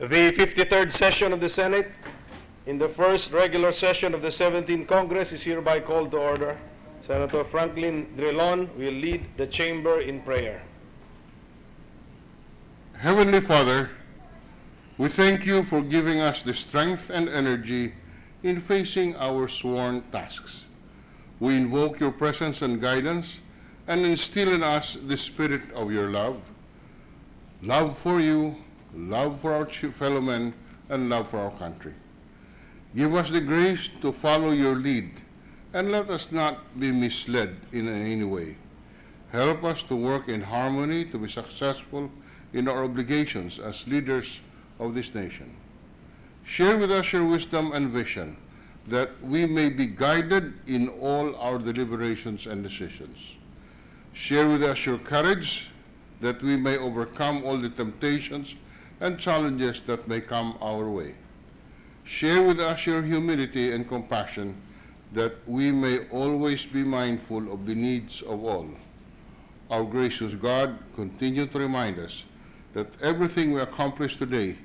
The 53rd session of the Senate in the first regular session of the 17th Congress is hereby called to order. Senator Franklin Drilon will lead the chamber in prayer. Heavenly Father, we thank you for giving us the strength and energy in facing our sworn tasks. We invoke your presence and guidance and instill in us the spirit of your love for you, love for our fellow men, and love for our country. Give us the grace to follow your lead and let us not be misled in any way. Help us to work in harmony to be successful in our obligations as leaders of this nation. Share with us your wisdom and vision that we may be guided in all our deliberations and decisions. Share with us your courage that we may overcome all the temptations and challenges that may come our way. Share with us your humility and compassion that we may always be mindful of the needs of all. Our gracious God, continue to remind us that everything we accomplish today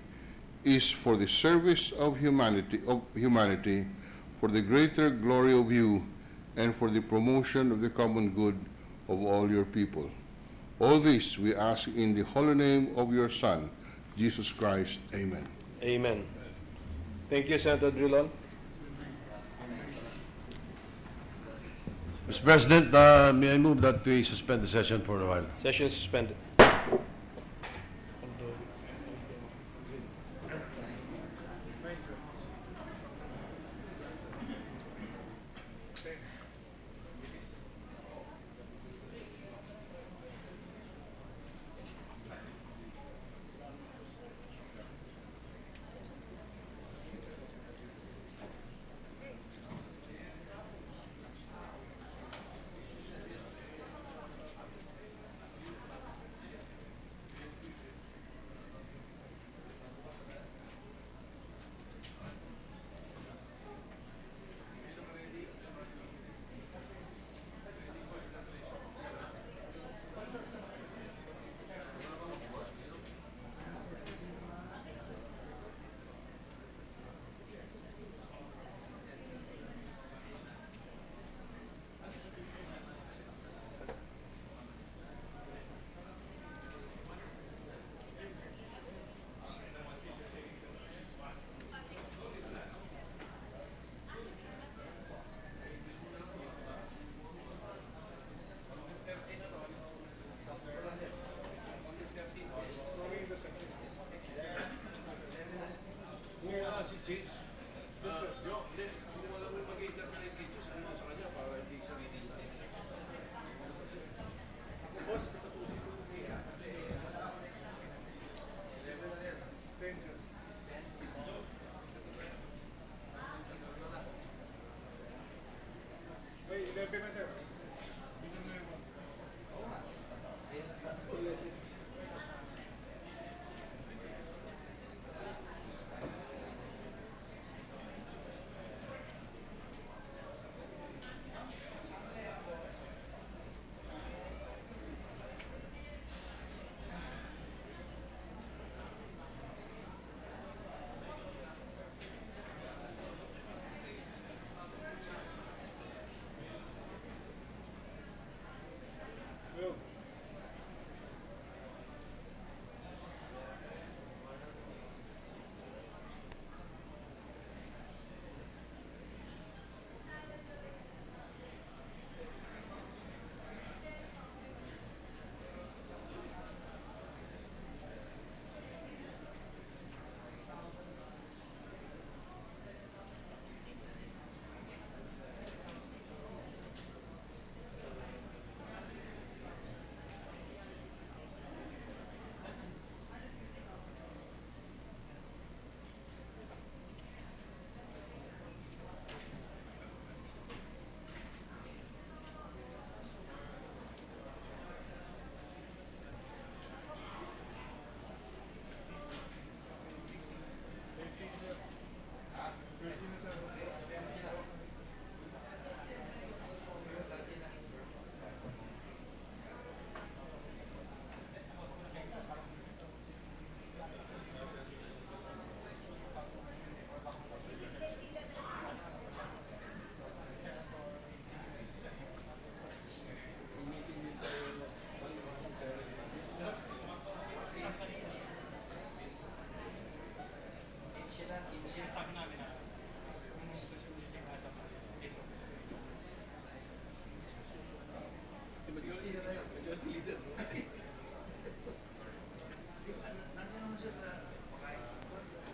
is for the service of humanity, for the greater glory of you, and for the promotion of the common good of all your people. All this we ask in the holy name of your Son, Jesus Christ. Amen. Amen. Thank you, Senator Drilon. Mr. President, may I move that we suspend the session for a while? Session suspended.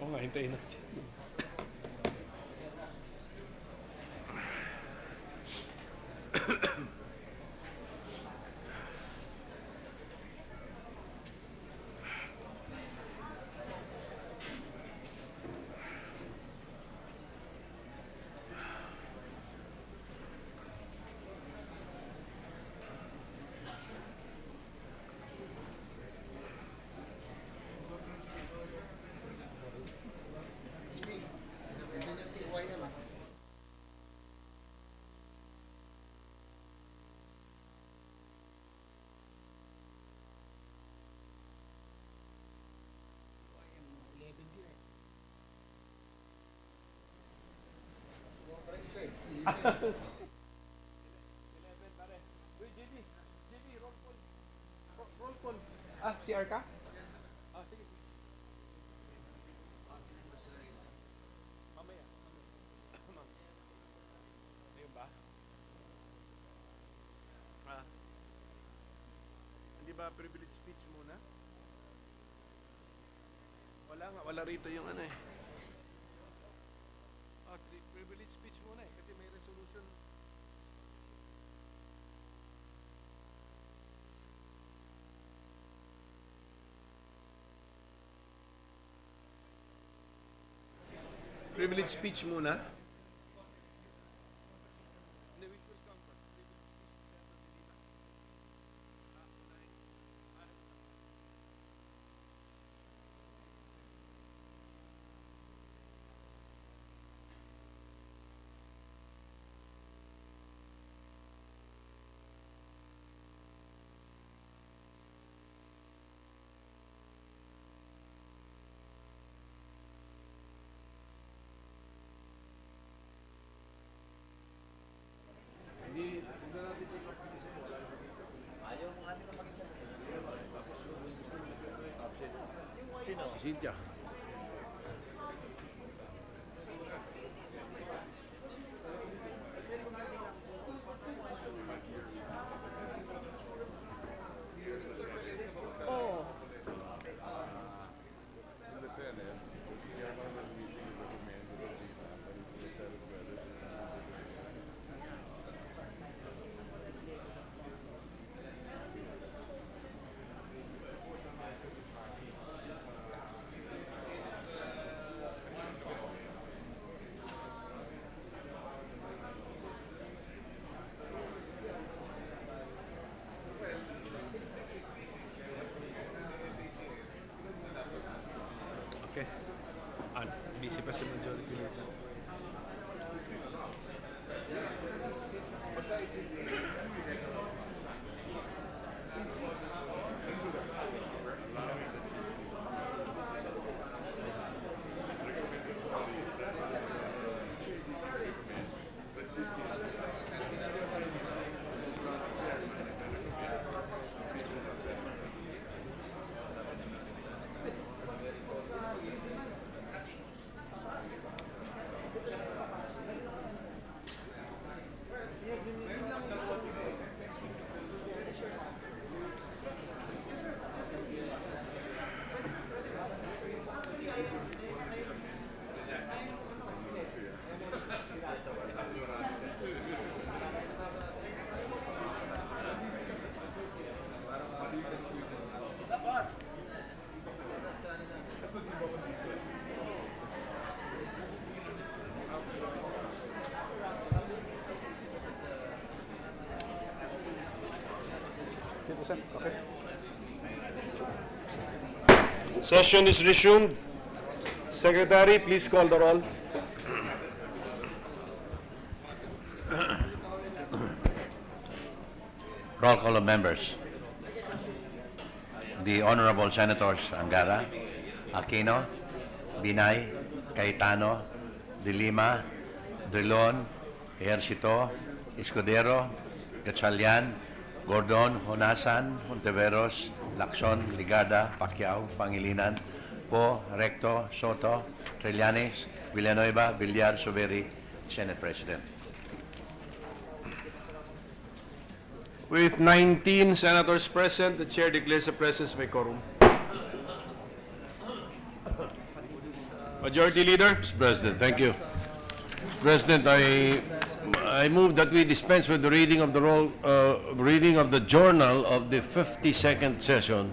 Oo nga, hintayin natin. Ah, CR ka? Ah, sige, sige. Mamaya. Ayun ba? Ah. Hindi ba privilege speech muna? Wala nga, wala rito yung ano eh. Ah, privilege speech muna eh, kasi may resolution. Privilege speech muna. Cynthia. Oh. Okay. Busy pa si Majority Leader. Okay. Session is resumed. Secretary, please call the roll. Roll call of members. The Honorable Senators Angara, Aquino, Binay, Cayetano, De Lima, Drilon, Ejercito, Escudero, Gatchalian, Gordon, Honasan, Monteveros, Lacson, Ligada, Pacquiao, Pangilinan, Po, Recto, Soto, Trillanes, Villanueva, Villar, Suveri, Senate President. With 19 senators present, the chair declares the presence of a quorum. Majority Leader? Mr. President, thank you. Mr. President, I move that we dispense with the reading of the journal of the 52nd session,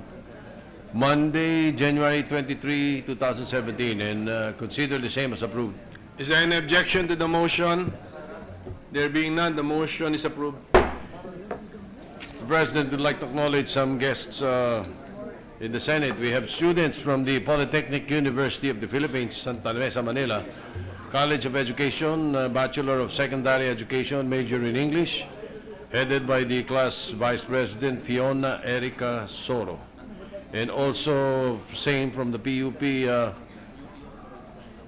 Monday, January 23, 2017, and consider the same as approved. Is there any objection to the motion? There being none, the motion is approved. Mr. President, we'd like to acknowledge some guests in the Senate. We have students from the Polytechnic University of the Philippines, Santa Mesa, Manila, College of Education, Bachelor of Secondary Education, major in English, headed by the class Vice President Fiona Erica Soro. And also same from the PUP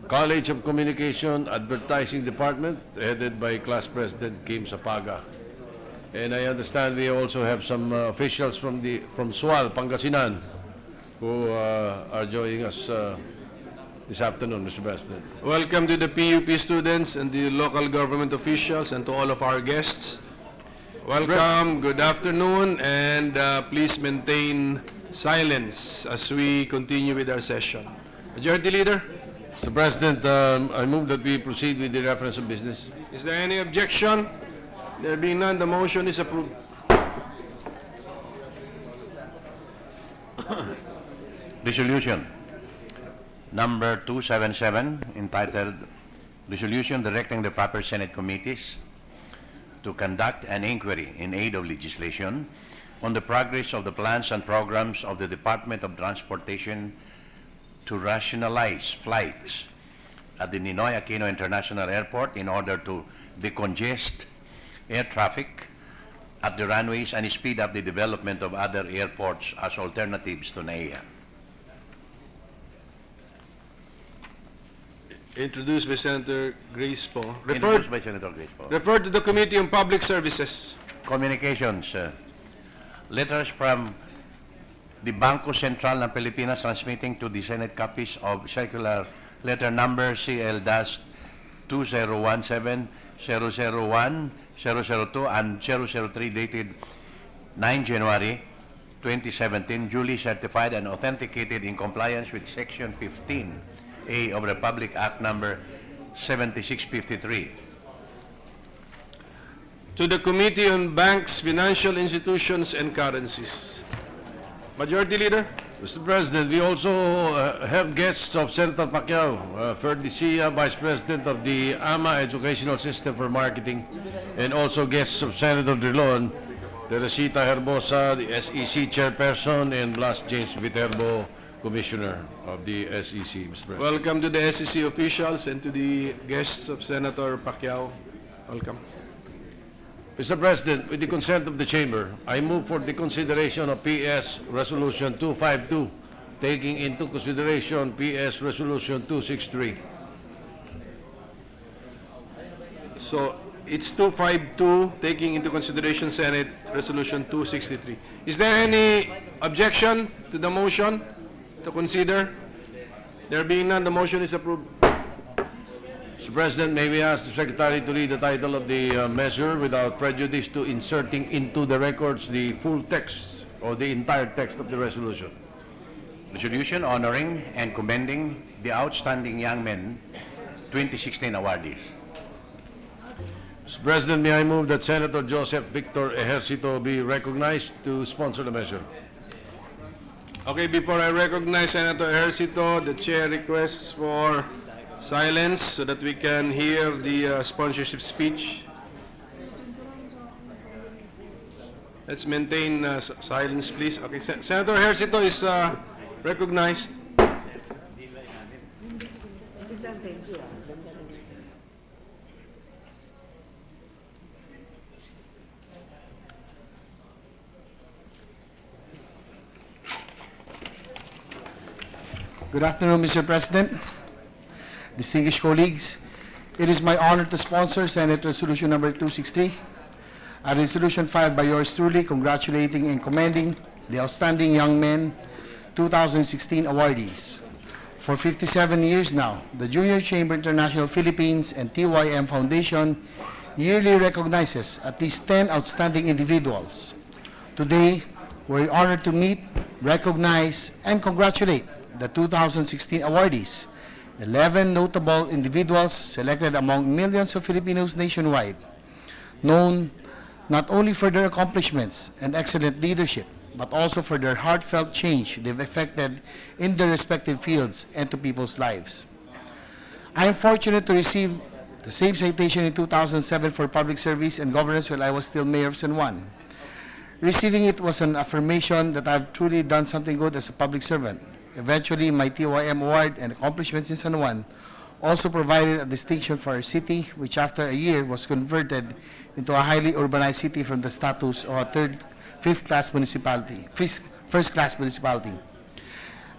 College of Communication Advertising Department, headed by Class President Kim Sapaga. And I understand we also have some officials from SUAL, Pangasinan, who are joining us this afternoon, Mr. President. Welcome to the PUP students and the local government officials and to all of our guests. Welcome, good afternoon, and please maintain silence as we continue with our session. Majority Leader? Mr. President, I move that we proceed with the reference of business. Is there any objection? There being none, the motion is approved. Resolution number 277, entitled Resolution Directing the Proper Senate Committees to conduct an inquiry in aid of legislation on the progress of the plans and programs of the Department of Transportation to rationalize flights at the Ninoy Aquino International Airport in order to decongest air traffic at the runways and speed up the development of other airports as alternatives to NAIA. Introduced by Senator Grace Poe. Introduced by Senator Grace Poe. Referred to the Committee on Public Services. Communications. Letters from the Bangko Sentral ng Pilipinas transmitting to the Senate copies of circular letter number CL-2017-001-002 and 003 dated 9 January 2017, duly certified and authenticated in compliance with Section 15A of Republic Act number 7653. To the Committee on Banks, Financial Institutions, and Currencies. Majority Leader? Mr. President, we also have guests of Senator Pacquiao, Ferdicia, Vice President of the AMA Educational System for Marketing, and also guests of Senator Drilon, Teresita Herbosa, the SEC Chairperson, and Blas James Viterbo, Commissioner of the SEC, Mr. President. Welcome to the SEC officials and to the guests of Senator Pacquiao. Welcome. Mr. President, with the consent of the Chamber, I move for the consideration of PS Resolution 252, taking into consideration PS Resolution 263. So it's 252, taking into consideration Senate Resolution 263. Is there any objection to the motion to consider? There being none, the motion is approved. Mr. President, may we ask the Secretary to read the title of the measure without prejudice to inserting into the records the full text or the entire text of the resolution. Resolution honoring and commending the outstanding young men 2016 awardees. Mr. President, may I move that Senator Joseph Victor Ejercito be recognized to sponsor the measure. Okay, before I recognize Senator Ejercito, the chair requests for silence so that we can hear the sponsorship speech. Let's maintain silence, please. Okay, Senator Ejercito is recognized. Good afternoon, Mr. President, distinguished colleagues. It is my honor to sponsor Senate Resolution number 263, a resolution filed by yours truly congratulating and commending the outstanding young men 2016 awardees For 57 years now, the Junior Chamber International Philippines and TYM Foundation yearly recognizes at least 10 outstanding individuals. Today, we're honored to meet, recognize, and congratulate the 2016 awardees, 11 notable individuals selected among millions of Filipinos nationwide, known not only for their accomplishments and excellent leadership, but also for their heartfelt change they've effected in their respective fields and to people's lives. I am fortunate to receive the same citation in 2007 for public service and governance while I was still mayor of San Juan. Receiving it was an affirmation that I've truly done something good as a public servant. Eventually, my TYM award and accomplishments in San Juan also provided a distinction for our city, which after a year was converted into a highly urbanized city from the status of a first-class municipality.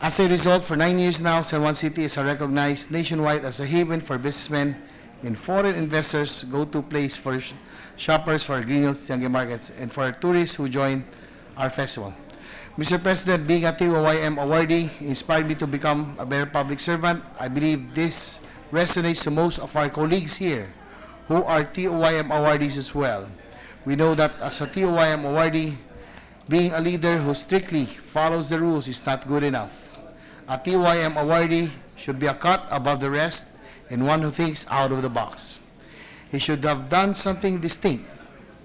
As a result, for 9 years now, San Juan City is recognized nationwide as a haven for businessmen and foreign investors, go-to place for shoppers for Green Hills Tianguis markets, and for tourists who join our festival. Mr. President, being a TOYM awardee inspired me to become a better public servant. I believe this resonates to most of our colleagues here who are TOYM awardees as well. We know that as a TOYM awardee, being a leader who strictly follows the rules is not good enough. A TOYM awardee should be a cut above the rest and one who thinks out of the box. He should have done something distinct,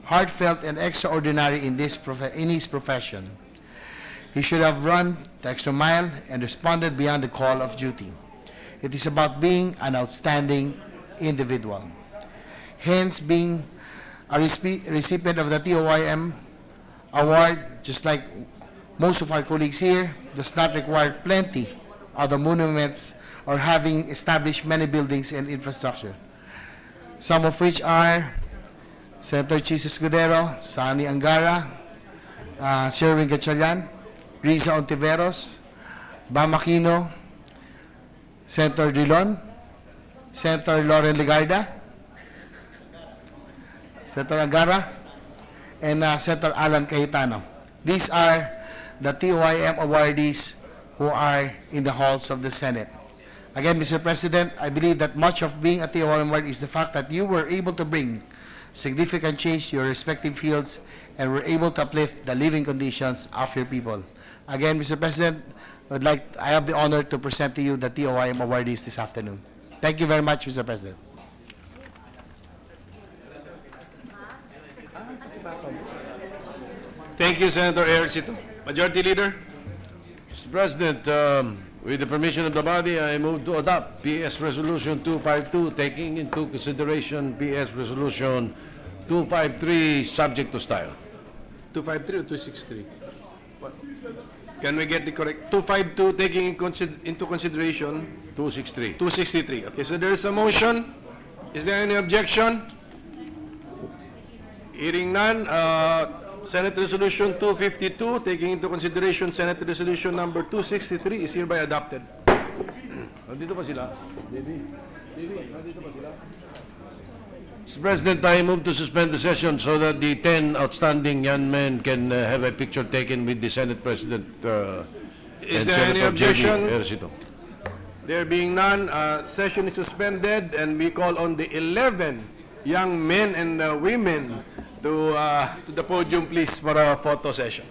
heartfelt, and extraordinary in his profession. He should have run the extra mile and responded beyond the call of duty. It is about being an outstanding individual. Hence, being a recipient of the TOYM award, just like most of our colleagues here, does not require plenty of the monuments or having established many buildings and infrastructure, some of which are Senator Chis Escudero, Sani Angara, Sherwin Gatchalian, Riza Ontiveros, Bam Aquino, Senator Drilon, Senator Loren Legarda, Senator Angara, and Senator Alan Cayetano. These are the TOYM awardees who are in the halls of the Senate. Again, Mr. President, I believe that much of being a TOYM award is the fact that you were able to bring significant change to your respective fields and were able to uplift the living conditions of your people. Again, Mr. President, I have the honor to present to you the TOYM awardees this afternoon. Thank you very much, Mr. President. Thank you, Senator Ejercito. Majority Leader? Mr. President, with the permission of the body, I move to adopt PS Resolution 252, taking into consideration PS Resolution 253, subject to style. 253 or 263? Can we get the correct? 252 taking into consideration 263. 263. Okay, so there is a motion. Is there any objection? Hearing none, Senate Resolution 252 taking into consideration Senate Resolution number 263 is hereby adopted. Nandito ba sila? Baby, nandito ba sila? Mr. President, I move to suspend the session so that the 10 outstanding young men can have a picture taken with the Senate President. Is and there any Senator objection? JB Ejercito. There being none, session is suspended and we call on the 11 young men and women to the podium, please, for a photo session.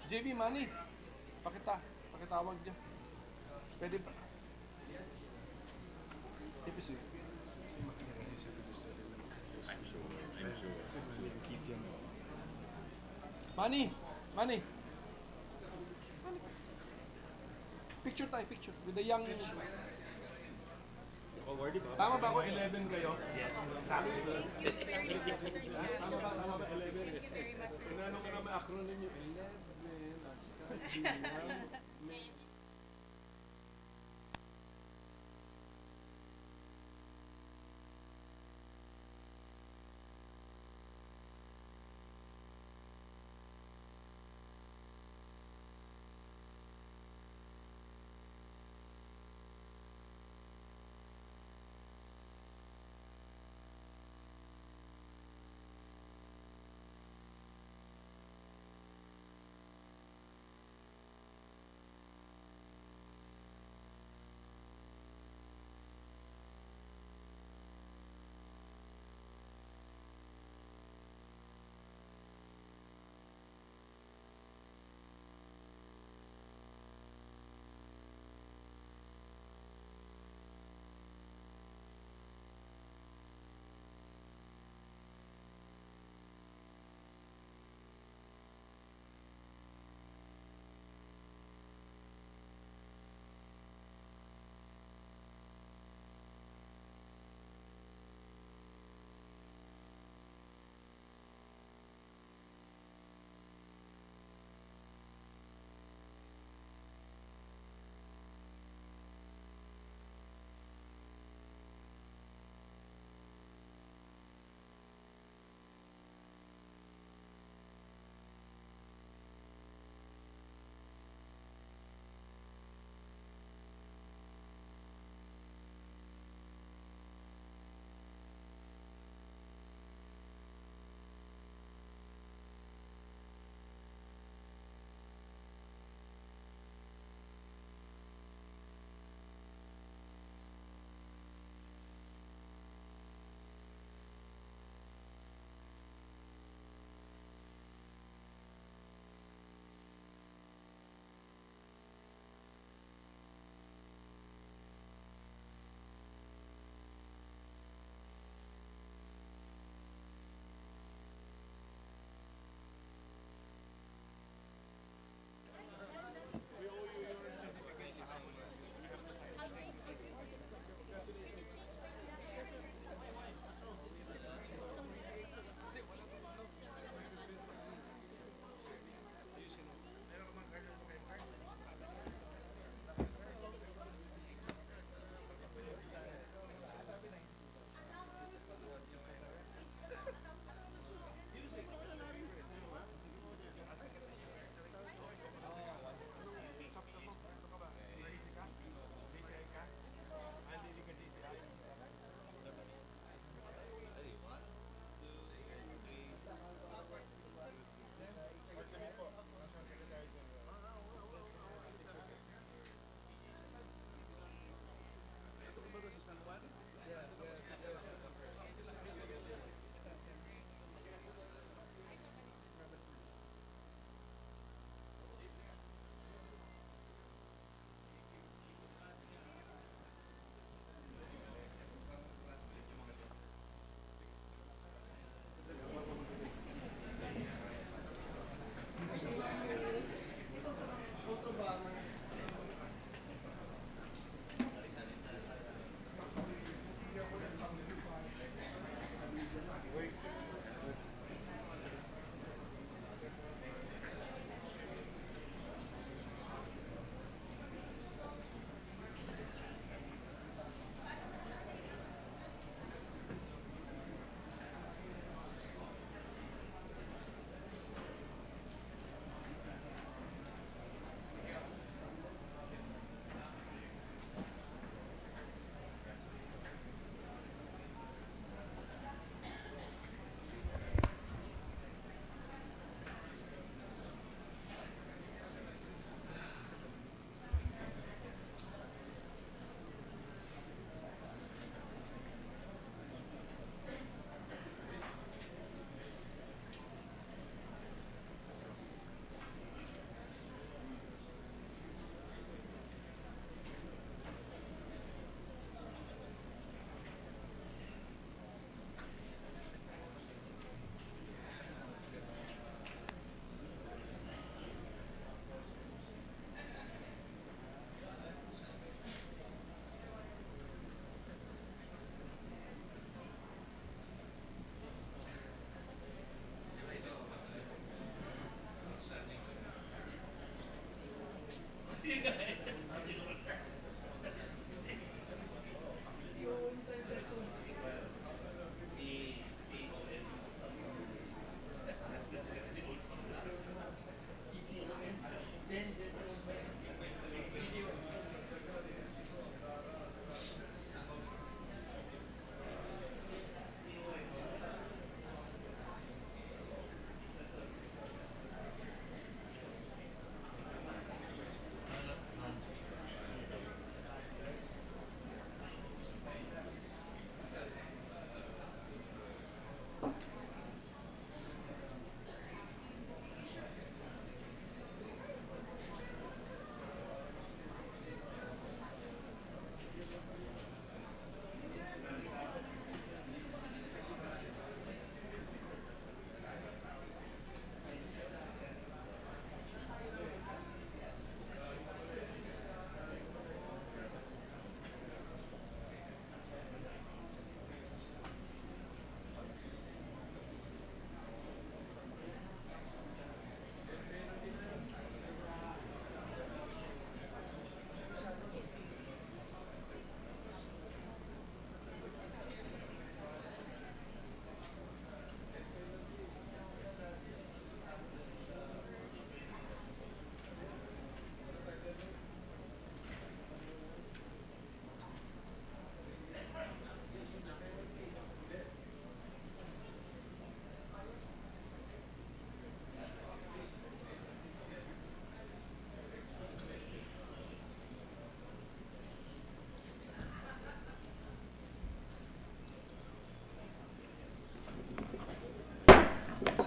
JB, Manny. Pakitawag niyo. Pwede ba? CPC. Manny! Manny! Picture tayo, picture. With the young... Tama ba ako? 11 kayo? Yes. Tama ba? Tama ba? 11. Tinanong ka naman acronym yung 11.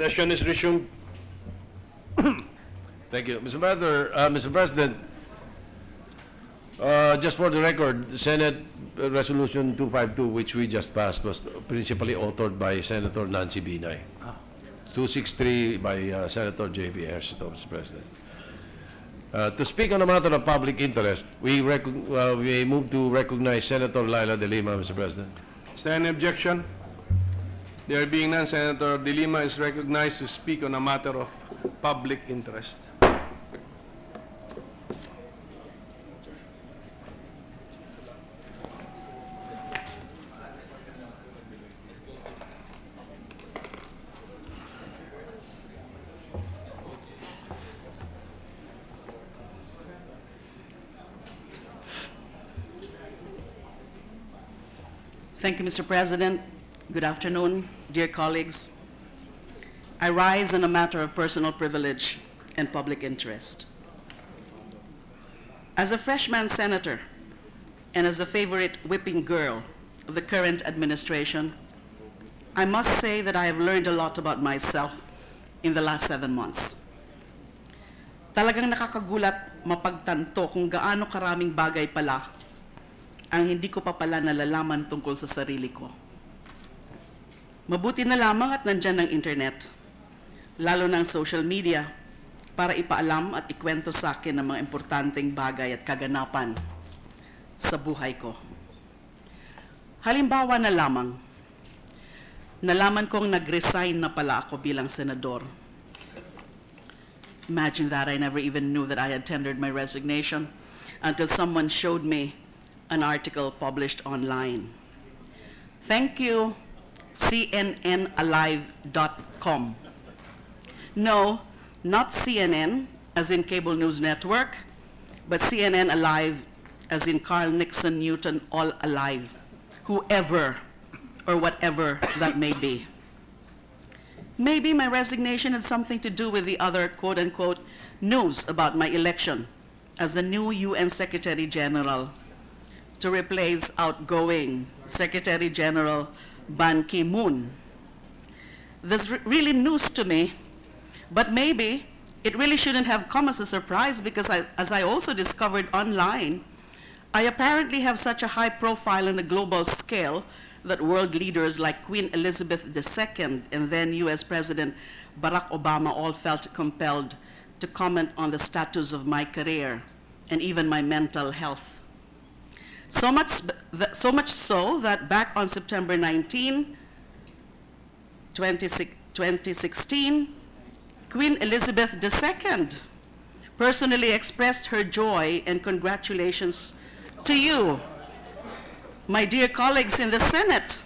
Session is resumed. Thank you. Mr. President, just for the record, the Senate Resolution 252, which we just passed, was principally authored by Senator Nancy Binay. 263 by Senator J.B. Ercito, Mr. President. To speak on a matter of public interest, we move to recognize Senator Laila De Lima, Mr. President. Is there any objection? There being none, Senator De Lima is recognized to speak on a matter of public interest. Thank you, Mr. President. Good afternoon, dear colleagues. I rise on a matter of personal privilege and public interest. As a freshman senator and as a favorite whipping girl of the current administration, I must say that I have learned a lot about myself in the last 7 months. Talagang nakakagulat mapagtanto kung gaano karaming bagay pala ang hindi ko pa pala nalalaman tungkol sa sarili ko. Mabuti na lamang at nandyan ang internet, lalo ng social media, para ipaalam at ikwento sa akin ang mga importanteng bagay at kaganapan sa buhay ko. Halimbawa na lamang, nalaman kong nag-resign na pala ako bilang senador. Imagine that, I never even knew that I had tendered my resignation until someone showed me an article published online. Thank you, CNNalive.com. No, not CNN, as in cable news network, but CNN Alive, as in Carl Nixon Newton All Alive, whoever or whatever that may be. Maybe my resignation had something to do with the other quote-unquote news about my election as the new UN Secretary General to replace outgoing Secretary General Ban Ki-moon. This really news to me, but maybe it really shouldn't have come as a surprise because as I also discovered online, I apparently have such a high profile on a global scale that world leaders like Queen Elizabeth II and then US President Barack Obama all felt compelled to comment on the status of my career and even my mental health. So much so that back on September 19, 2016, Queen Elizabeth II personally expressed her joy and congratulations to you, my dear colleagues in the Senate,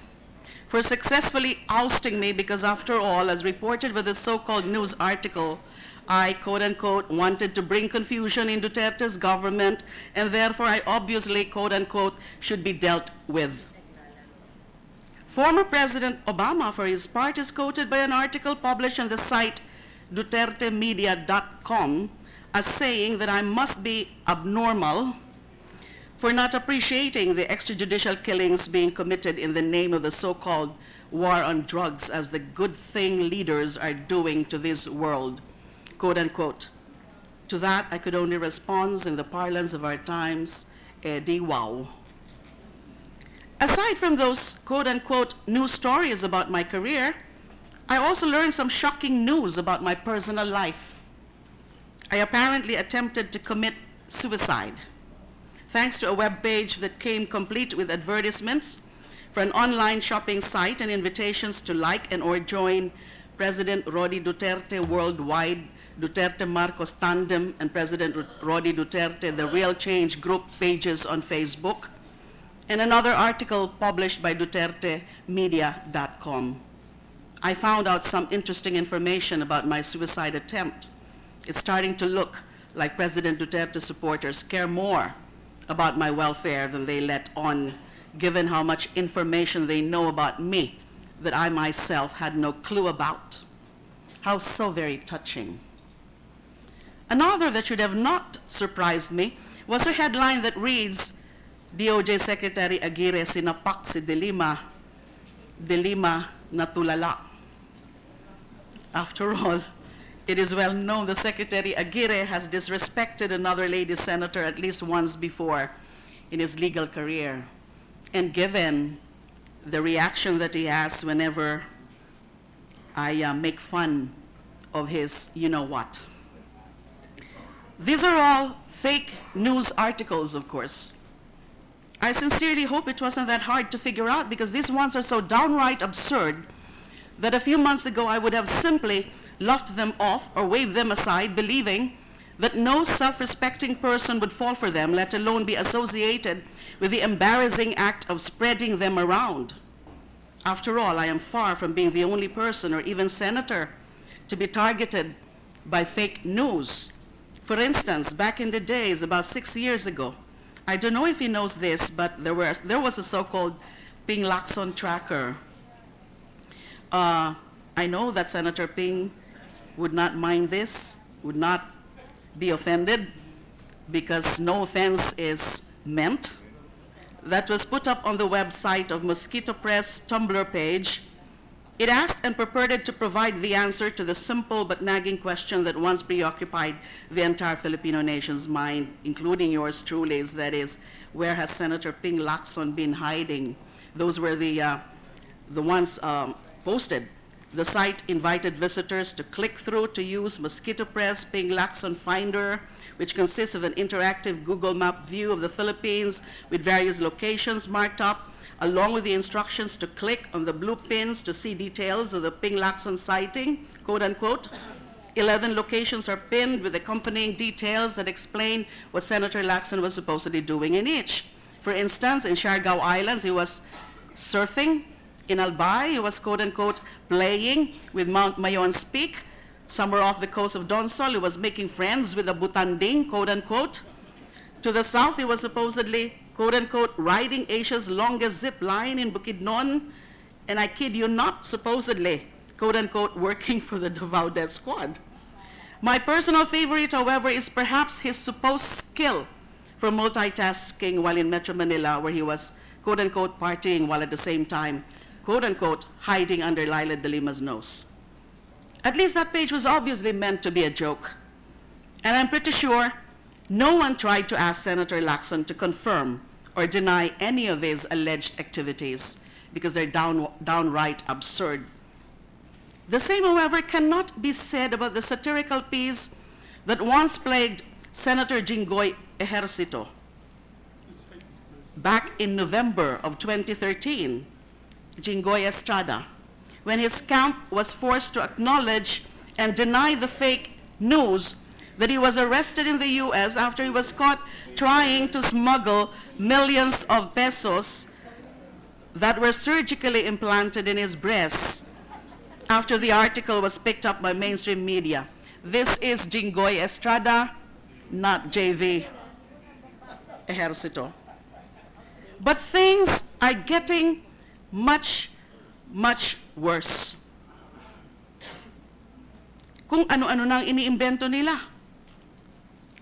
for successfully ousting me because after all, as reported with the so-called news article, I, quote-unquote, wanted to bring confusion in Duterte's government, and therefore I obviously, quote-unquote, should be dealt with. Former President Obama, for his part, is quoted by an article published on the site DuterteMedia.com as saying that I must be abnormal for not appreciating the extrajudicial killings being committed in the name of the so-called war on drugs as the good thing leaders are doing to this world. Quote unquote. To that, I could only respond in the parlance of our times, di wow. Aside from those quote unquote news stories about my career, I also learned some shocking news about my personal life. I apparently attempted to commit suicide, thanks to a web page that came complete with advertisements for an online shopping site and invitations to like and or join President Rodi Duterte Worldwide, Duterte Marcos Tandem, and President Rodi Duterte, the Real Change Group pages on Facebook, and another article published by DuterteMedia.com. I found out some interesting information about my suicide attempt. It's starting to look like President Duterte supporters care more about my welfare than they let on, given how much information they know about me that I myself had no clue about. How so very touching. Another that should have not surprised me was a headline that reads, DOJ Secretary Aguirre sinapak si De Lima natulala. After all, it is well known that Secretary Aguirre has disrespected another lady senator at least once before in his legal career. And given the reaction that he has whenever I make fun of his you-know-what. These are all fake news articles, of course. I sincerely hope it wasn't that hard to figure out, because these ones are so downright absurd that a few months ago I would have simply laughed them off or waved them aside, believing that no self-respecting person would fall for them, let alone be associated with the embarrassing act of spreading them around. After all, I am far from being the only person or even senator to be targeted by fake news. For instance, back in the days, about 6 years ago, I don't know if he knows this, but there was a so-called Ping Lacson tracker. I know that Senator Ping would not mind this, would not be offended, because no offense is meant. That was put up on the website of Mosquito Press Tumblr page. It asked and purported to provide the answer to the simple but nagging question that once preoccupied the entire Filipino nation's mind, including yours truly, that is, where has Senator Ping Lacson been hiding? Those were the ones posted. The site invited visitors to click through to use Mosquito Press Ping Lacson Finder, which consists of an interactive Google Map view of the Philippines with various locations marked up, along with the instructions to click on the blue pins to see details of the Ping Lacson sighting, quote unquote. 11 locations are pinned with accompanying details that explain what Senator Lacson was supposedly doing in each. For instance, in Siargao Islands, he was surfing. In Albay, he was, quote unquote, playing with Mount Mayon's Peak. Somewhere off the coast of Donsol, he was making friends with a butanding, quote unquote. To the south, he was supposedly, quote unquote, riding Asia's longest zip line in Bukidnon. And I kid you not, supposedly, quote unquote, working for the Davao Death Squad. My personal favorite, however, is perhaps his supposed skill for multitasking while in Metro Manila, where he was, quote unquote, partying while at the same time, quote unquote, hiding under Laila de Lima's nose. At least that page was obviously meant to be a joke. And I'm pretty sure no one tried to ask Senator Lacson to confirm or deny any of these alleged activities, because they're downright absurd. The same, however, cannot be said about the satirical piece that once plagued Senator Jinggoy Ejercito. Back in November of 2013, Jinggoy Estrada, when his camp was forced to acknowledge and deny the fake news that he was arrested in the US after he was caught trying to smuggle millions of pesos that were surgically implanted in his breasts after the article was picked up by mainstream media. This is Jinggoy Estrada, not JV Ejercito. But things are getting much, much worse. Kung ano-ano nang iniimbento nila.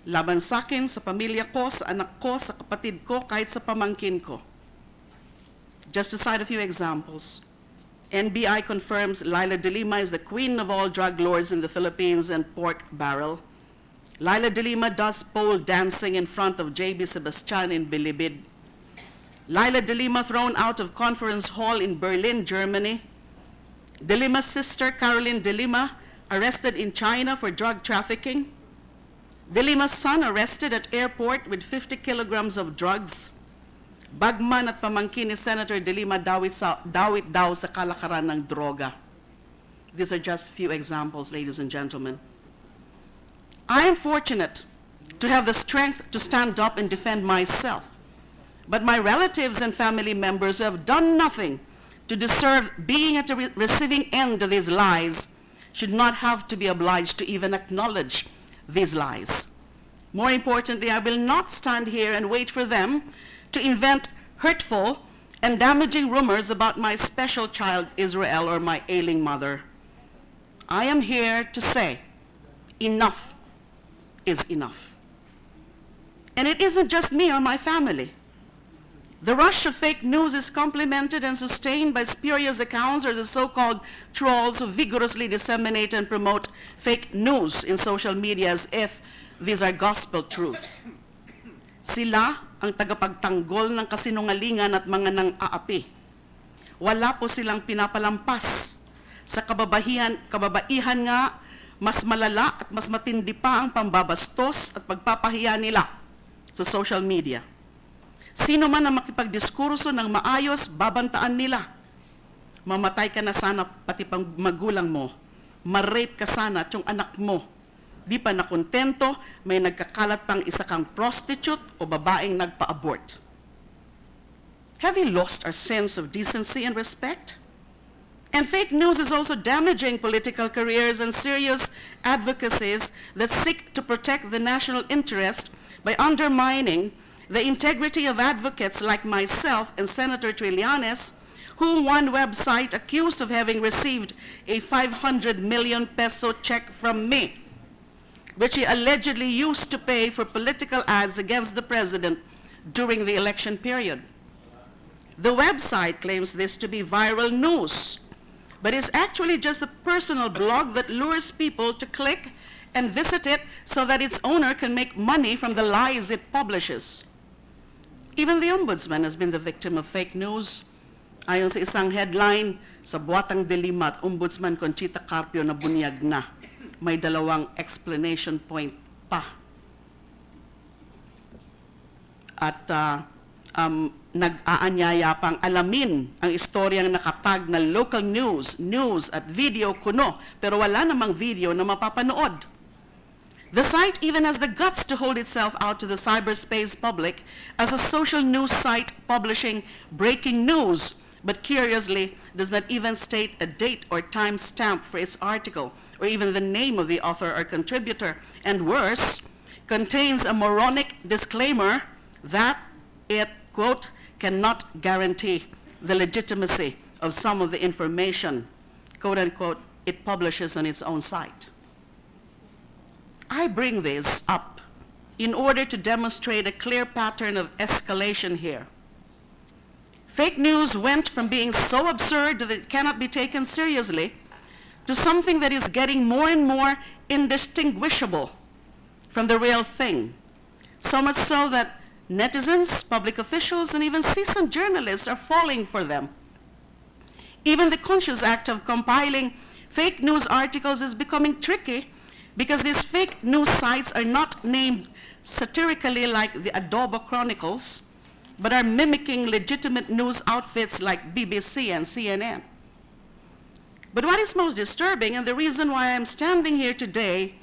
Laban sa akin, sa pamilya ko, sa anak ko, sa kapatid ko, kahit sa pamangkin ko. Just to cite a few examples. NBI confirms Laila de Lima is the queen of all drug lords in the Philippines and pork barrel. Laila de Lima does pole dancing in front of J.B. Sebastian in Bilibid. Laila de Lima thrown out of conference hall in Berlin, Germany. De Lima's sister, Caroline de Lima, arrested in China for drug trafficking. De Lima's son arrested at airport with 50 kilograms of drugs. Bagman at pamangkin ni Senator de Lima dawit daw sa kalakaran ng droga. These are just few examples, ladies and gentlemen. I am fortunate to have the strength to stand up and defend myself. But my relatives and family members who have done nothing to deserve being at the receiving end of these lies should not have to be obliged to even acknowledge these lies. More importantly, I will not stand here and wait for them to invent hurtful and damaging rumors about my special child, Israel, or my ailing mother. I am here to say, enough is enough. And it isn't just me or my family. The rush of fake news is complemented and sustained by spurious accounts or the so-called trolls who vigorously disseminate and promote fake news in social media as if these are gospel truths. Sila ang tagapagtanggol ng kasinungalingan at mga nang-aapi. Wala po silang pinapalampas. Sa kababaihan nga, mas malala at mas matindi pa ang pambabastos at pagpapahiya nila sa social media. Sino man ang makipagdiskurso ng maayos, babantaan nila. Mamatay ka na sana pati pang magulang mo. Ma-rape ka sana at yung anak mo. Di pa nakontento, may nagkakalat pang isa kang prostitute o babaeng nagpa-abort. Have we lost our sense of decency and respect? And fake news is also damaging political careers and serious advocacies that seek to protect the national interest by undermining the integrity of advocates like myself and Senator Trillanes, whom one website accused of having received a 500 million peso check from me, which he allegedly used to pay for political ads against the president during the election period. The website claims this to be viral news, but it's actually just a personal blog that lures people to click and visit it so that its owner can make money from the lies it publishes. Even the ombudsman has been the victim of fake news. Ayon sa isang headline, sa buwatang dilimat, Ombudsman Conchita Carpio na bunyag na. May dalawang explanation point pa. At nag-aanyaya pang alamin ang istoryang nakatag na local news at video kuno, pero wala namang video na mapapanood. The site even has the guts to hold itself out to the cyberspace public as a social news site publishing breaking news, but curiously does not even state a date or time stamp for its article, or even the name of the author or contributor, and worse, contains a moronic disclaimer that it, quote, cannot guarantee the legitimacy of some of the information, quote unquote, it publishes on its own site. I bring this up in order to demonstrate a clear pattern of escalation here. Fake news went from being so absurd that it cannot be taken seriously to something that is getting more and more indistinguishable from the real thing. So much so that netizens, public officials, and even seasoned journalists are falling for them. Even the conscious act of compiling fake news articles is becoming tricky because these fake news sites are not named satirically like the Adobo Chronicles, but are mimicking legitimate news outfits like BBC and CNN. But what is most disturbing, and the reason why I'm standing here today,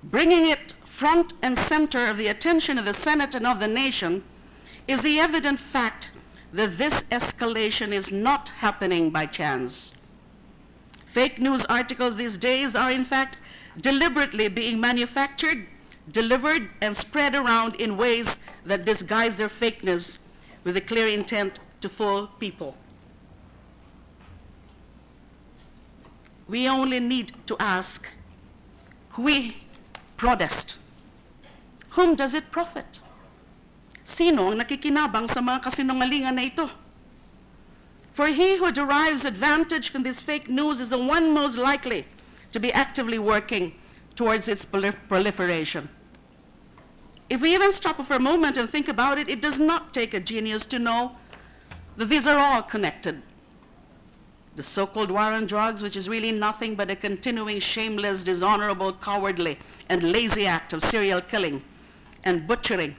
bringing it front and center of the attention of the Senate and of the nation, is the evident fact that this escalation is not happening by chance. Fake news articles these days are in fact deliberately being manufactured, delivered, and spread around in ways that disguise their fakeness with a clear intent to fool people. We only need to ask, cui prodest? Whom does it profit? Sino ang nakikinabang sa mga kasinungalingan na ito? For he who derives advantage from this fake news is the one most likely to be actively working towards its proliferation. If we even stop for a moment and think about it, it does not take a genius to know that these are all connected. The so-called war on drugs, which is really nothing but a continuing shameless, dishonorable, cowardly, and lazy act of serial killing and butchering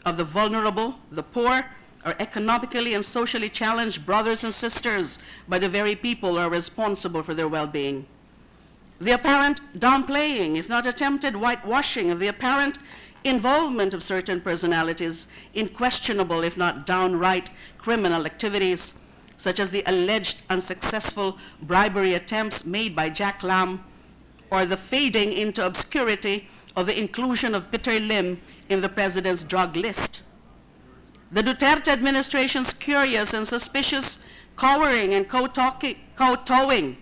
of the vulnerable, the poor, or economically and socially challenged brothers and sisters by the very people who are responsible for their well-being. The apparent downplaying, if not attempted whitewashing, of the apparent involvement of certain personalities in questionable, if not downright criminal activities, such as the alleged unsuccessful bribery attempts made by Jack Lam, or the fading into obscurity of the inclusion of Peter Lim in the president's drug list. The Duterte administration's curious and suspicious cowering and kowtowing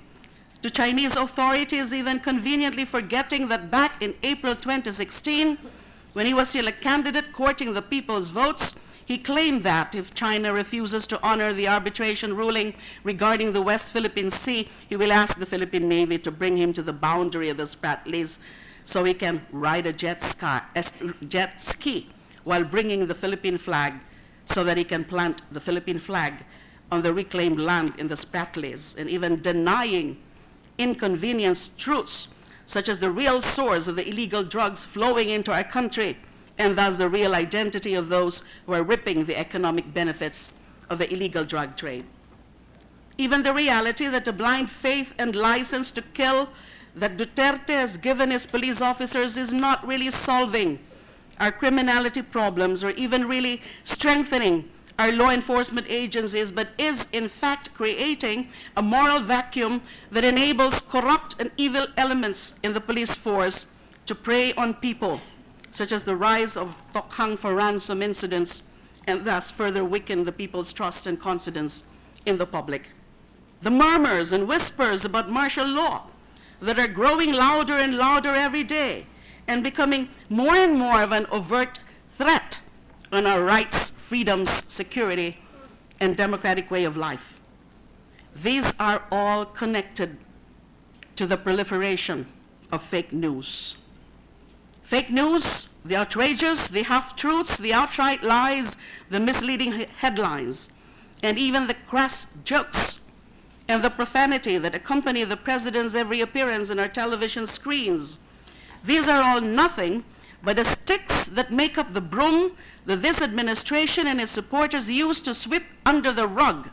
to Chinese authorities, even conveniently forgetting that back in April 2016, when he was still a candidate courting the people's votes, He claimed that if China refuses to honor the arbitration ruling regarding the West Philippine Sea, he will ask the Philippine Navy to bring him to the boundary of the Spratlys so he can ride a jet ski while bringing the Philippine flag so that he can plant the Philippine flag on the reclaimed land in the Spratlys, and even denying inconvenienced truths such as the real source of the illegal drugs flowing into our country, and thus the real identity of those who are reaping the economic benefits of the illegal drug trade. Even the reality that the blind faith and license to kill that Duterte has given his police officers is not really solving our criminality problems or even really strengthening our law enforcement agencies, but is in fact creating a moral vacuum that enables corrupt and evil elements in the police force to prey on people, such as the rise of tokhang for ransom incidents, and thus further weaken the people's trust and confidence in the public. The murmurs and whispers about martial law that are growing louder and louder every day and becoming more and more of an overt threat on our rights, freedoms, security, and democratic way of life. These are all connected to the proliferation of fake news. Fake news, the outrageous, the half-truths, the outright lies, the misleading headlines, and even the crass jokes and the profanity that accompany the president's every appearance on our television screens. These are all nothing but the sticks that make up the broom that this administration and its supporters use to sweep under the rug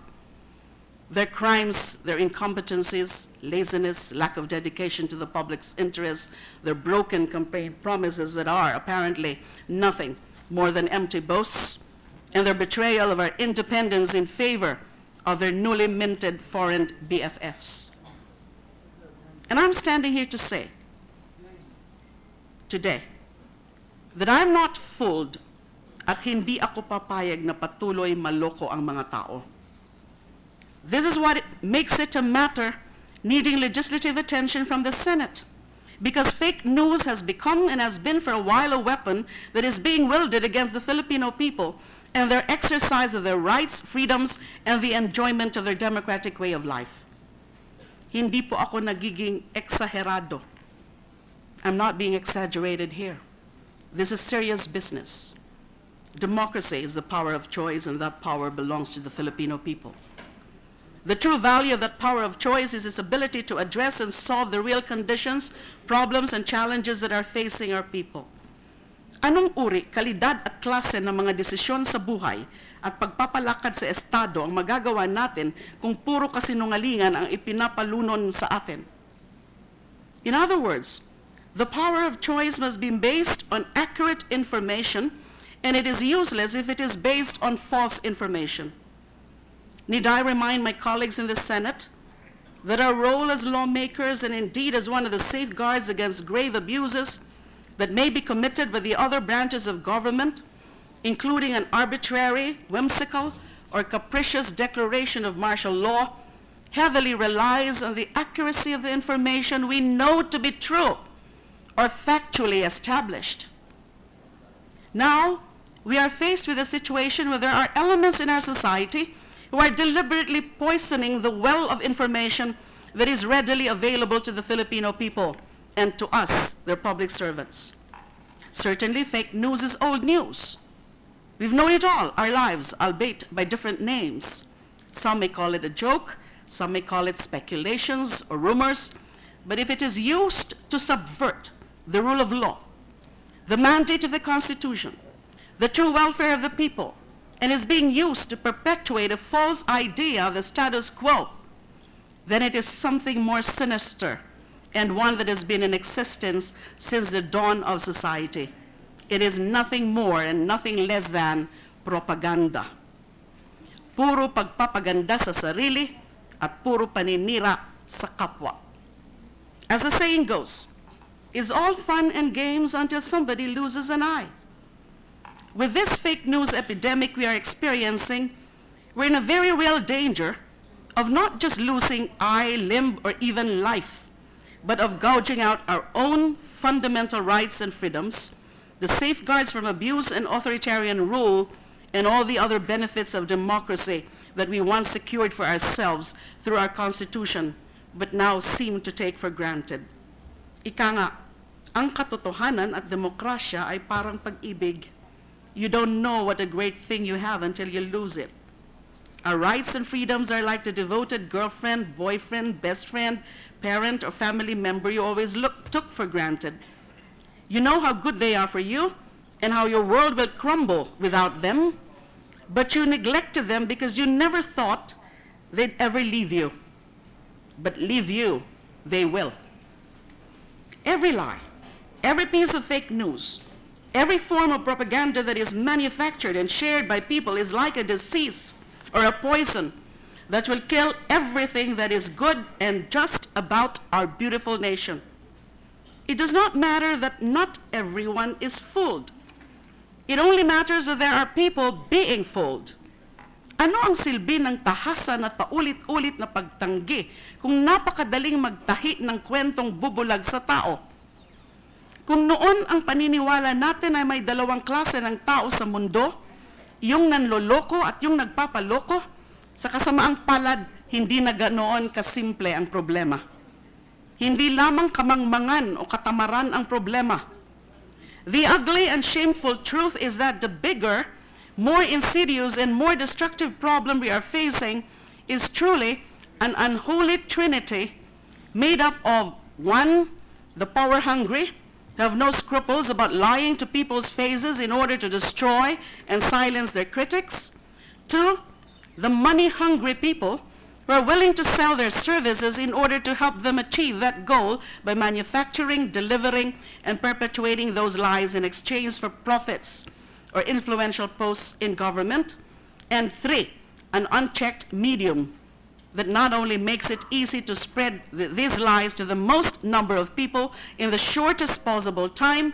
their crimes, their incompetencies, laziness, lack of dedication to the public's interests, their broken campaign promises that are apparently nothing more than empty boasts, and their betrayal of our independence in favor of their newly minted foreign BFFs. And I'm standing here to say today that I'm not fooled at hindi ako papayag na patuloy maloko ang mga tao. This is what makes it a matter needing legislative attention from the Senate, because fake news has become and has been for a while a weapon that is being wielded against the Filipino people and their exercise of their rights, freedoms, and the enjoyment of their democratic way of life. Hindi po ako nagiging exagerado. I'm not being exaggerated here. This is serious business. Democracy is the power of choice, and that power belongs to the Filipino people. The true value of that power of choice is its ability to address and solve the real conditions, problems, and challenges that are facing our people. Anong uri, kalidad at klase ng mga desisyon sa buhay at pagpapalakad sa Estado ang magagawa natin kung puro kasinungalingan ang ipinapalunon sa atin? In other words, the power of choice must be based on accurate information, and it is useless if it is based on false information. Need I remind my colleagues in the Senate that our role as lawmakers, and indeed as one of the safeguards against grave abuses that may be committed by the other branches of government, including an arbitrary, whimsical, or capricious declaration of martial law, heavily relies on the accuracy of the information we know to be true or factually established. Now, we are faced with a situation where there are elements in our society who are deliberately poisoning the well of information that is readily available to the Filipino people and to us, their public servants. Certainly, fake news is old news. We've known it all our lives, albeit by different names. Some may call it a joke, some may call it speculations or rumors, but if it is used to subvert the rule of law, the mandate of the Constitution, the true welfare of the people, and is being used to perpetuate a false idea of the status quo, then it is something more sinister and one that has been in existence since the dawn of society. It is nothing more and nothing less than propaganda. Puro pagpapaganda sa sarili at puro paninira sa kapwa. As the saying goes, it's all fun and games until somebody loses an eye. With this fake news epidemic we are experiencing, we're in a very real danger of not just losing eye, limb, or even life, but of gouging out our own fundamental rights and freedoms, the safeguards from abuse and authoritarian rule, and all the other benefits of democracy that we once secured for ourselves through our Constitution, but now seem to take for granted. Ika nga, ang katotohanan at demokrasya ay parang pag-ibig. You don't know what a great thing you have until you lose it. Our rights and freedoms are like the devoted girlfriend, boyfriend, best friend, parent, or family member you always took for granted. You know how good they are for you and how your world will crumble without them, but you neglected them because you never thought they'd ever leave you. But leave you, they will. Every lie, every piece of fake news, every form of propaganda that is manufactured and shared by people is like a disease or a poison that will kill everything that is good and just about our beautiful nation. It does not matter that not everyone is fooled. It only matters that there are people being fooled. Ano ang silbi ng tahasan at paulit-ulit na pagtanggi kung napakadaling magtahi ng kwentong bubulag sa tao? Kung noon ang paniniwala natin ay may dalawang klase ng tao sa mundo, yung nanloloko at yung nagpapaloko, sa kasamaang palad, hindi na ganoon kasimple ang problema. Hindi lamang kamangmangan o katamaran ang problema. The ugly and shameful truth is that the bigger, more insidious and more destructive problem we are facing is truly an unholy trinity made up of 1, the power-hungry, have no scruples about lying to people's faces in order to destroy and silence their critics. 2, the money-hungry people who are willing to sell their services in order to help them achieve that goal by manufacturing, delivering, and perpetuating those lies in exchange for profits or influential posts in government. And 3, an unchecked medium that not only makes it easy to spread these lies to the most number of people in the shortest possible time,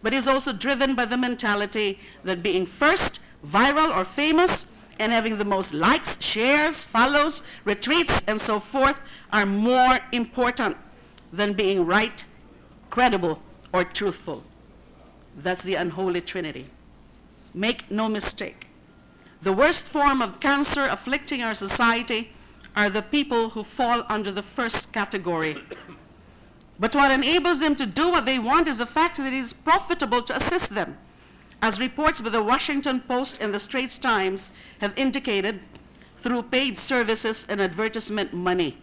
but is also driven by the mentality that being first, viral, or famous, and having the most likes, shares, follows, retweets, and so forth are more important than being right, credible, or truthful. That's the unholy trinity. Make no mistake. The worst form of cancer afflicting our society are the people who fall under the first category. But what enables them to do what they want is the fact that it is profitable to assist them. As reports by the Washington Post and the Straits Times have indicated, through paid services and advertisement money,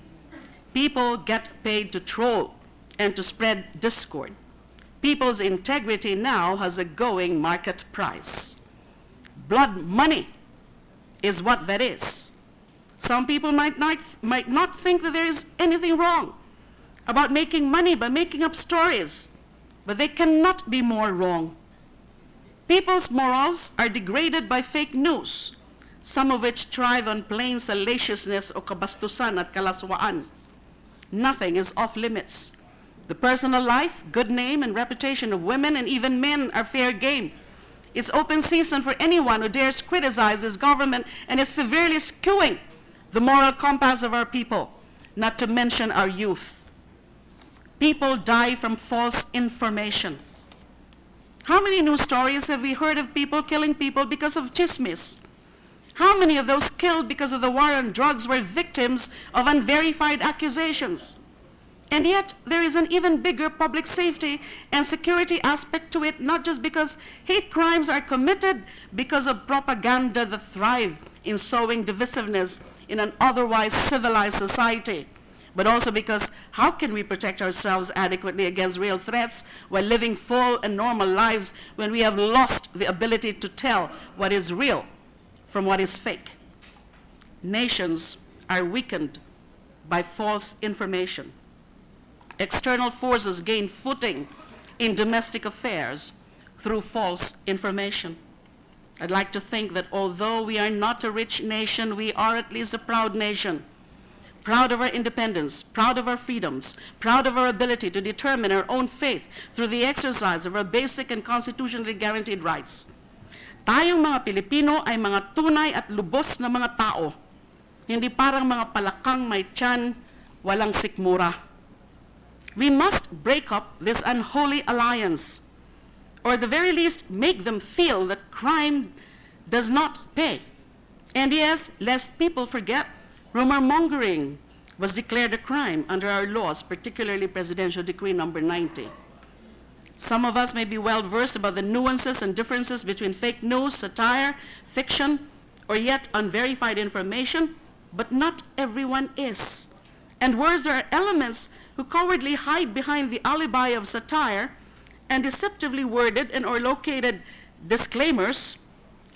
people get paid to troll and to spread discord. People's integrity now has a going market price. Blood money is what that is. Some people might not think that there is anything wrong about making money by making up stories, but they cannot be more wrong. People's morals are degraded by fake news, some of which thrive on plain salaciousness o kabastusan at kalaswaan. Nothing is off limits. The personal life, good name, and reputation of women and even men are fair game. It's open season for anyone who dares criticize this government and is severely skewing the moral compass of our people, not to mention our youth. People die from false information. How many news stories have we heard of people killing people because of chismis? How many of those killed because of the war on drugs were victims of unverified accusations? And yet, there is an even bigger public safety and security aspect to it, not just because hate crimes are committed because of propaganda that thrive in sowing divisiveness in an otherwise civilized society, but also because how can we protect ourselves adequately against real threats while living full and normal lives when we have lost the ability to tell what is real from what is fake? Nations are weakened by false information. External forces gain footing in domestic affairs through false information. I'd like to think that although we are not a rich nation, we are at least a proud nation. Proud of our independence, proud of our freedoms, proud of our ability to determine our own fate through the exercise of our basic and constitutionally guaranteed rights. Tayong mga Pilipino ay mga tunay at lubos na mga tao, hindi parang mga palakang may tiyan, walang sikmura. We must break up this unholy alliance, or at the very least make them feel that crime does not pay. And yes, lest people forget, rumor mongering was declared a crime under our laws, particularly Presidential Decree number 90. Some of us may be well versed about the nuances and differences between fake news, satire, fiction, or yet unverified information, but not everyone is. And worse, there are elements who cowardly hide behind the alibi of satire and deceptively worded and or located disclaimers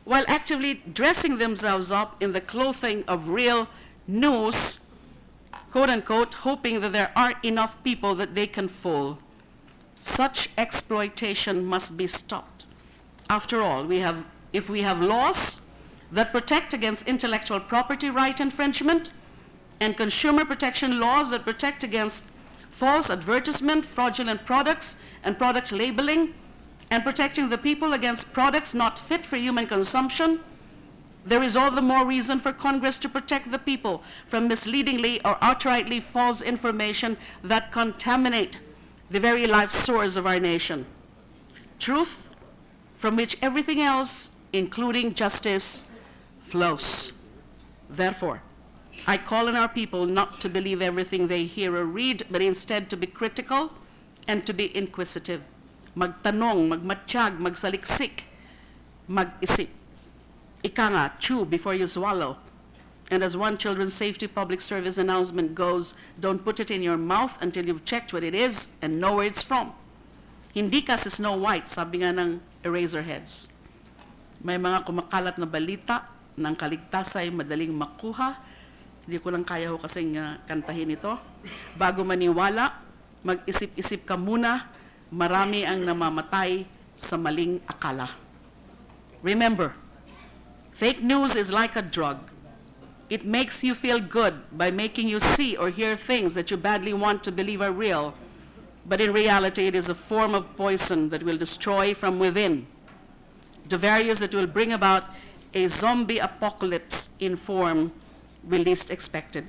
while actively dressing themselves up in the clothing of real news, quote unquote, hoping that there are enough people that they can fool. Such exploitation must be stopped. After all, if we have laws that protect against intellectual property right infringement and consumer protection laws that protect against false advertisement, fraudulent products, and product labeling, and protecting the people against products not fit for human consumption, there is all the more reason for Congress to protect the people from misleadingly or outrightly false information that contaminate the very life source of our nation. Truth, from which everything else, including justice, flows. Therefore, I call on our people not to believe everything they hear or read, but instead to be critical and to be inquisitive. Magtanong, magmatsyag, magsaliksik, mag-isip. Ika nga, chew before you swallow. And as one Children's Safety Public Service announcement goes, don't put it in your mouth until you've checked what it is and know where it's from. Hindi ka si Snow White, sabi nga ng Eraserheads. May mga kumakalat na balita ng kaligtasan ay madaling makuha. Hindi ko lang kaya ho kasing kantahin ito. Bago maniwala, mag-isip-isip ka muna, marami ang namamatay sa maling akala. Remember, fake news is like a drug. It makes you feel good by making you see or hear things that you badly want to believe are real. But in reality, it is a form of poison that will destroy from within. The various that will bring about a zombie apocalypse in form we least expected.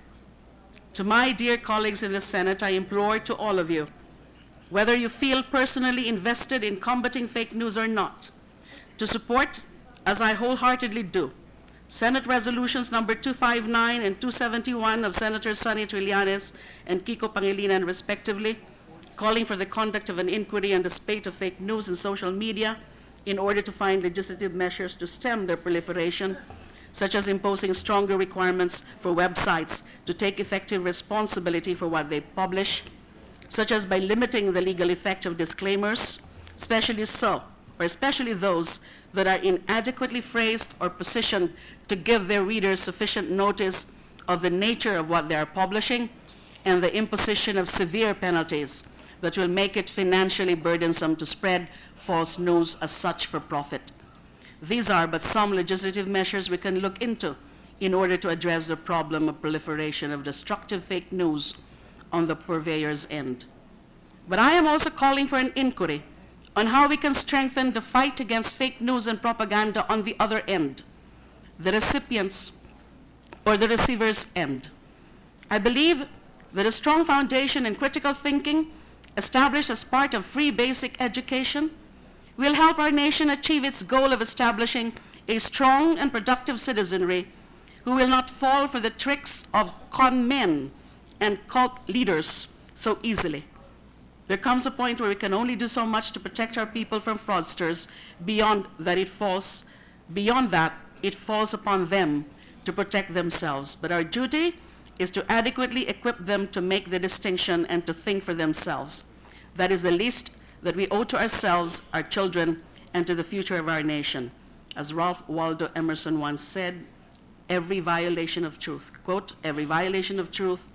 To my dear colleagues in the Senate, I implore to all of you, whether you feel personally invested in combating fake news or not, to support, as I wholeheartedly do, Senate Resolutions number 259 and 271 of Senators Sonny Trillanes and Kiko Pangilinan, respectively, calling for the conduct of an inquiry on the spate of fake news in social media in order to find legislative measures to stem their proliferation, such as imposing stronger requirements for websites to take effective responsibility for what they publish, such as by limiting the legal effect of disclaimers, especially those that are inadequately phrased or positioned to give their readers sufficient notice of the nature of what they are publishing, and the imposition of severe penalties that will make it financially burdensome to spread false news as such for profit. These are but some legislative measures we can look into in order to address the problem of proliferation of destructive fake news on the purveyor's end. But I am also calling for an inquiry on how we can strengthen the fight against fake news and propaganda on the other end, the recipients or the receiver's end. I believe that a strong foundation in critical thinking established as part of free basic education will help our nation achieve its goal of establishing a strong and productive citizenry who will not fall for the tricks of con men and cult leaders so easily. There comes a point where we can only do so much to protect our people from fraudsters. Beyond that, it falls upon them to protect themselves. But our duty is to adequately equip them to make the distinction and to think for themselves. That is the least that we owe to ourselves, our children, and to the future of our nation. As Ralph Waldo Emerson once said, every violation of truth, quote, every violation of truth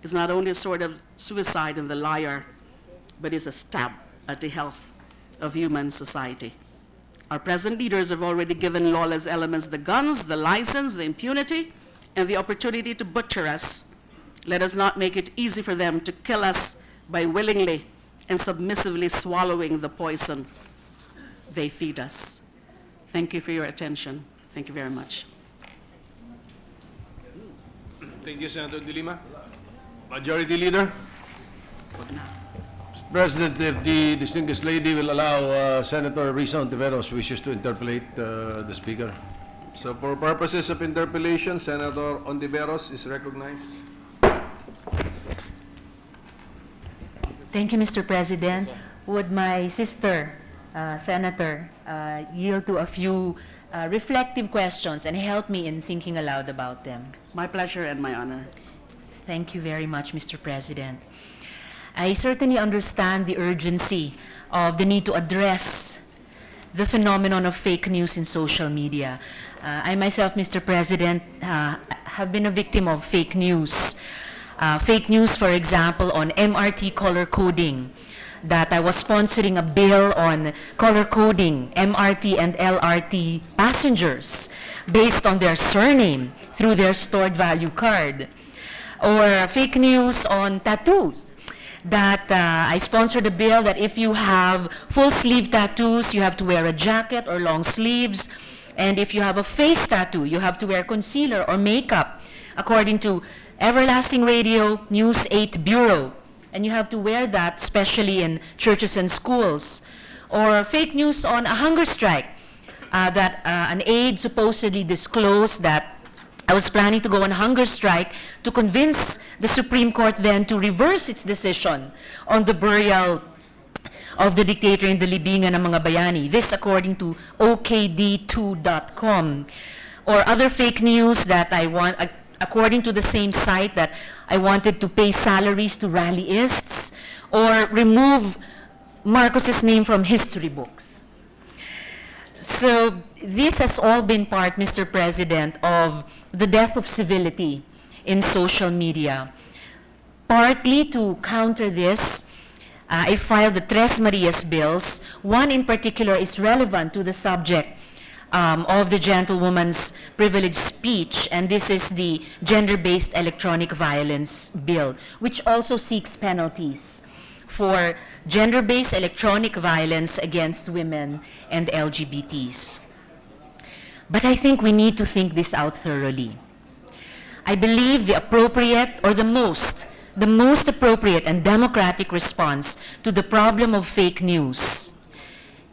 is not only a sort of suicide in the liar, but is a stab at the health of human society. Our present leaders have already given lawless elements the guns, the license, the impunity, and the opportunity to butcher us. Let us not make it easy for them to kill us by willingly and submissively swallowing the poison they feed us. Thank you for your attention. Thank you very much. Thank you, Senator De Lima. Majority Leader. Mr. President, if the distinguished lady will allow Senator Risa Ontiveros wishes to interpolate the Speaker. So for purposes of interpellation, Senator Ontiveros is recognized. Thank you, Mr. President. Would my sister, Senator, yield to a few reflective questions and help me in thinking aloud about them? My pleasure and my honor. Thank you very much, Mr. President. I certainly understand the urgency of the need to address the phenomenon of fake news in social media. I myself, Mr. President, have been a victim of fake news. Fake news, for example, on MRT color coding, that I was sponsoring a bill on color coding MRT and LRT passengers based on their surname through their stored value card. Or fake news on tattoos, that I sponsored a bill that if you have full sleeve tattoos, you have to wear a jacket or long sleeves. And if you have a face tattoo, you have to wear concealer or makeup, according to Everlasting Radio News 8 Bureau. And you have to wear that, especially in churches and schools. Or fake news on a hunger strike, that an aide supposedly disclosed that I was planning to go on hunger strike to convince the Supreme Court then to reverse its decision on the burial of the dictator in the libingan ng mga bayani. This according to OKD2.com. Or other fake news that according to the same site, that I wanted to pay salaries to rallyists or remove Marcos's name from history books. So this has all been part, Mr. President, of the death of civility in social media. Partly to counter this, I filed the Tres Marias bills. One in particular is relevant to the subject of the gentlewoman's privileged speech, and this is the Gender-Based Electronic Violence Bill, which also seeks penalties for gender-based electronic violence against women and LGBTs. But I think we need to think this out thoroughly. I believe the appropriate, or the most appropriate and democratic response to the problem of fake news,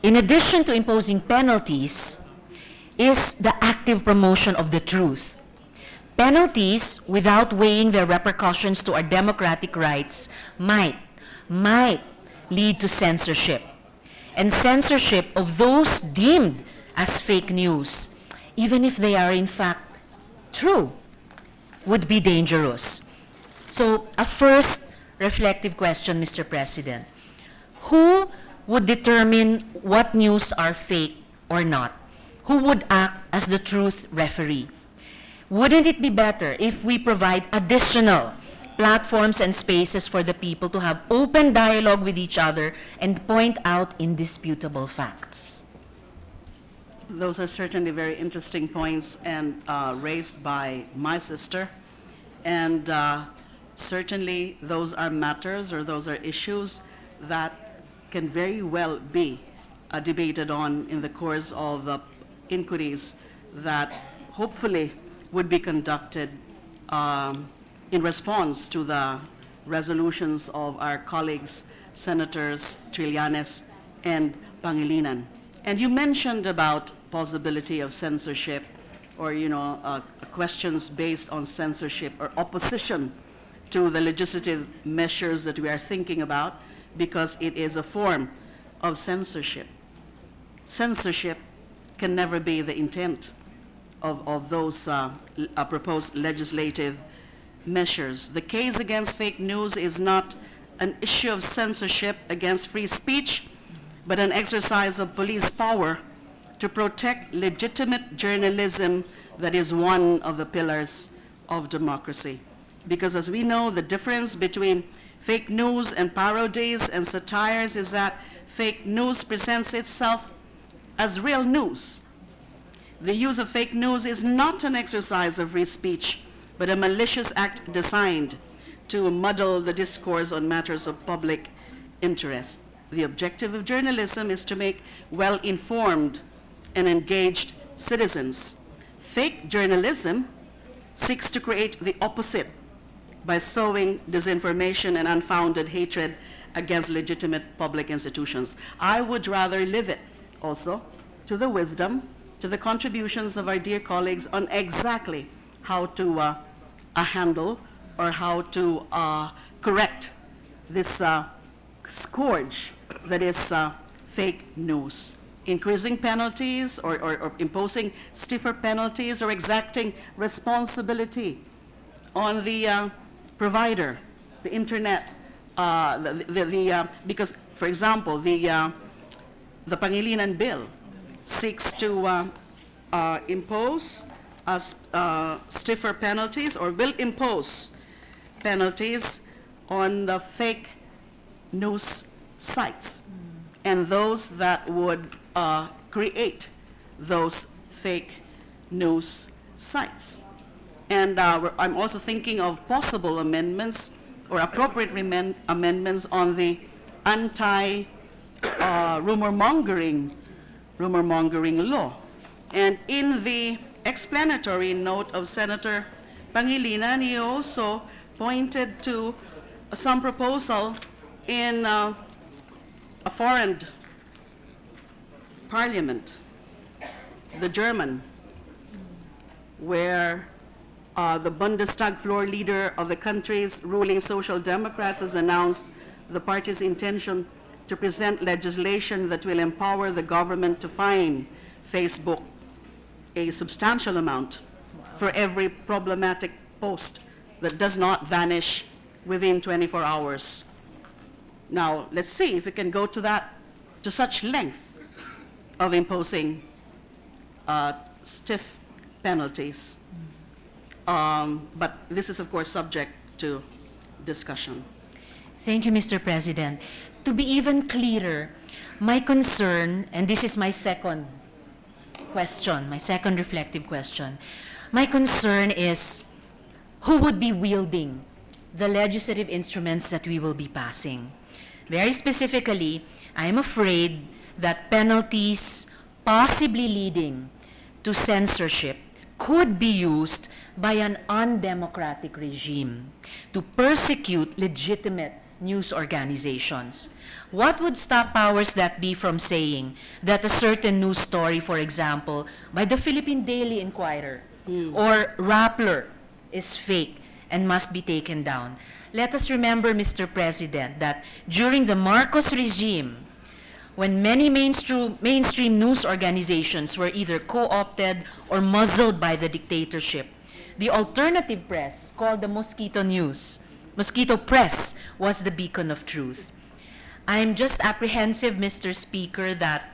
in addition to imposing penalties, is the active promotion of the truth. Penalties, without weighing their repercussions to our democratic rights, might lead to censorship. And censorship of those deemed as fake news, even if they are in fact true, would be dangerous. So, a first reflective question, Mr. President. Who would determine what news are fake or not? Who would act as the truth referee? Wouldn't it be better if we provide additional platforms and spaces for the people to have open dialogue with each other and point out indisputable facts? Those are certainly very interesting points and raised by my sister. And certainly those are matters, or those are issues that can very well be debated on in the course of the inquiries that hopefully would be conducted in response to the resolutions of our colleagues, Senators Trillanes and Pangilinan. And you mentioned about possibility of censorship, or questions based on censorship or opposition to the legislative measures that we are thinking about, because it is a form of censorship. Censorship can never be the intent of those proposed legislative measures. The case against fake news is not an issue of censorship against free speech, but an exercise of police power to protect legitimate journalism that is one of the pillars of democracy. Because as we know, the difference between fake news and parodies and satires is that fake news presents itself as real news. The use of fake news is not an exercise of free speech, but a malicious act designed to muddle the discourse on matters of public interest. The objective of journalism is to make well-informed and engaged citizens. Fake journalism seeks to create the opposite by sowing disinformation and unfounded hatred against legitimate public institutions. I would rather leave it also to the wisdom to the contributions of our dear colleagues on exactly how to handle or how to correct this scourge that is fake news. Increasing penalties or imposing stiffer penalties or exacting responsibility on the provider, the internet, because, for example, the Pangilinan Bill seeks to impose stiffer penalties or will impose penalties on the fake news sites and those that would create those fake news sites. And I'm also thinking of possible amendments or appropriate amendments on the anti-rumor-mongering law. And in the explanatory note of Senator Pangilinan, he also pointed to some proposal in a foreign parliament, the German, where the Bundestag floor leader of the country's ruling Social Democrats has announced the party's intention to present legislation that will empower the government to fine Facebook a substantial amount for every problematic post that does not vanish within 24 hours. Now, let's see if we can go to such length of imposing stiff penalties. But this is, of course, subject to discussion. Thank you, Mr. President. To be even clearer, my concern, and this is my second question, my second reflective question, my concern is who would be wielding the legislative instruments that we will be passing. Very specifically, I'm afraid that penalties possibly leading to censorship could be used by an undemocratic regime to persecute legitimate news organizations. What would stop powers that be from saying that a certain news story, for example, by the Philippine Daily Inquirer or Rappler is fake and must be taken down? Let us remember, Mr. President, that during the Marcos regime, when many mainstream news organizations were either co-opted or muzzled by the dictatorship, the alternative press, called the Mosquito Press, was the beacon of truth. I'm just apprehensive, Mr. Speaker, that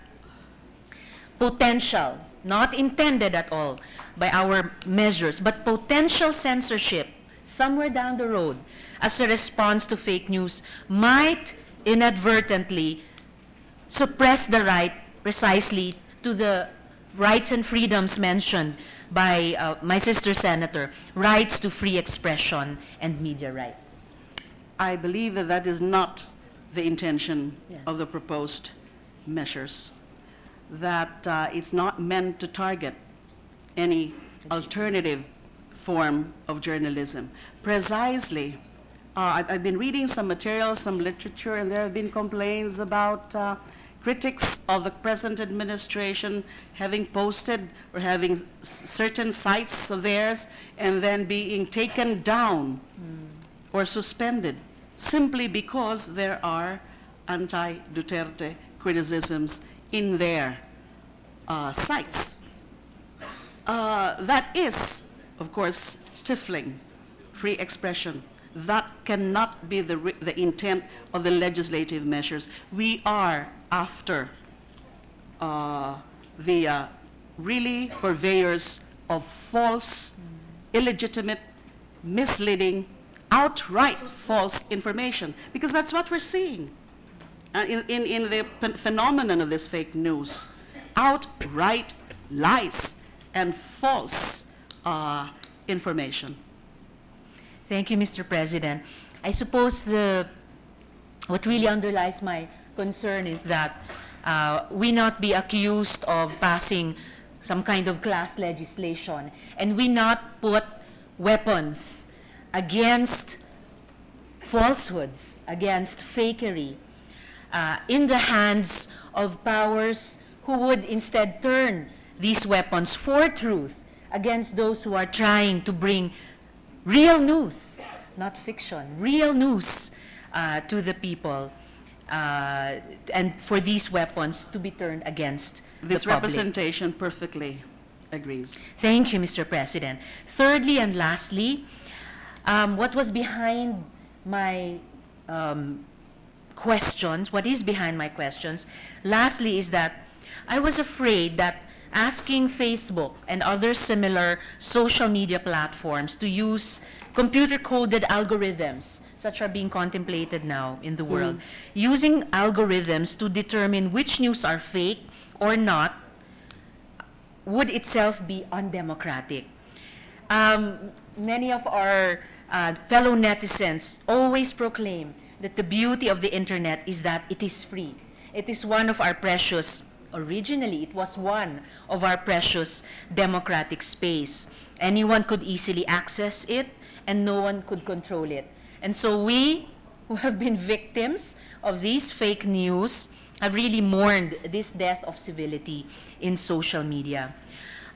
potential, not intended at all by our measures, but potential censorship somewhere down the road as a response to fake news might inadvertently suppress the right precisely to the rights and freedoms mentioned by my sister senator, rights to free expression and media rights. I believe that is not the intention of the proposed measures, that it's not meant to target any alternative form of journalism. Precisely, I've been reading some materials, some literature, and there have been complaints about critics of the present administration having posted or having certain sites of theirs and then being taken down or suspended simply because there are anti-Duterte criticisms in their sites. That is, of course, stifling free expression. That cannot be the intent of the legislative measures. We are after the really purveyors of false, illegitimate, misleading, outright false information, because that's what we're seeing in the phenomenon of this fake news. Outright lies and false information. Thank you, Mr. President. I suppose what really underlies my concern is that we not be accused of passing some kind of class legislation and we not put weapons against falsehoods, against fakery, in the hands of powers who would instead turn these weapons for truth against those who are trying to bring real news, not fiction, real news to the people, and for these weapons to be turned against This the public. representation perfectly agrees. Thank you, Mr. President. Thirdly and lastly, what was behind my questions, what is behind my questions, lastly is that I was afraid that asking Facebook and other similar social media platforms to use computer-coded algorithms, such are being contemplated now in the world, using algorithms to determine which news are fake or not, would itself be undemocratic. Many of our fellow netizens always proclaim that the beauty of the internet is that it is free. It is one of our precious, originally it was one of our precious democratic space. Anyone could easily access it and no one could control it. And so we, who have been victims of these fake news, have really mourned this death of civility in social media.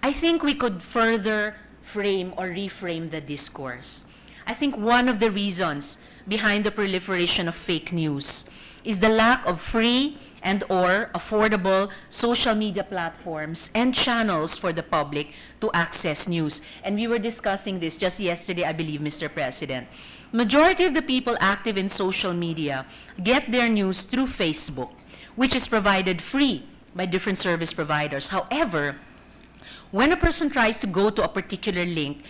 I think we could further frame or reframe the discourse. I think one of the reasons behind the proliferation of fake news is the lack of free and or affordable social media platforms and channels for the public to access news. And we were discussing this just yesterday, I believe, Mr. President. Majority of the people active in social media get their news through Facebook, which is provided free by different service providers. However, when a person tries to go to a particular link,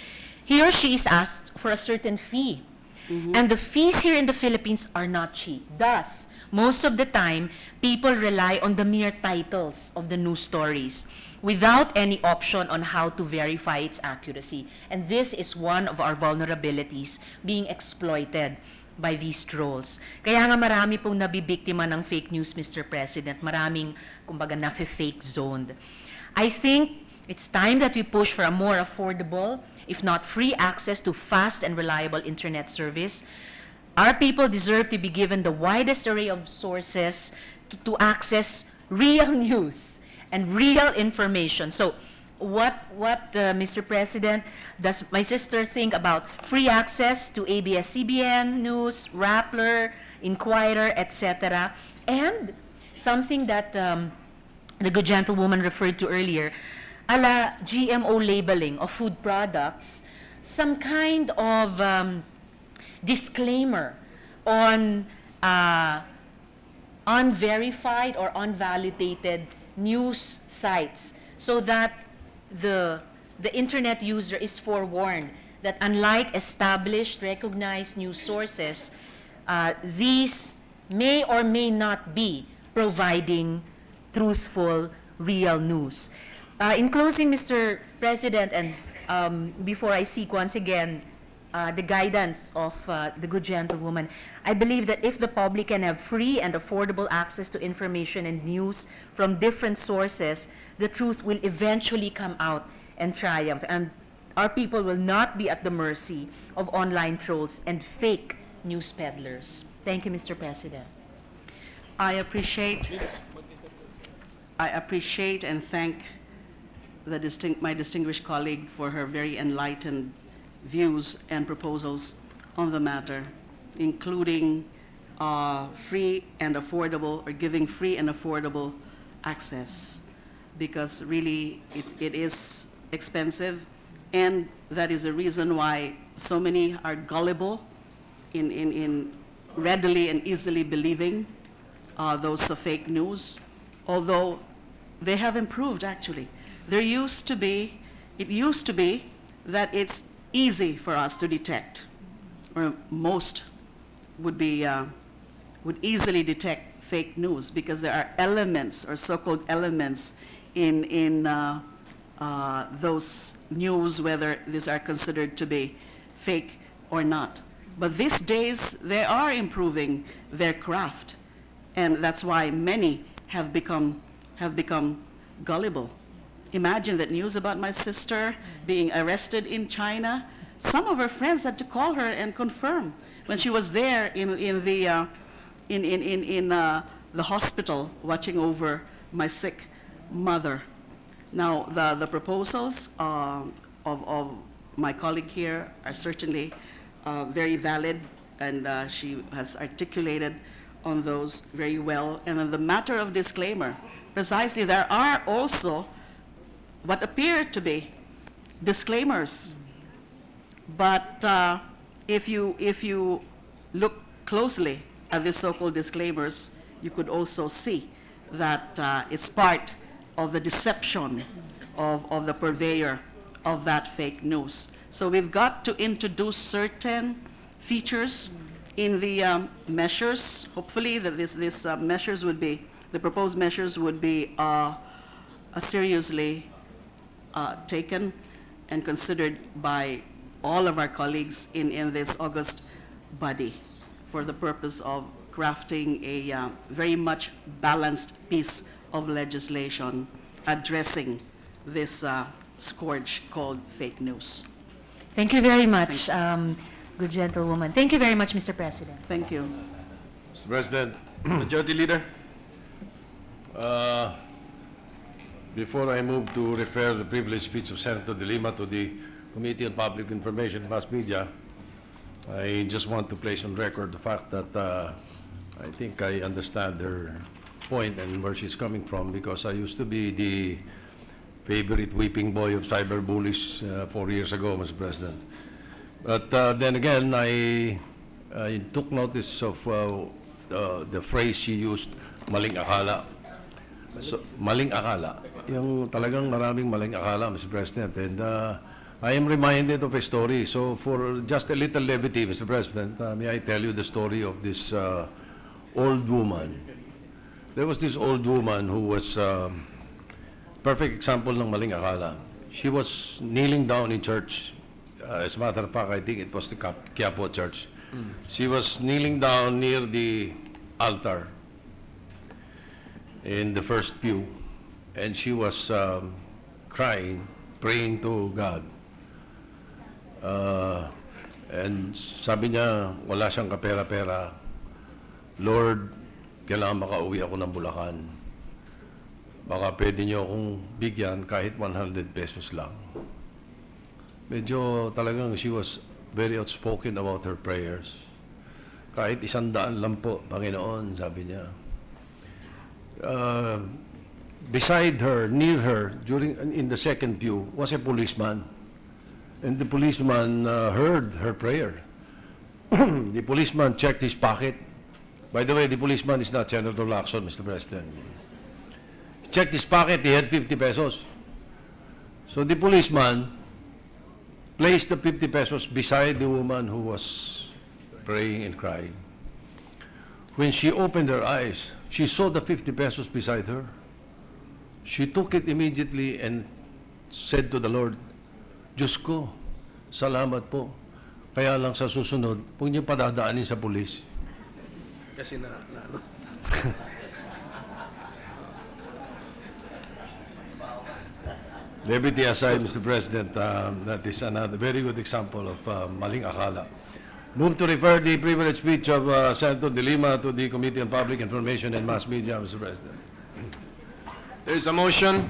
he or she is asked for a certain fee. And the fees here in the Philippines are not cheap. Thus, most of the time, people rely on the mere titles of the news stories without any option on how to verify its accuracy. And this is one of our vulnerabilities being exploited by these trolls. Kaya nga marami pong nabibiktima ng fake news, Mr. President. Maraming, kumbaga, nafe-fake zoned. I think it's time that we push for a more affordable, if not free, access to fast and reliable internet service. Our people deserve to be given the widest array of sources to access real news and real information. So what Mr. President, does my sister think about free access to ABS-CBN News, Rappler, Inquirer, etc.? And something that the good gentlewoman referred to earlier, ala GMO labeling of food products, some kind of disclaimer on unverified or unvalidated news sites, so that the internet user is forewarned that unlike established, recognized news sources, these may or may not be providing truthful, real news. In closing, Mr. President, and before I seek once again the guidance of the good gentlewoman, I believe that if the public can have free and affordable access to information and news from different sources, the truth will eventually come out and triumph, and our people will not be at the mercy of online trolls and fake news peddlers. Thank you, Mr. President. I appreciate and thank my distinguished colleague for her very enlightened views and proposals on the matter, including free and affordable, or giving free and affordable access, because really it is expensive, and that is a reason why so many are gullible in readily and easily believing those fake news, although they have improved actually. It used to be that it's easy for us to detect, or most would easily detect fake news, because there are elements, or so-called elements, in those news, whether these are considered to be fake or not. But these days, they are improving their craft, and that's why many have become gullible. Imagine that news about my sister being arrested in China. Some of her friends had to call her and confirm when she was there in the hospital watching over my sick mother. Now, the proposals of my colleague here are certainly very valid, and she has articulated on those very well. And on the matter of disclaimer, precisely, there are also what appear to be disclaimers. But if you look closely at the so-called disclaimers, you could also see that it's part of the deception of the purveyor of that fake news. So we've got to introduce certain features in the measures. Hopefully that this measures would be, the proposed measures would be seriously taken and considered by all of our colleagues in this august body for the purpose of crafting a very much balanced piece of legislation addressing this scourge called fake news. Thank you very much, good gentlewoman. Thank you very much, Mr. President. Thank you. Mr. President, Majority Leader. before I move to refer the privileged speech of Senator De Lima to the Committee on Public Information and Mass Media, I just want to place on record the fact that I think I understand her point and where she's coming from, because I used to be the favorite whipping boy of cyber bullies 4 years ago, Mr. President. But then again, I took notice of the phrase she used, maling akala. So, maling akala. Yung talagang maraming maling akala, Mr. President. And I am reminded of a story. So for just a little levity, Mr. President, may I tell you the story of this old woman. There was this old woman who was perfect example ng maling akala. She was kneeling down in church. As a matter of fact, I think it was the Quiapo Church. She was kneeling down near the altar in the first pew, and she was crying, praying to God. And sabi niya, wala siyang kapera-pera. Lord, kailangan makauwi ako ng Bulacan. Baka pwede niyo akong bigyan kahit 100 pesos lang. Medyo talagang she was very outspoken about her prayers. Kahit 100 lang po, Panginoon, sabi niya. Beside her, near her, in the second pew, was a policeman. And the policeman heard her prayer. The policeman checked his pocket. By the way, the policeman is not Senator Lacson, Mr. President. He checked his pocket, he had 50 pesos. So the policeman placed the 50 pesos beside the woman who was praying and crying. When she opened her eyes, she saw the 50 pesos beside her. She took it immediately and said to the Lord, Diyos ko, salamat po. Kaya lang sa susunod, huwag niyo padadaanin sa pulis. Kasi ano. Levity aside, Mr. President, that is another very good example of maling akala. Move to refer the privileged speech of Senator De Lima to the Committee on Public Information and Mass Media, Mr. President. There is a motion.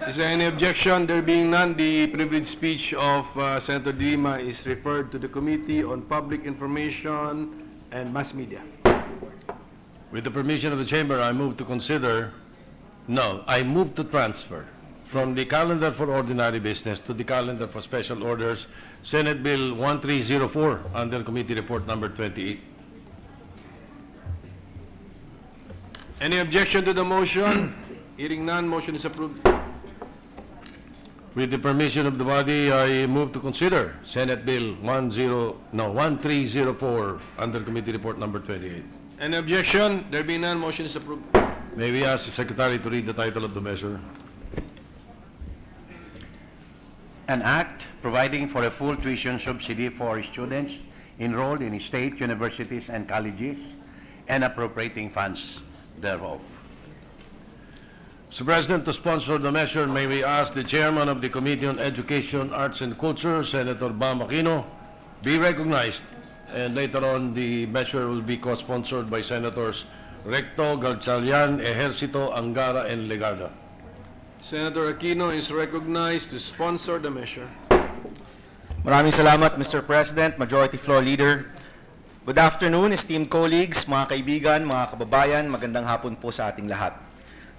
Is there any objection? There being none, the privileged speech of Senator De Lima is referred to the Committee on Public Information and Mass Media. With the permission of the Chamber, I move to transfer from the calendar for ordinary business to the calendar for special orders, Senate Bill 1304, under Committee Report Number 28. Any objection to the motion? Hearing none, motion is approved. With the permission of the body, I move to consider Senate Bill 1304, under Committee Report Number 28. Any objection? There being none, motion is approved. May we ask the Secretary to read the title of the measure? An act providing for a full tuition subsidy for students enrolled in state universities and colleges and appropriating funds thereof. Mr. President, to sponsor the measure, may we ask the Chairman of the Committee on Education, Arts and Culture, Senator Bam Aquino, be recognized. And later on, the measure will be co-sponsored by Senators Recto, Galchalian, Ejercito, Angara, and Legarda. Senator Aquino is recognized to sponsor the measure. Maraming salamat, Mr. President, Majority Floor Leader. Good afternoon, esteemed colleagues, mga kaibigan, mga kababayan, magandang hapon po sa ating lahat.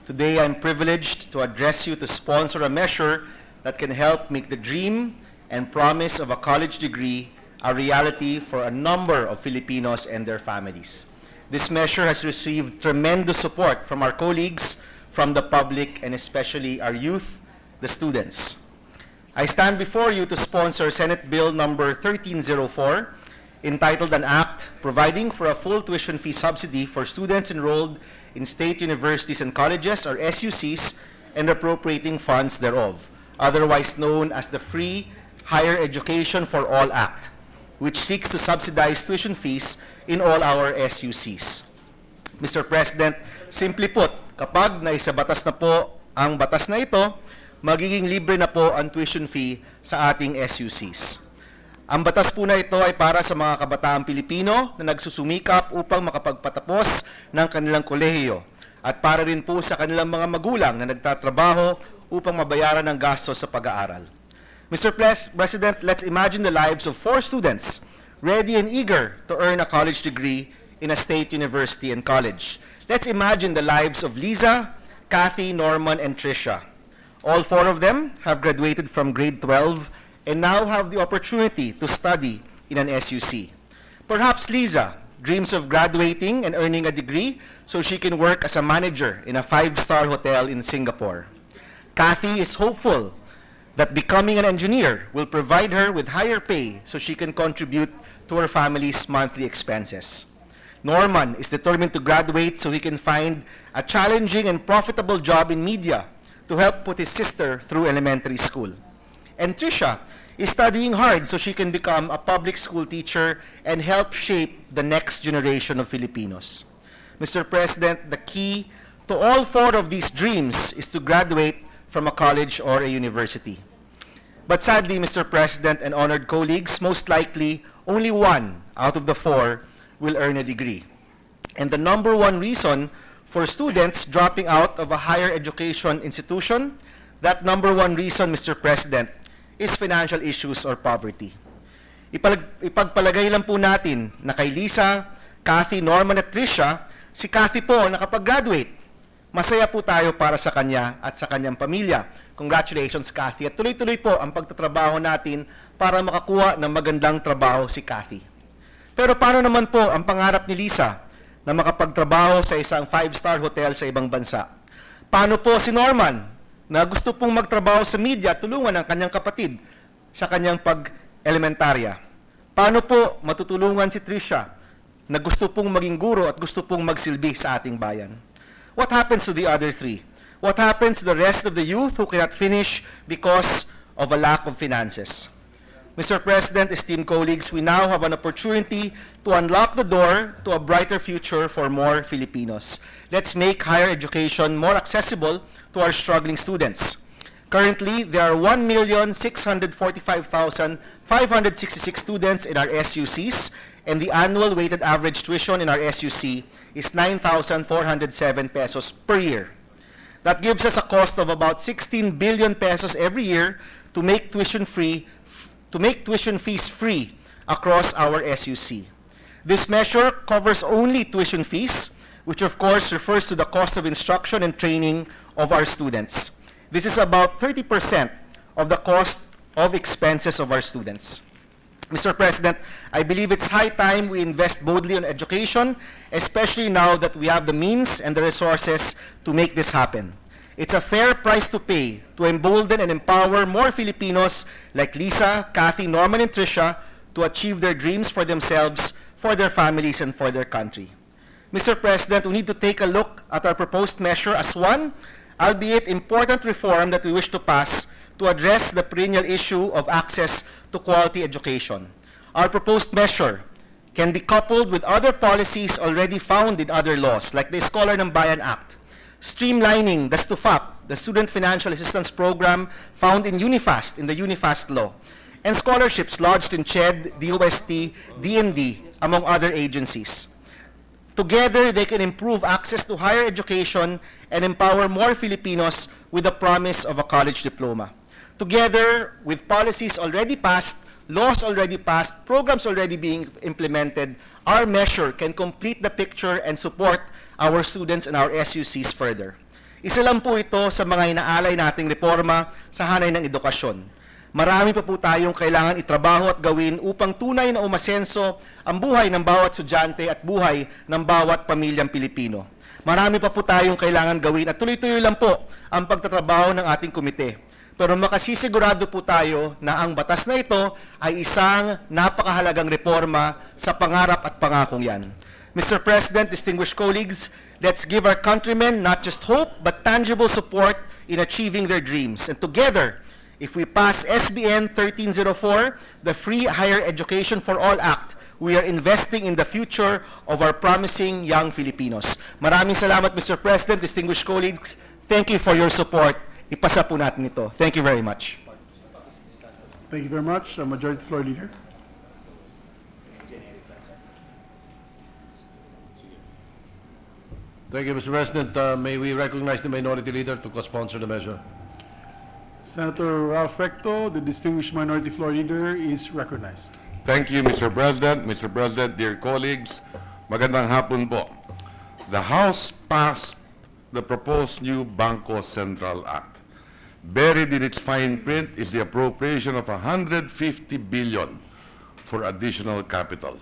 Today, I'm privileged to address you to sponsor a measure that can help make the dream and promise of a college degree a reality for a number of Filipinos and their families. This measure has received tremendous support from our colleagues, from the public, and especially our youth, the students. I stand before you to sponsor Senate Bill number 1304, entitled An Act Providing for a Full Tuition Fee Subsidy for Students Enrolled in State Universities and Colleges, or SUCs, and appropriating funds thereof, otherwise known as the Free Higher Education for All Act, which seeks to subsidize tuition fees in all our SUCs. Mr. President, simply put, kapag naisabatas na po ang batas na ito, magiging libre na po ang tuition fee sa ating SUCs. Ang batas po na ito ay para sa mga kabataang Pilipino na nagsusumikap upang makapagpatapos ng kanilang kolehiyo at para rin po sa kanilang mga magulang na nagtatrabaho upang mabayaran ang gastos sa pag-aaral. Mr. President, let's imagine the lives of 4 students ready and eager to earn a college degree in a state university and college. Let's imagine the lives of Liza, Kathy, Norman, and Tricia. All 4 of them have graduated from grade 12 and now have the opportunity to study in an SUC. Perhaps Liza dreams of graduating and earning a degree so she can work as a manager in a 5-star hotel in Singapore. Kathy is hopeful that becoming an engineer will provide her with higher pay so she can contribute to her family's monthly expenses. Norman is determined to graduate so he can find a challenging and profitable job in media to help put his sister through elementary school. And Tricia is studying hard so she can become a public school teacher and help shape the next generation of Filipinos. Mr. President, the key to all 4 of these dreams is to graduate from a college or a university. But sadly, Mr. President and honored colleagues, most likely only 1 out of the 4 will earn a degree. And the number 1 reason for students dropping out of a higher education institution, that number 1 reason, Mr. President, is financial issues or poverty. Ipagpalagay lang po natin na kay Lisa, Kathy, Norman at Tricia, si Kathy po nakapag-graduate. Masaya po tayo para sa kanya at sa kanyang pamilya. Congratulations, Kathy. At tuloy-tuloy po ang pagtatrabaho natin para makakuha ng magandang trabaho si Kathy. Pero paano naman po ang pangarap ni Lisa na makapagtrabaho sa isang 5-star hotel sa ibang bansa? Paano po si Norman na gusto pong magtrabaho sa media at tulungan ang kanyang kapatid sa kanyang pag-elementarya? Paano po matutulungan si Tricia na gusto pong maging guro at gusto pong magsilbi sa ating bayan? What happens to the other 3? What happens to the rest of the youth who cannot finish because of a lack of finances? Mr. President, esteemed colleagues, we now have an opportunity to unlock the door to a brighter future for more Filipinos. Let's make higher education more accessible to our struggling students. Currently, there are 1,645,566 students in our SUCs, and the annual weighted average tuition in our SUC is 9,407 pesos per year. That gives us a cost of about 16 billion pesos every year to make tuition fees free across our SUC. This measure covers only tuition fees, which of course refers to the cost of instruction and training of our students. This is about 30% of the cost of expenses of our students. Mr. President, I believe it's high time we invest boldly on education, especially now that we have the means and the resources to make this happen. It's a fair price to pay to embolden and empower more Filipinos like Lisa, Kathy, Norman, and Tricia to achieve their dreams for themselves, for their families, and for their country. Mr. President, we need to take a look at our proposed measure as one, albeit important reform that we wish to pass to address the perennial issue of access to quality education. Our proposed measure can be coupled with other policies already found in other laws, like the Scholar ng Bayan Act, streamlining the STUFAP, the Student Financial Assistance Program found in UNIFAST, in the UNIFAST law, and scholarships lodged in CHED, DOST, DND, among other agencies. Together, they can improve access to higher education and empower more Filipinos with the promise of a college diploma. Together, with policies already passed, laws already passed, programs already being implemented, our measure can complete the picture and support our students and our SUCs further. Isa lang po ito sa mga inaalay nating reforma sa hanay ng edukasyon. Marami pa po tayong kailangan itrabaho at gawin upang tunay na umasenso ang buhay ng bawat estudyante at buhay ng bawat pamilyang Pilipino. Marami pa po tayong kailangan gawin at tuloy-tuloy lang po ang pagtatrabaho ng ating komite. Pero makasisigurado po tayo na ang batas na ito ay isang napakahalagang reforma sa pangarap at pangakong yan. Mr. President, distinguished colleagues, let's give our countrymen not just hope but tangible support in achieving their dreams. And together, if we pass SBN 1304, the Free Higher Education for All Act, we are investing in the future of our promising young Filipinos. Maraming salamat, Mr. President, distinguished colleagues. Thank you for your support. Ipasa po natin ito. Thank you very much. Thank you very much, Majority Floor Leader. Thank you, Mr. President. May we recognize the Minority Leader to co-sponsor the measure. Senator Ralph Recto, the distinguished Minority Floor Leader, is recognized. Thank you, Mr. President. Mr. President, dear colleagues, magandang hapon po. The House passed the proposed new Bangko Sentral Act. Buried in its fine print is the appropriation of 150 billion for additional capital,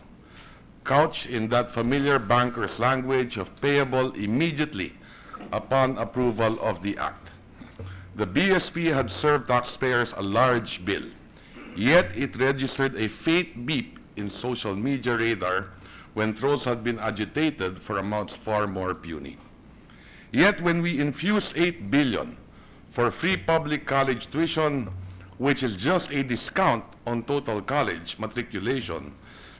couched in that familiar banker's language of payable immediately upon approval of the act. The BSP had served taxpayers a large bill, yet it registered a faint beep in social media radar when trolls had been agitated for amounts far more puny. Yet when we infuse 8 billion for free public college tuition, which is just a discount on total college matriculation,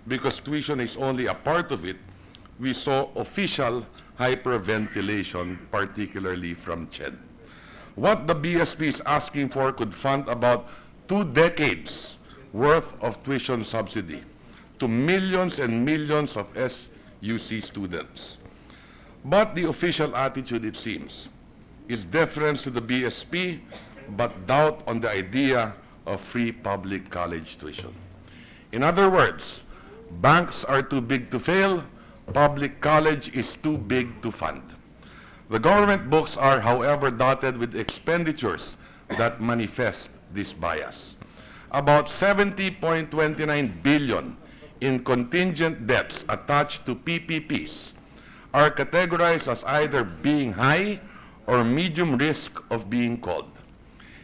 because tuition is only a part of it, we saw official hyperventilation, particularly from CHED. What the BSP is asking for could fund about 2 decades worth of tuition subsidy to millions and millions of SUC students. But the official attitude, it seems, is deference to the BSP, but doubt on the idea of free public college tuition. In other words, banks are too big to fail, public college is too big to fund. The government books are, however, dotted with expenditures that manifest this bias. About 70.29 billion in contingent debts attached to PPPs are categorized as either being high or medium risk of being called,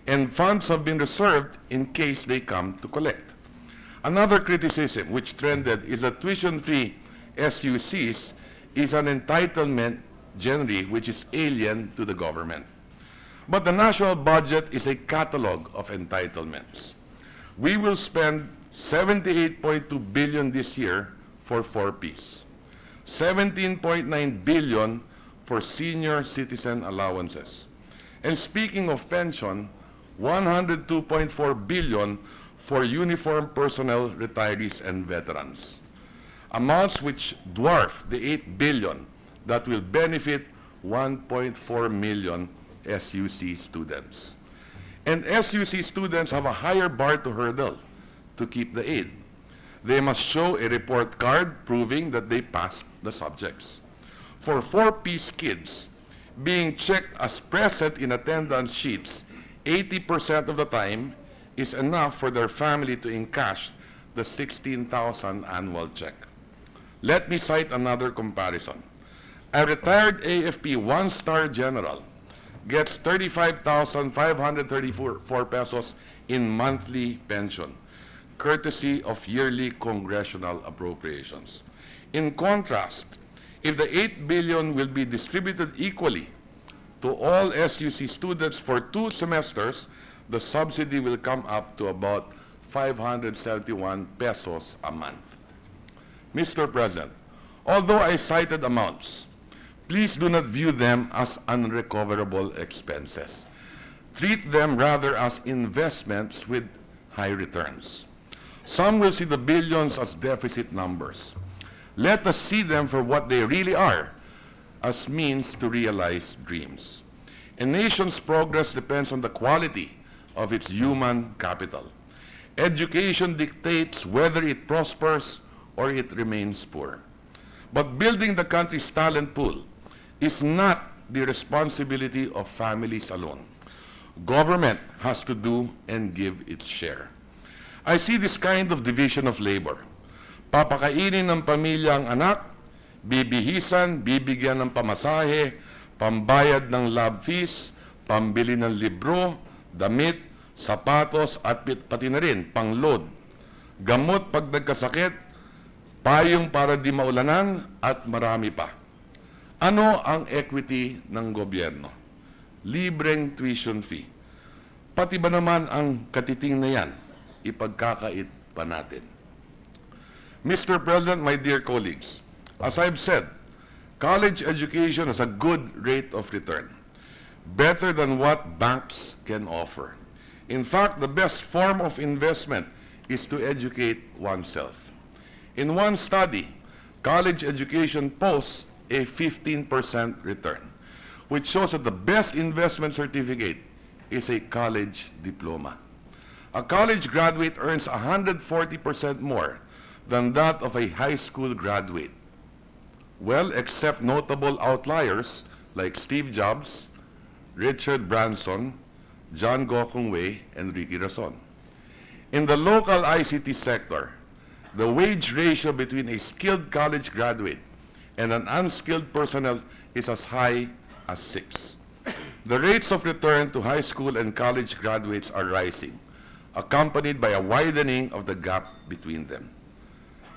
and funds have been reserved in case they come to collect. Another criticism which trended is that tuition-free SUCs is an entitlement generally which is alien to the government. But the national budget is a catalog of entitlements. We will spend 78.2 billion this year for 4Ps, 17.9 billion for senior citizen allowances. And speaking of pension, 102.4 billion for uniformed personnel, retirees, and veterans. Amounts which dwarf the 8 billion that will benefit 1.4 million SUC students. And SUC students have a higher bar to hurdle to keep the aid. They must show a report card proving that they passed the subjects. For 4Ps kids, being checked as present in attendance sheets 80% of the time is enough for their family to encash the 16,000 annual check. Let me cite another comparison. A retired AFP one-star general gets 35,534 pesos in monthly pension, courtesy of yearly congressional appropriations. In contrast, if the 8 billion will be distributed equally to all SUC students for 2 semesters, the subsidy will come up to about 571 pesos a month. Mr. President, although I cited amounts, please do not view them as unrecoverable expenses. Treat them rather as investments with high returns. Some will see the billions as deficit numbers. Let us see them for what they really are, as means to realize dreams. A nation's progress depends on the quality of its human capital. Education dictates whether it prospers or it remains poor. But building the country's talent pool is not the responsibility of families alone. Government has to do and give its share. I see this kind of division of labor. Papakainin ng pamilya ang anak, bibihisan, bibigyan ng pamasahe, pambayad ng lab fees, pambili ng libro, damit, sapatos at pati na rin pangload, gamot pag nagkasakit, payong para di maulanan at marami pa. Ano ang equity ng gobyerno? Libreng tuition fee. Pati ba naman ang katiting na yan, ipagkakait pa natin? Mr. President, my dear colleagues, as I've said, college education has a good rate of return, better than what banks can offer. In fact, the best form of investment is to educate oneself. In one study, college education posts a 15% return, which shows that the best investment certificate is a college diploma. A college graduate earns 140% more than that of a high school graduate. Well, except notable outliers like Steve Jobs, Richard Branson, John Gokong Wei, and Ricky Rason. In the local ICT sector, the wage ratio between a skilled college graduate and an unskilled personnel is as high as 6. The rates of return to high school and college graduates are rising, accompanied by a widening of the gap between them.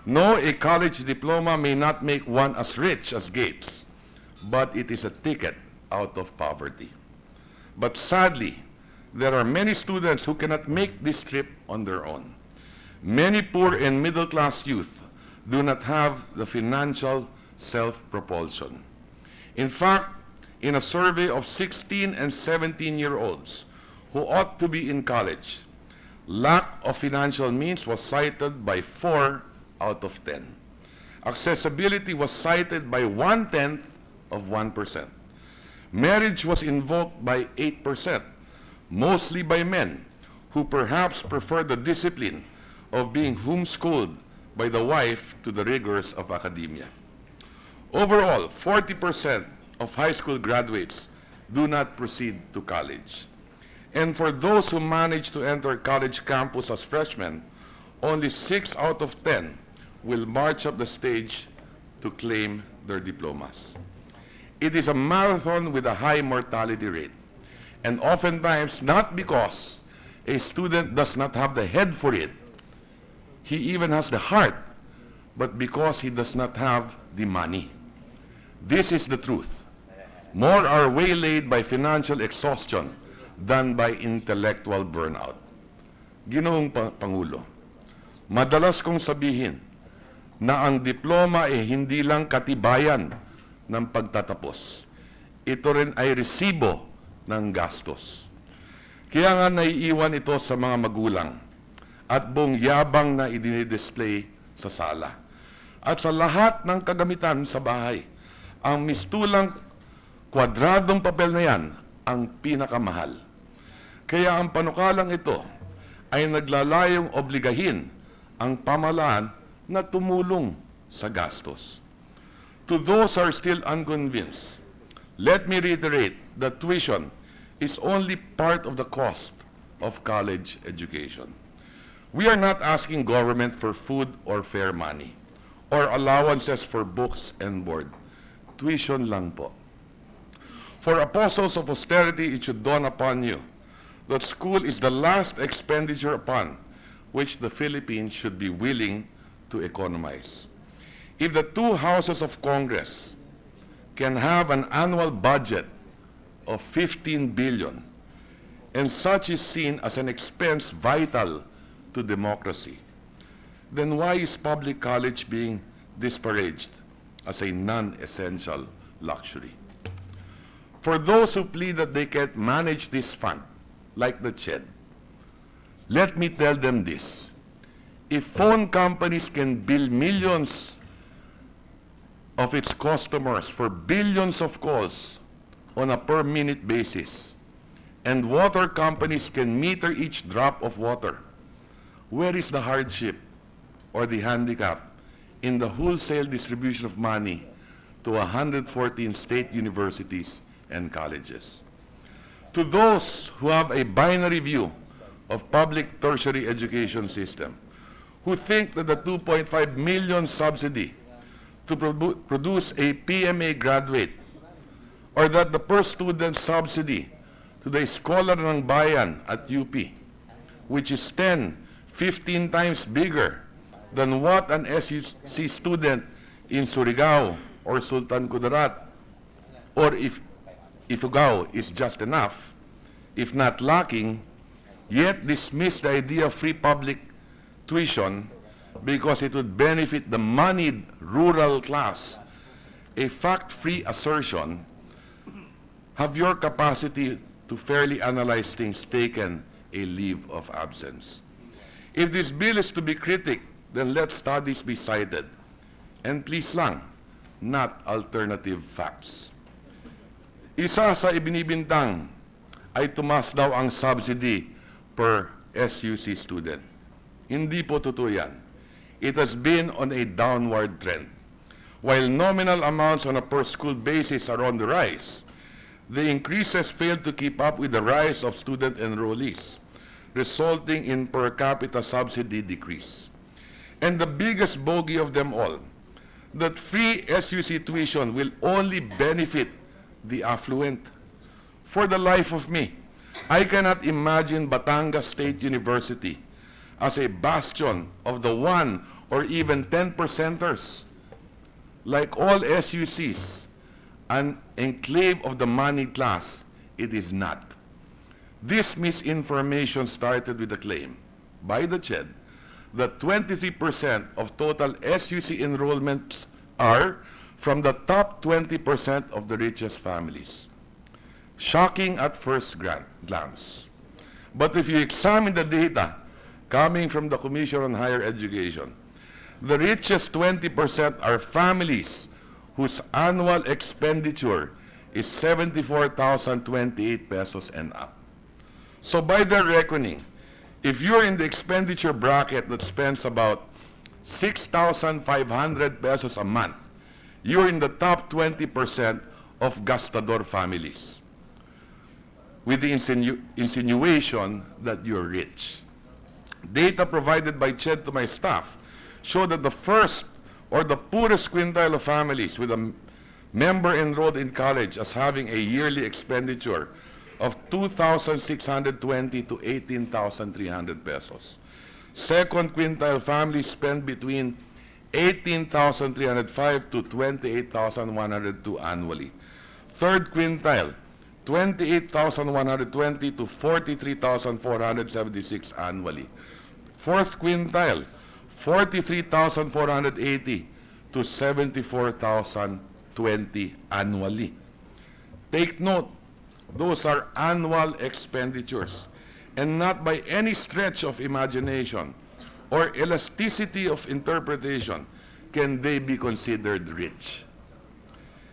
No, a college diploma may not make one as rich as Gates, but it is a ticket out of poverty. But sadly, there are many students who cannot make this trip on their own. Many poor and middle-class youth do not have the financial self-propulsion. In fact, in a survey of 16 and 17-year-olds who ought to be in college, lack of financial means was cited by 4 out of 10. Accessibility was cited by 1/10 of 1%. Marriage was invoked by 8%, mostly by men who perhaps prefer the discipline of being homeschooled by the wife to the rigors of academia. Overall, 40% of high school graduates do not proceed to college. And for those who manage to enter college campus as freshmen, only 6 out of 10 will march up the stage to claim their diplomas. It is a marathon with a high mortality rate, and oftentimes not because a student does not have the head for it, he even has the heart, but because he does not have the money. This is the truth. More are waylaid by financial exhaustion than by intellectual burnout. Ginoong Pangulo, madalas kong sabihin na ang diploma ay hindi lang katibayan ng pagtatapos. Ito rin ay resibo ng gastos. Kaya nga naiiwan ito sa mga magulang at buong yabang na idinidisplay sa sala. At sa lahat ng kagamitan sa bahay, ang mistulang kwadradong papel na yan ang pinakamahal. Kaya ang panukalang ito ay naglalayong obligahin ang pamahalaan na tumulong sa gastos. To those who are still unconvinced, let me reiterate that tuition is only part of the cost of college education. We are not asking government for food or fare money or allowances for books and board. Tuition lang po. For apostles of austerity, it should dawn upon you that school is the last expenditure upon which the Philippines should be willing to economize. If the 2 houses of Congress can have an annual budget of 15 billion, and such is seen as an expense vital to democracy, then why is public college being disparaged as a non-essential luxury? For those who plead that they can't manage this fund, like the CHED, let me tell them this. If phone companies can bill millions of its customers for billions of calls on a per-minute basis, and water companies can meter each drop of water, where is the hardship or the handicap in the wholesale distribution of money to 114 state universities and colleges? To those who have a binary view of public tertiary education system, who think that the 2.5 million subsidy to produce a PMA graduate, or that the per student subsidy to the Scholar ng Bayan at UP, which is 10, 15 times bigger than what an SUC student in Surigao or Sultan Kudarat or Ifugao is just enough, if not lacking, yet dismiss the idea of free public tuition because it would benefit the moneyed rural class, a fact-free assertion, have your capacity to fairly analyze things taken a leave of absence. If this bill is to be critic, then let studies be cited. And please lang, not alternative facts. Isa sa ibinibintang ay tumas daw ang subsidy per SUC student. Hindi po totoo yan. It has been on a downward trend. While nominal amounts on a per-school basis are on the rise, the increases failed to keep up with the rise of student enrollees, resulting in per capita subsidy decrease. And the biggest bogey of them all, that free SUC tuition will only benefit the affluent. For the life of me, I cannot imagine Batangas State University as a bastion of the 1 or even 10%ers. Like all SUCs, an enclave of the moneyed class, it is not. This misinformation started with a claim by the CHED that 23% of total SUC enrollments are from the top 20% of the richest families. Shocking at first glance. But if you examine the data coming from the Commission on Higher Education, the richest 20% are families whose annual expenditure is 74,028 pesos and up. So by their reckoning, if you're in the expenditure bracket that spends about 6,500 pesos a month, you're in the top 20% of gastador families, with the insinuation that you're rich. Data provided by CHED to my staff show that the first or the poorest quintile of families with a member enrolled in college as having a yearly expenditure of 2,620 to 18,300 pesos. Second quintile families spend between 18,305 to 28,102 annually. Third quintile, 28,120 to 43,476 annually. Fourth quintile, 43,480 to 74,020 annually. Take note, those are annual expenditures, and not by any stretch of imagination or elasticity of interpretation can they be considered rich.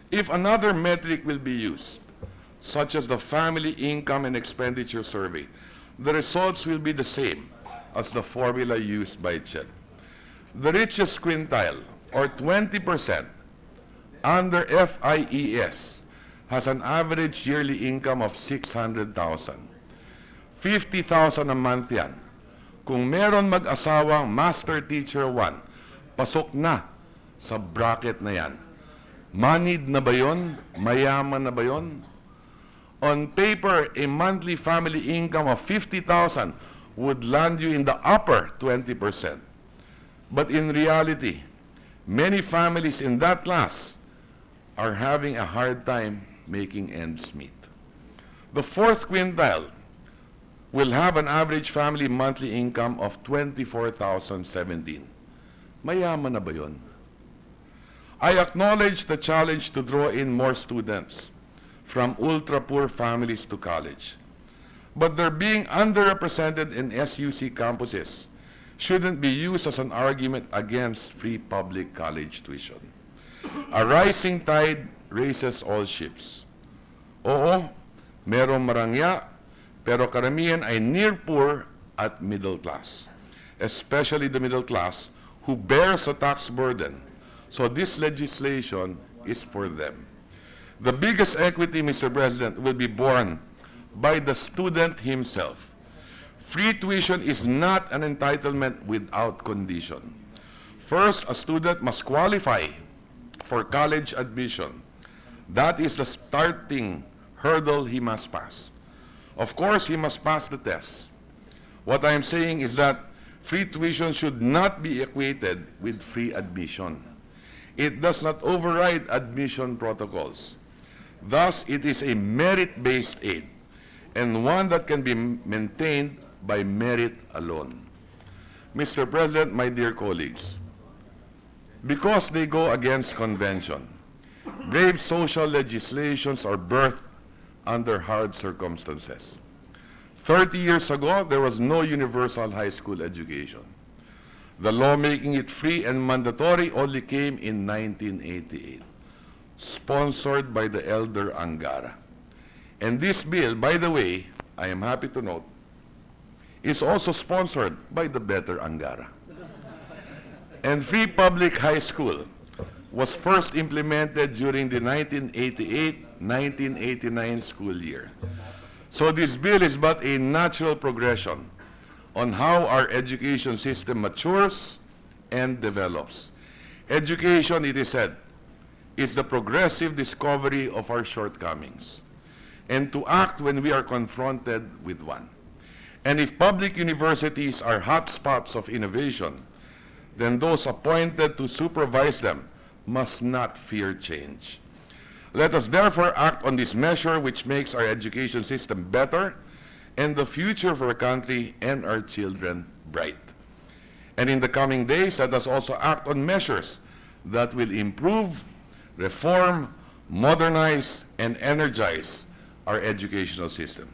If another metric will be used, such as the Family Income and Expenditure Survey, the results will be the same as the formula used by CHED. The richest quintile, or 20%, under FIES, has an average yearly income of 600,000. 50,000 a month yan. Kung meron mag-asawang Master Teacher 1, pasok na sa bracket na yan. Moneyed na ba yun? Mayaman na ba yun? On paper, a monthly family income of 50,000 would land you in the upper 20%. But in reality, many families in that class are having a hard time making ends meet. The fourth quintile will have an average family monthly income of 24,017. Mayaman na ba yun? I acknowledge the challenge to draw in more students from ultra-poor families to college. But their being underrepresented in SUC campuses shouldn't be used as an argument against free public college tuition. A rising tide raises all ships. Oo, merong marangya, pero karamihan ay near poor at middle class, especially the middle class who bears a tax burden. So this legislation is for them. The biggest equity, Mr. President, will be borne by the student himself. Free tuition is not an entitlement without condition. First, a student must qualify for college admission. That is the starting hurdle he must pass. Of course, he must pass the test. What I am saying is that free tuition should not be equated with free admission. It does not override admission protocols. Thus, it is a merit-based aid, and one that can be maintained by merit alone. Mr. President, my dear colleagues, because they go against convention, brave social legislations are birthed under hard circumstances. 30 years ago, there was no universal high school education. The law making it free and mandatory only came in 1988, sponsored by the elder Angara. And this bill, by the way, I am happy to note, is also sponsored by the better Angara. And free public high school was first implemented during the 1988-1989 school year. So this bill is but a natural progression on how our education system matures and develops. Education, it is said, is the progressive discovery of our shortcomings, and to act when we are confronted with one. And if public universities are hotspots of innovation, then those appointed to supervise them must not fear change. Let us therefore act on this measure which makes our education system better and the future for our country and our children bright. And in the coming days, let us also act on measures that will improve, reform, modernize, and energize our educational system.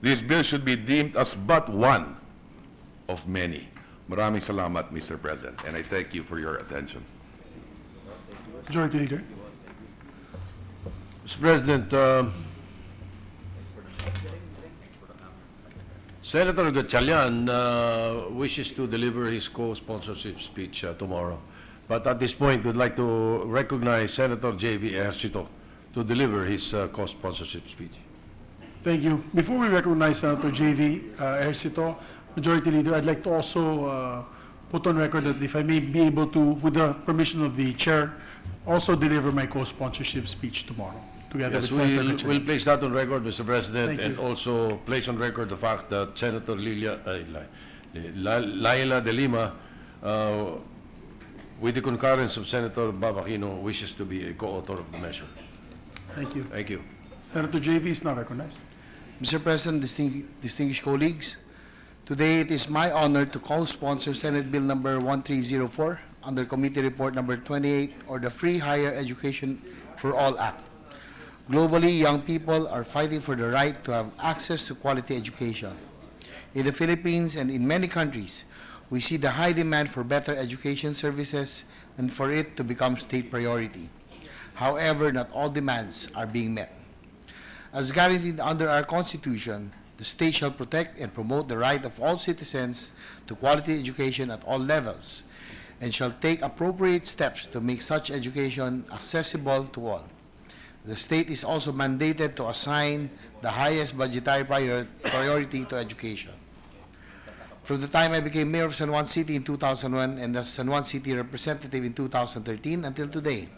This bill should be deemed as but one of many. Maraming salamat, Mr. President, and I thank you for your attention. Majority Leader. Mr. President, Senator Gatchalian wishes to deliver his co-sponsorship speech tomorrow. But at this point, we'd like to recognize Senator J.V. Ejercito to deliver his co-sponsorship speech. Thank you. Before we recognize Senator J.V. Ejercito, Majority Leader, I'd like to also put on record that if I may be able to, with the permission of the Chair, also deliver my co-sponsorship speech tomorrow, together Yes, with Senator we'll Gatchalian. place that on record, Mr. President, Thank and you. also place on record the fact that Senator Laila de Lima, with the concurrence of Senator Babaquino, wishes to be a co-author of the measure. Thank you. Thank you. Senator J.V. is now recognized. Mr. President, distinguished colleagues, today it is my honor to co-sponsor Senate Bill number 1304 under Committee Report number 28, or the Free Higher Education for All Act. Globally, young people are fighting for the right to have access to quality education. In the Philippines and in many countries, we see the high demand for better education services and for it to become state priority. However, not all demands are being met. As guaranteed under our Constitution, the state shall protect and promote the right of all citizens to quality education at all levels, and shall take appropriate steps to make such education accessible to all. The state is also mandated to assign the highest budgetary priority to education. From the time I became mayor of San Juan City in 2001 and as San Juan City representative in 2013 until today,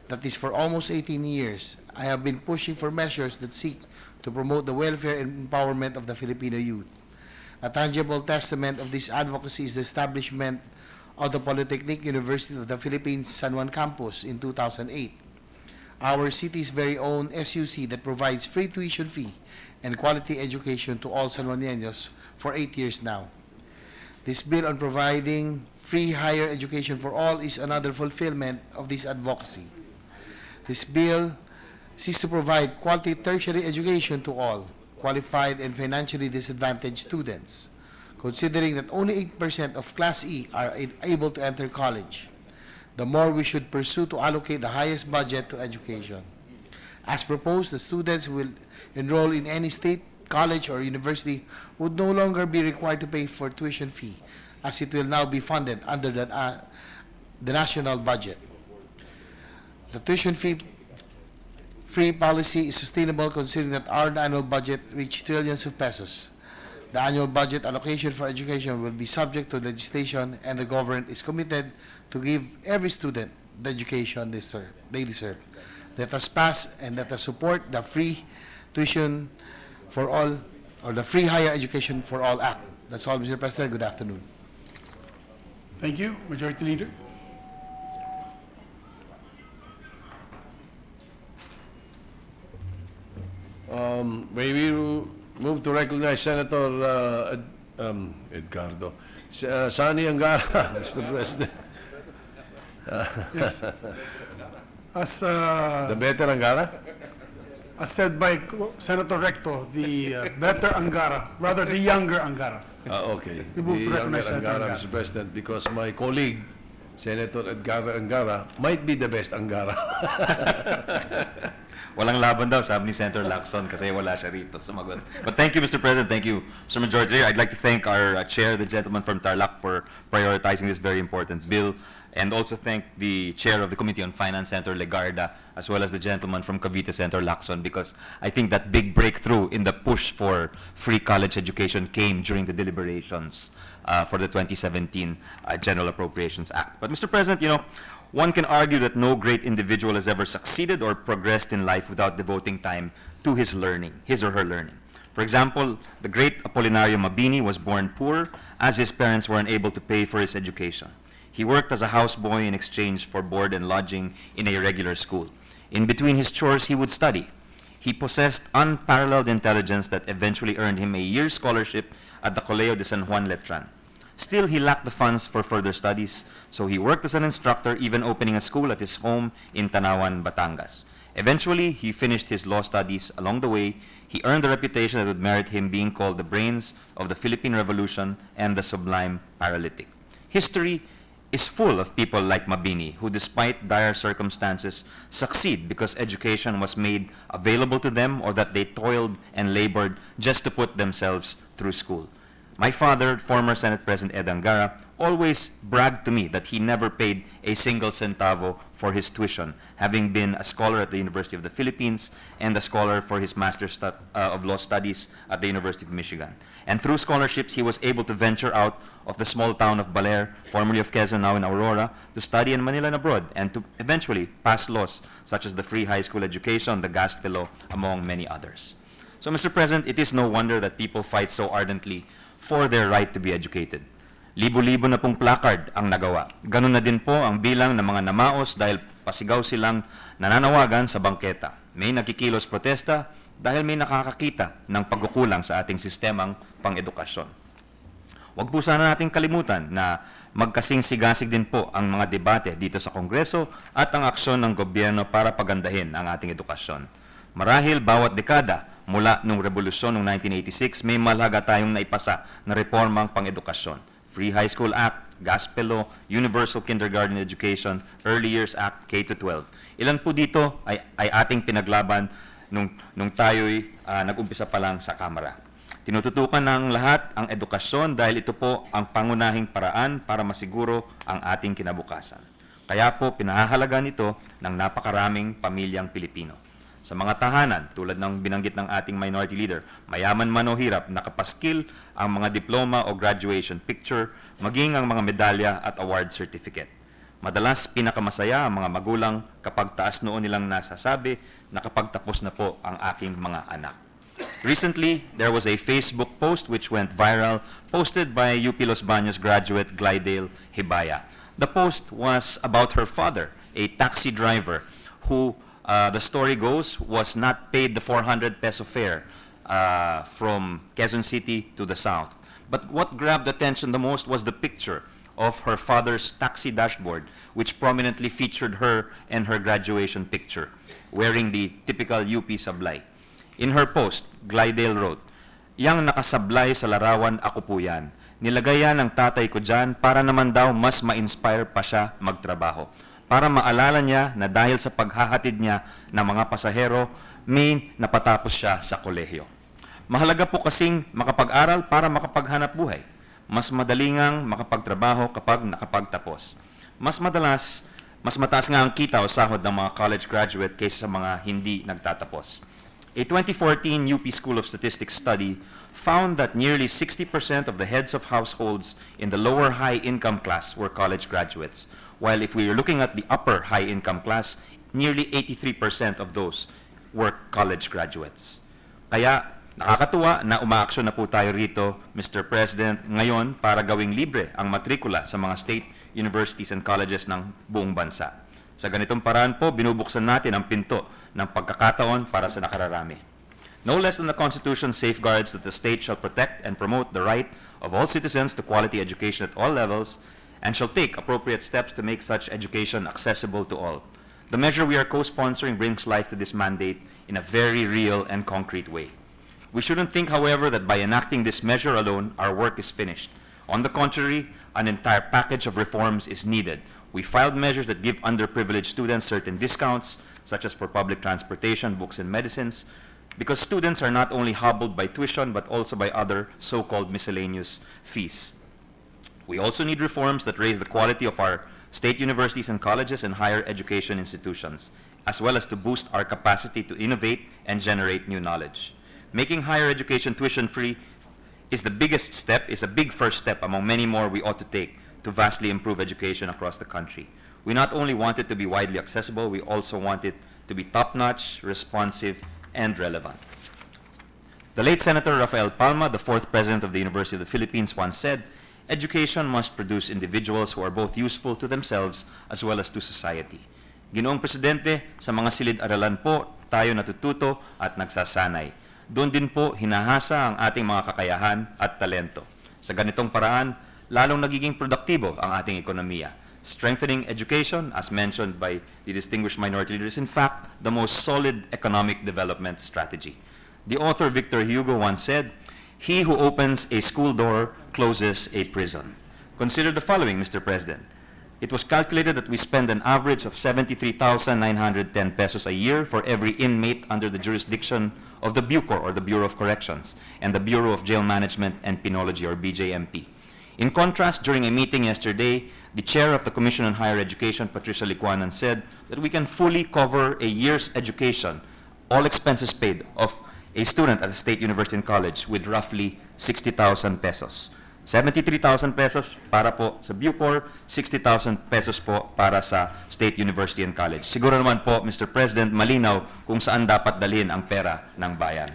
that is for almost 18 years, I have been pushing for measures that seek to promote the welfare and empowerment of the Filipino youth. A tangible testament of this advocacy is the establishment of the Polytechnic University of the Philippines San Juan campus in 2008. Our city's very own SUC that provides free tuition fee and quality education to all San Juanianos for 8 years now. This bill on providing free higher education for all is another fulfillment of this advocacy. This bill seeks to provide quality tertiary education to all qualified and financially disadvantaged students, considering that only 8% of Class E are able to enter college. the more we should pursue to allocate the highest budget to education. As proposed, the students who will enroll in any state, college, or university would no longer be required to pay for tuition fee, as it will now be funded under the national budget. The tuition free policy is sustainable considering that our annual budget reached trillions of pesos. The annual budget allocation for education will be subject to legislation, and the government is committed to give every student the education they deserve. Let us pass and let us support the free tuition for all, or the Free Higher Education for All Act. That's all, Mr. President. Good afternoon. Thank you. Majority Leader. May we move to recognize Senator Edgardo. Sani Angara, Mr. President. As, The better Angara? as said by Senator Recto, the better Angara, rather the younger Angara. Okay. We move to The recognize younger Senator Angara, Angara. Mr. President, because my colleague, Senator Edgar Angara, might be the best Angara. Walang laban daw, sabi ni Senator Lacson kasi wala siya rito sumagot. But thank you, Mr. President. Thank you, Mr. Majority Leader. I'd like to thank our chair, the gentleman from Tarlac, for prioritizing this very important bill, and also thank the chair of the Committee on Finance, Senator Legarda, as well as the gentleman from Cavite, Senator Lacson, because I think that big breakthrough in the push for free college education came during the deliberations for the 2017 General Appropriations Act. But, Mr. President, you know, one can argue that no great individual has ever succeeded or progressed in life without devoting time to his learning, his or her learning. For example, the great Apolinario Mabini was born poor, as his parents were unable to pay for his education. He worked as a houseboy in exchange for board and lodging in a regular school. In between his chores, he would study. He possessed unparalleled intelligence that eventually earned him a year's scholarship at the Colegio de San Juan Letran. Still, he lacked the funds for further studies, so he worked as an instructor, even opening a school at his home in Tanawan, Batangas. Eventually, he finished his law studies. Along the way, he earned a reputation that would merit him being called the brains of the Philippine Revolution and the sublime paralytic. History is full of people like Mabini, who despite dire circumstances succeed because education was made available to them, or that they toiled and labored just to put themselves through school. My father, former Senate President Ed Angara, always bragged to me that he never paid a single centavo for his tuition, having been a scholar at the University of the Philippines and a scholar for his Master's of Law Studies at the University of Michigan. And through scholarships, he was able to venture out of the small town of Baler, formerly of Quezon, now in Aurora, to study in Manila and abroad, and to eventually pass laws such as the free high school education, the Gaspe Law, among many others. So, Mr. President, it is no wonder that people fight so ardently for their right to be educated. Libo-libo na pong placard ang nagawa. Ganun na din po ang bilang ng mga namaos dahil pasigaw silang nananawagan sa bangketa. May nagkikilos protesta dahil may nakakakita ng pagkukulang sa ating sistemang pang-edukasyon. Huwag po sana nating kalimutan na magkasing-sigasig din po ang mga debate dito sa Kongreso at ang aksyon ng gobyerno para pagandahin ang ating edukasyon. Marahil bawat dekada mula nung revolusyon noong 1986, may malaga tayong naipasa na reformang pang-edukasyon. Free High School Act, Gaspe Law, Universal Kindergarten Education, Early Years Act, K-12. Ilan po dito ay ating pinaglaban nung tayo'y nag-umpisa pa lang sa Kamara. Tinututukan ng lahat ang edukasyon dahil ito po ang pangunahing paraan para masiguro ang ating kinabukasan. Kaya po pinahahalagan ito ng napakaraming pamilyang Pilipino. Sa mga tahanan, tulad ng binanggit ng ating minority leader, mayaman man o hirap, nakapaskil ang mga diploma o graduation picture, maging ang mga medalya at award certificate. Madalas pinakamasaya ang mga magulang kapag taas noon nilang nasasabi na kapag tapos na po ang aking mga anak. Recently, there was a Facebook post which went viral, posted by UP Los Baños graduate Glidale Hibaya. The post was about her father, a taxi driver who the story goes, was not paid the 400 peso fare from Quezon City to the south. But what grabbed attention the most was the picture of her father's taxi dashboard, which prominently featured her and her graduation picture, wearing the typical UP sablay. In her post, Glidale wrote, "Yang nakasablay sa larawan, ako po yan. Nilagay yan ng tatay ko dyan para naman daw mas ma-inspire pa siya magtrabaho. Para maalala niya na dahil sa paghahatid niya ng mga pasahero, may napatapos siya sa kolehiyo. Mahalaga po kasing makapag-aral para makapaghanap buhay. Mas madali ngang makapagtrabaho kapag nakapagtapos. Mas mataas nga ang kita o sahod ng mga college graduate kaysa sa mga hindi nagtatapos. A 2014 UP School of Statistics study found that nearly 60% of the heads of households in the lower high-income class were college graduates, while if we are looking at the upper high-income class, nearly 83% of those were college graduates. Kaya nakakatuwa na umaaksyon na po tayo rito, Mr. President, ngayon para gawing libre ang matrikula sa mga state universities and colleges ng buong bansa. Sa ganitong paraan po, binubuksan natin ang pinto ng pagkakataon para sa nakararami. No less than the Constitution safeguards that the state shall protect and promote the right of all citizens to quality education at all levels and shall take appropriate steps to make such education accessible to all. The measure we are co-sponsoring brings life to this mandate in a very real and concrete way. We shouldn't think, however, that by enacting this measure alone, our work is finished. On the contrary, an entire package of reforms is needed. We filed measures that give underprivileged students certain discounts, such as for public transportation, books, and medicines, because students are not only hobbled by tuition, but also by other so-called miscellaneous fees. We also need reforms that raise the quality of our state universities and colleges and higher education institutions, as well as to boost our capacity to innovate and generate new knowledge. Making higher education tuition-free is a big first step among many more we ought to take to vastly improve education across the country. We not only want it to be widely accessible, we also want it to be top-notch, responsive, and relevant. The late Senator Rafael Palma, the fourth president of the University of the Philippines, once said, "Education must produce individuals who are both useful to themselves as well as to society." Ginoong Presidente, sa mga silid-aralan po, tayo natututo at nagsasanay. Doon din po hinahasa ang ating mga kakayahan at talento. Sa ganitong paraan, lalong nagiging produktibo ang ating ekonomiya. Strengthening education, as mentioned by the distinguished minority leaders, in fact, the most solid economic development strategy. The author Victor Hugo once said, "He who opens a school door closes a prison." Consider the following, Mr. President. It was calculated that we spend an average of 73,910 pesos a year for every inmate under the jurisdiction of the BUCOR, or the Bureau of Corrections, and the Bureau of Jail Management and Penology, or BJMP. In contrast, during a meeting yesterday, the chair of the Commission on Higher Education, Patricia Licuanan, said that we can fully cover a year's education, all expenses paid, of a student at a state university and college with roughly 60,000 pesos. 73,000 pesos para po sa Bucor, 60,000 pesos po para sa State University and College. Siguro naman po, Mr. President, malinaw kung saan dapat dalhin ang pera ng bayan.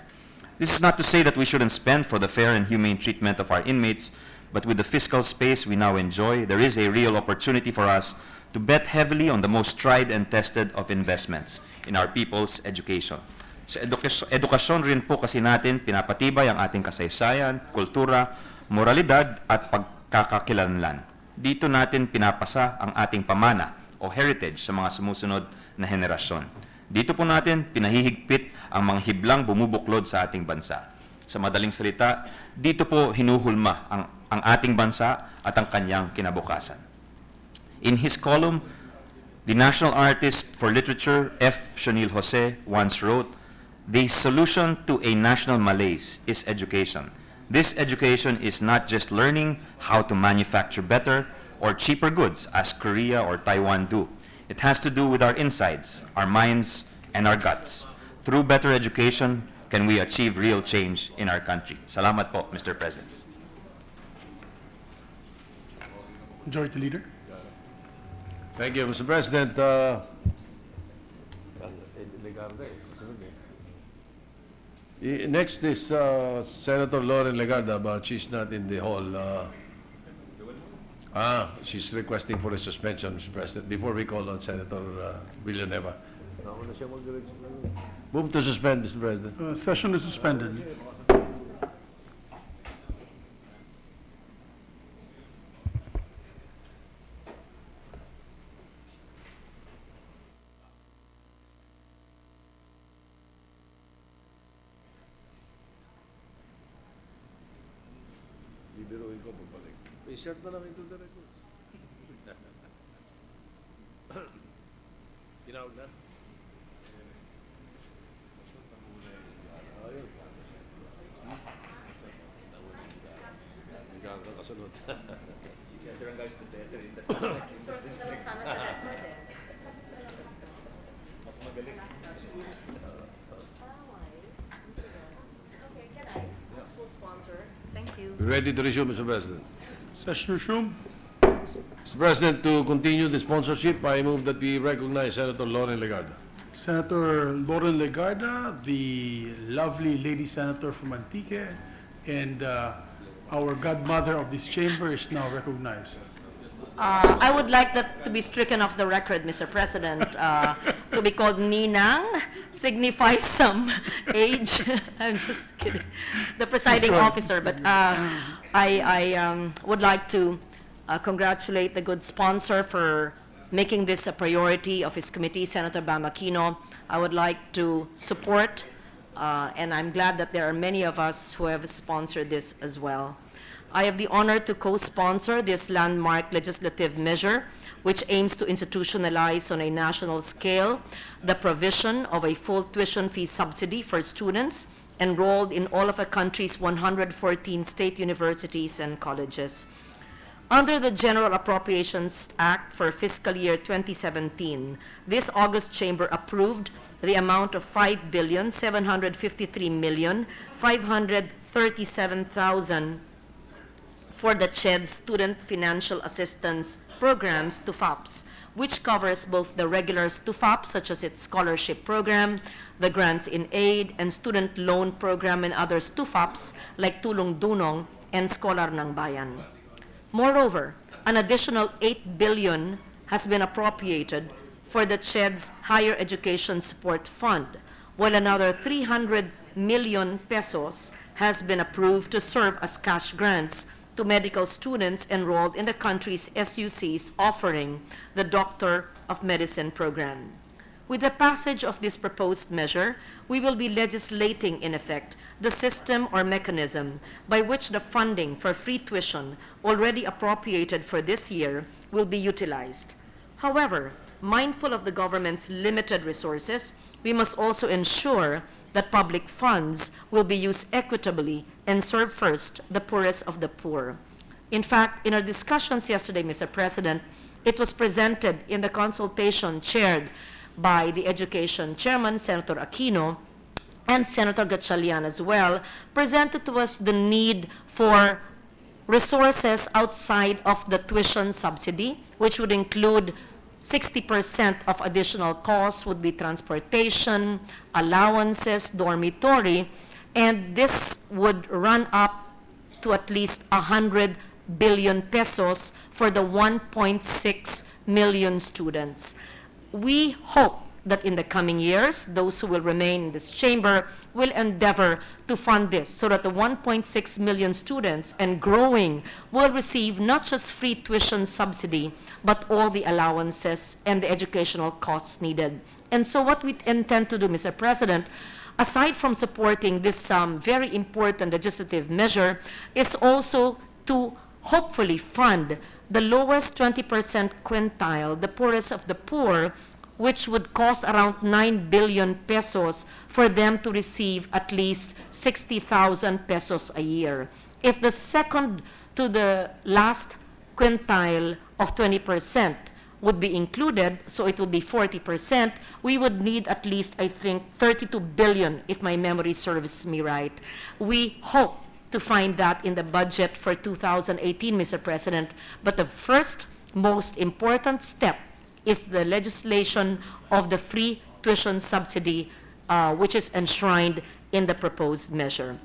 This is not to say that we shouldn't spend for the fair and humane treatment of our inmates, but with the fiscal space we now enjoy, there is a real opportunity for us to bet heavily on the most tried and tested of investments in our people's education. Sa edukasyon rin po kasi natin pinapatibay ang ating kasaysayan, kultura, moralidad at pagkakakilanlan. Dito natin pinapasa ang ating pamana o heritage sa mga sumusunod na henerasyon. Dito po natin pinahihigpit ang mga hiblang bumubuklod sa ating bansa. Sa madaling salita, dito po hinuhulma ang ating bansa at ang kanyang kinabukasan. In his column, the national artist for literature, F. Shonil Jose, once wrote, "The solution to a national malaise is education. This education is not just learning how to manufacture better or cheaper goods as Korea or Taiwan do. It has to do with our insides, our minds, and our guts. Through better education, can we achieve real change in our country?" Salamat po, Mr. President. Majority Leader. Thank you, Mr. President. Next is Senator Lauren Legarda, but she's not in the hall. She's requesting for a suspension, Mr. President, before we call on Senator Villanueva. Move to suspend, Mr. President. Session is suspended. Bibiruin ko, Insert na lang into the records. Tinawag na? Ayun. Hanggang kasunod. Thank you. Ready to resume, Mr. President. Session resumed. Mr. President, to continue the sponsorship, I move that we recognize Senator Lauren Legarda. Senator Lauren Legarda, the lovely lady senator from Antique, and our godmother of this chamber is now recognized. I would like that to be stricken off the record, Mr. President. To be called Ninang signifies some age. I'm just kidding. The presiding officer, but I would like to congratulate the good sponsor for making this a priority of his committee, Senator Bam Aquino. I would like to support, and I'm glad that there are many of us who have sponsored this as well. I have the honor to co-sponsor this landmark legislative measure, which aims to institutionalize on a national scale the provision of a full tuition fee subsidy for students enrolled in all of the country's 114 state universities and colleges. Under the General Appropriations Act for fiscal year 2017, this August chamber approved the amount of $5,753,537,000 for the CHED Student Financial Assistance Programs, TUFAPs, which covers both the regular TUFAPs, such as its scholarship program, the grants in aid, and student loan program, and other TUFAPs like Tulong Dunong and Scholar ng Bayan. Moreover, an additional 8 billion has been appropriated for the CHED's Higher Education Support Fund, while another 300 million pesos has been approved to serve as cash grants to medical students enrolled in the country's SUCs offering the Doctor of Medicine program. With the passage of this proposed measure, we will be legislating, in effect, the system or mechanism by which the funding for free tuition already appropriated for this year will be utilized. However, mindful of the government's limited resources, we must also ensure that public funds will be used equitably and serve first the poorest of the poor. In fact, in our discussions yesterday, Mr. President, it was presented in the consultation chaired by the Education Chairman, Senator Aquino, and Senator Gatchalian as well, presented to us the need for resources outside of the tuition subsidy, which would include 60% of additional costs would be transportation, allowances, dormitory, and this would run up to at least 100 billion pesos for the 1.6 million students. We hope that in the coming years, those who will remain in this chamber will endeavor to fund this so that the 1.6 million students and growing will receive not just free tuition subsidy, but all the allowances and the educational costs needed. And so what we intend to do, Mr. President, aside from supporting this very important legislative measure, is also to hopefully fund the lowest 20% quintile, the poorest of the poor, which would cost around 9 billion pesos for them to receive at least 60,000 pesos a year. If the second to the last quintile of 20% would be included, so it would be 40%, we would need at least, I think, 32 billion, if my memory serves me right. We hope to find that in the budget for 2018, Mr. President, but the first most important step is the legislation of the free tuition subsidy, which is enshrined in the proposed measure.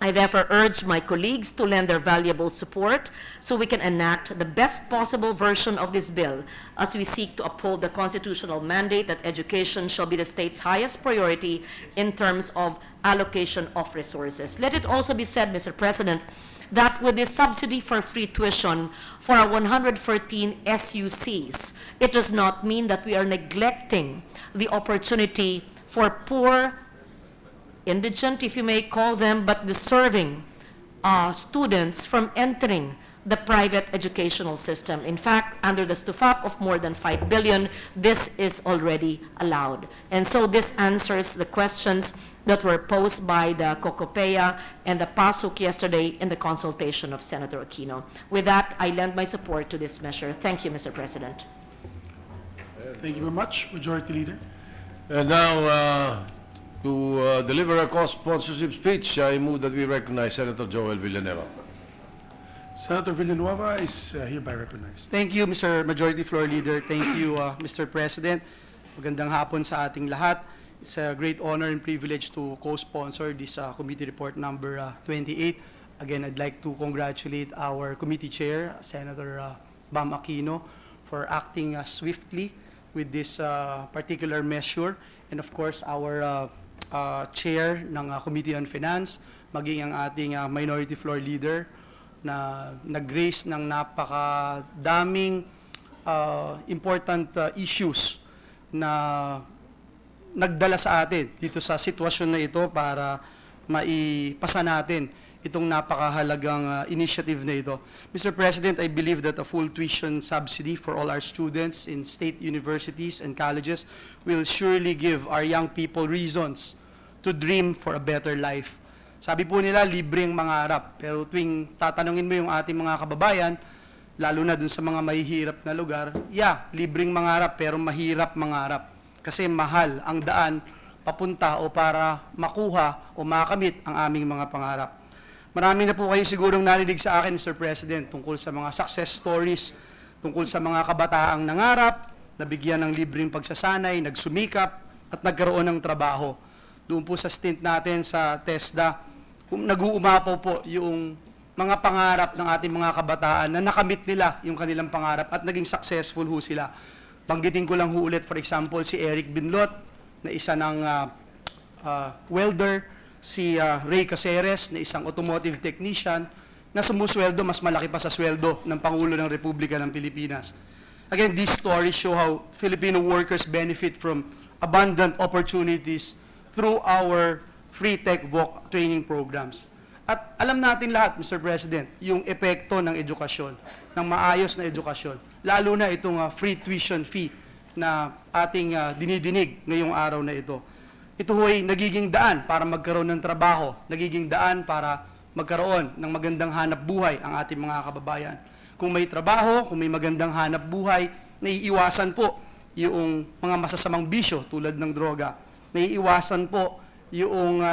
I therefore urge my colleagues to lend their valuable support so we can enact the best possible version of this bill as we seek to uphold the constitutional mandate that education shall be the state's highest priority in terms of allocation of resources. Let it also be said, Mr. President, that with this subsidy for free tuition for our 114 SUCs, it does not mean that we are neglecting the opportunity for poor, indigent, if you may call them, but deserving students from entering the private educational system. In fact, under the STUFAP of more than 5 billion, this is already allowed. And so this answers the questions that were posed by the COCOPEA and the PASUC yesterday in the consultation of Senator Aquino. With that, I lend my support to this measure. Thank you, Mr. President. Thank you very much, Majority Leader. And now, to deliver a co-sponsorship speech, I move that we recognize Senator Joel Villanueva. Senator Villanueva is hereby recognized. Thank you, Mr. Majority Floor Leader. Thank you, Mr. President. Magandang hapon sa ating lahat. It's a great honor and privilege to co-sponsor this committee report number 28. Again, I'd like to congratulate our committee chair, Senator Bam Aquino, for acting swiftly with this particular measure. And of course, our chair ng Committee on Finance, maging ang ating Minority Floor Leader, na nag-raise ng napakadaming important issues na nagdala sa atin dito sa sitwasyon na ito para maipasa natin itong napakahalagang initiative na ito. Mr. President, I believe that a full tuition subsidy for all our students in state universities and colleges will surely give our young people reasons to dream for a better life. Sabi po nila, libreng mangarap. Pero tuwing tatanungin mo yung ating mga kababayan, lalo na dun sa mga mahihirap na lugar, libreng mangarap pero mahirap mangarap. Kasi mahal ang daan papunta o para makuha o makamit ang aming mga pangarap. Marami na po kayo sigurong narinig sa akin, Mr. President, tungkol sa mga success stories, tungkol sa mga kabataang nangarap, nabigyan ng libreng pagsasanay, nagsumikap, at nagkaroon ng trabaho. Doon po sa stint natin sa TESDA, nag-uumapaw po yung mga pangarap ng ating mga kabataan na nakamit nila yung kanilang pangarap at naging successful ho sila. Banggitin ko lang ho ulit, for example, si Eric Binlot, na isa ng welder, si Ray Caceres, na isang automotive technician, na sumusweldo, mas malaki pa sa sweldo ng Pangulo ng Republika ng Pilipinas. Again, these stories show how Filipino workers benefit from abundant opportunities through our free tech VOC training programs. At alam natin lahat, Mr. President, yung epekto ng edukasyon, ng maayos na edukasyon, lalo na itong free tuition fee na ating dinidinig ngayong araw na ito. Ito ay nagiging daan para magkaroon ng trabaho, nagiging daan para magkaroon ng magandang hanap buhay ang ating mga kababayan. Kung may trabaho, kung may magandang hanap buhay, naiiwasan po yung mga masasamang bisyo tulad ng droga. Naiiwasan po yung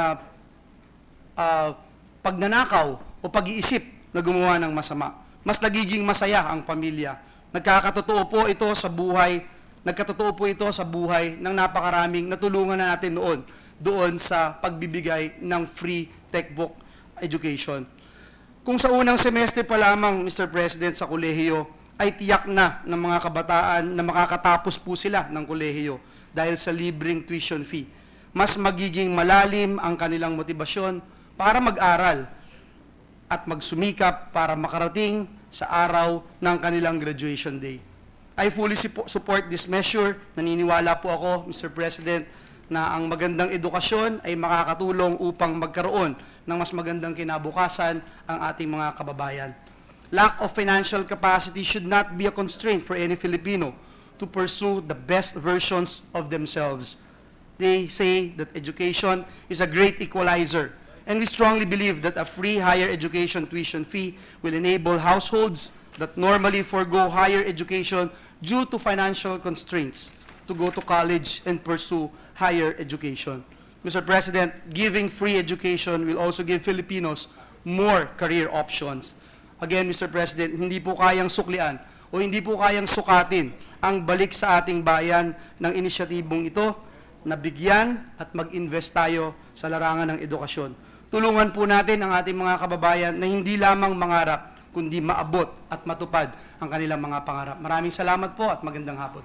pagnanakaw o pag-iisip na gumawa ng masama. Mas nagiging masaya ang pamilya. Nagkakatotoo po ito sa buhay ng napakaraming natulungan na natin doon sa pagbibigay ng free textbook education. Kung sa unang semestre pa lamang, Mr. President, sa kolehiyo, ay tiyak na ng mga kabataan na makakatapos po sila ng kolehiyo dahil sa libreng tuition fee. Mas magiging malalim ang kanilang motibasyon para mag-aral at magsumikap para makarating sa araw ng kanilang graduation day. I fully support this measure. Naniniwala po ako, Mr. President, na ang magandang edukasyon ay makakatulong upang magkaroon ng mas magandang kinabukasan ang ating mga kababayan. Lack of financial capacity should not be a constraint for any Filipino to pursue the best versions of themselves. They say that education is a great equalizer, and we strongly believe that a free higher education tuition fee will enable households that normally forego higher education due to financial constraints to go to college and pursue higher education. Mr. President, giving free education will also give Filipinos more career options. Again, Mr. President, hindi po kayang suklian o hindi po kayang sukatin ang balik sa ating bayan ng inisyatibong ito na bigyan at mag-invest tayo sa larangan ng edukasyon. Tulungan po natin ang ating mga kababayan na hindi lamang mangarap, kundi maabot at matupad ang kanilang mga pangarap. Maraming salamat po at magandang hapon.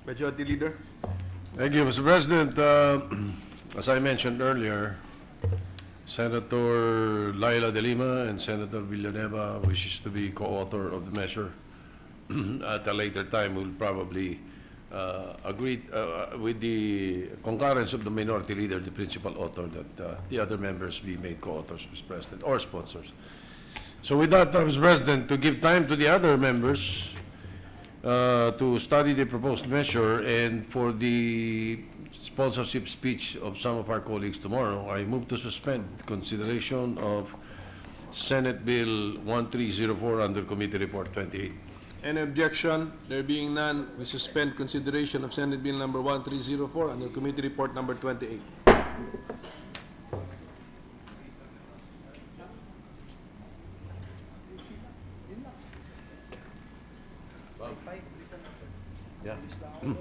Majority Leader. Thank you, Mr. President. As I mentioned earlier, Senator Laila de Lima and Senator Villanueva wishes to be co-author of the measure. At a later time, we'll probably agreed with the concurrence of the minority leader, the principal author, that the other members be made co-authors, Mr. President, or sponsors. So with that, Mr. President, to give time to the other members to study the proposed measure and for the sponsorship speech of some of our colleagues tomorrow, I move to suspend consideration of Senate Bill 1304 under Committee Report 28. Any objection? There being none, we suspend consideration of Senate Bill number 1304 under Committee Report number 28.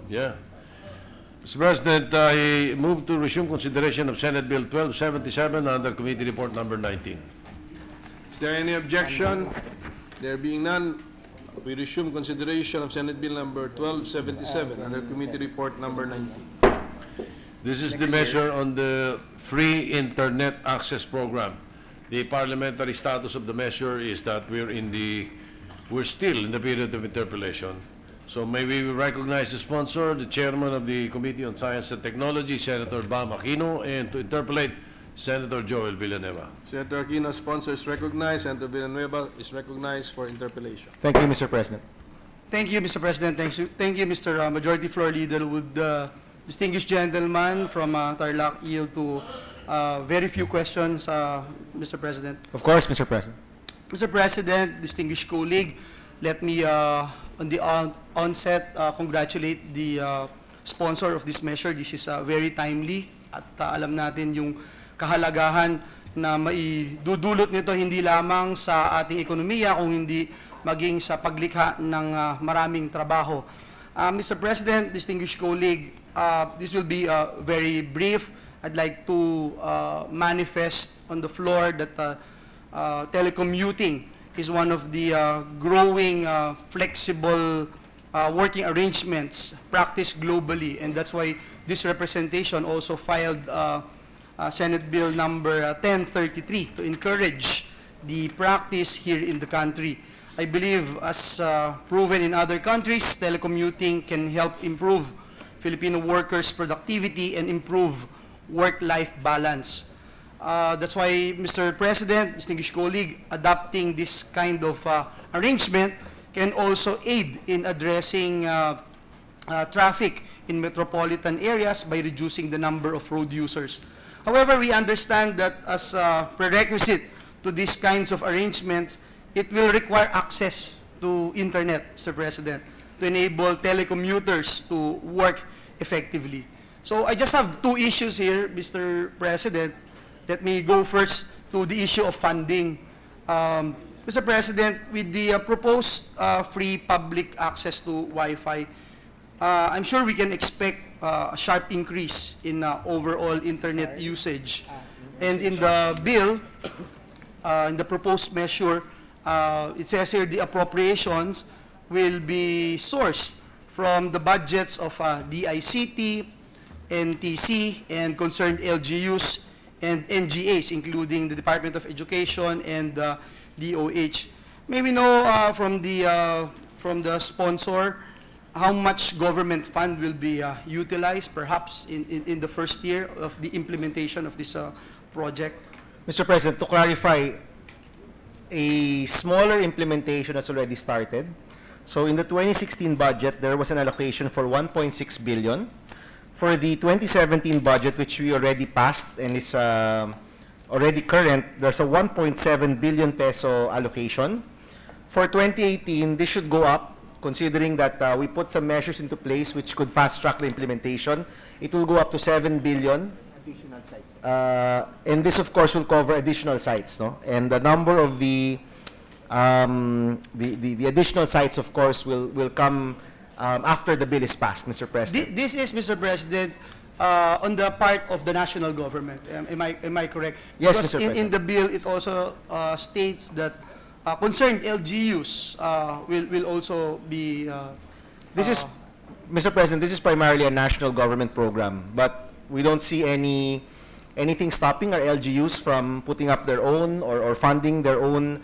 Yeah. Mr. President, I move to resume consideration of Senate Bill 1277 under Committee Report number 19. Is there any objection? There being none, we resume consideration of Senate Bill number 1277 under Committee Report number 19. This is the measure on the free internet access program. The parliamentary status of the measure is that we're still in the period of interpellation. So may we recognize the sponsor, the chairman of the Committee on Science and Technology, Senator Bam Aquino, and to interpellate, Senator Joel Villanueva. Senator Aquino's sponsor is recognized. Senator Villanueva is recognized for interpellation. Thank you, Mr. President. Thank you, Mr. President. Thank you, Mr. Majority Floor Leader. Would the distinguished gentleman from Tarlac yield to very few questions, Mr. President? Of course, Mr. President. Mr. President, distinguished colleague, let me on the onset congratulate the sponsor of this measure. This is very timely at alam natin yung kahalagahan na maidudulot nito hindi lamang sa ating ekonomiya kung hindi maging sa paglikha ng maraming trabaho. Mr. President, distinguished colleague, this will be very brief. I'd like to manifest on the floor that telecommuting is one of the growing flexible working arrangements practiced globally, and that's why this representation also filed Senate Bill number 1033 to encourage the practice here in the country. I believe, as proven in other countries, telecommuting can help improve Filipino workers' productivity and improve work-life balance. That's why, Mr. President, distinguished colleague, adopting this kind of arrangement can also aid in addressing traffic in metropolitan areas by reducing the number of road users. However, we understand that as a prerequisite to these kinds of arrangements, it will require access to internet, Mr. President, to enable telecommuters to work effectively. So I just have two issues here, Mr. President. Let me go first to the issue of funding. Mr. President, with the proposed free public access to Wi-Fi, I'm sure we can expect a sharp increase in overall internet usage. And in the bill, in the proposed measure, it says here the appropriations will be sourced from the budgets of DICT, NTC, and concerned LGUs and NGAs, including the Department of Education and DOH. May we know from the sponsor how much government fund will be utilized, perhaps in the first year of the implementation of this project? Mr. President, to clarify, a smaller implementation has already started. So in the 2016 budget, there was an allocation for 1.6 billion. For the 2017 budget, which we already passed and is already current, there's a 1.7 billion peso allocation. For 2018, this should go up, considering that we put some measures into place which could fast-track the implementation. It will go up to 7 billion. Additional sites. And this, of course, will cover additional sites, no? And the number of the additional sites, of course, will come after the bill is passed, Mr. President. This is, Mr. President, on the part of the national government. Am I correct? Yes, Because Mr. President. in the bill, it also states that concerned LGUs will also be... This is, Mr. President, this is primarily a national government program, but we don't see anything stopping our LGUs from putting up their own or funding their own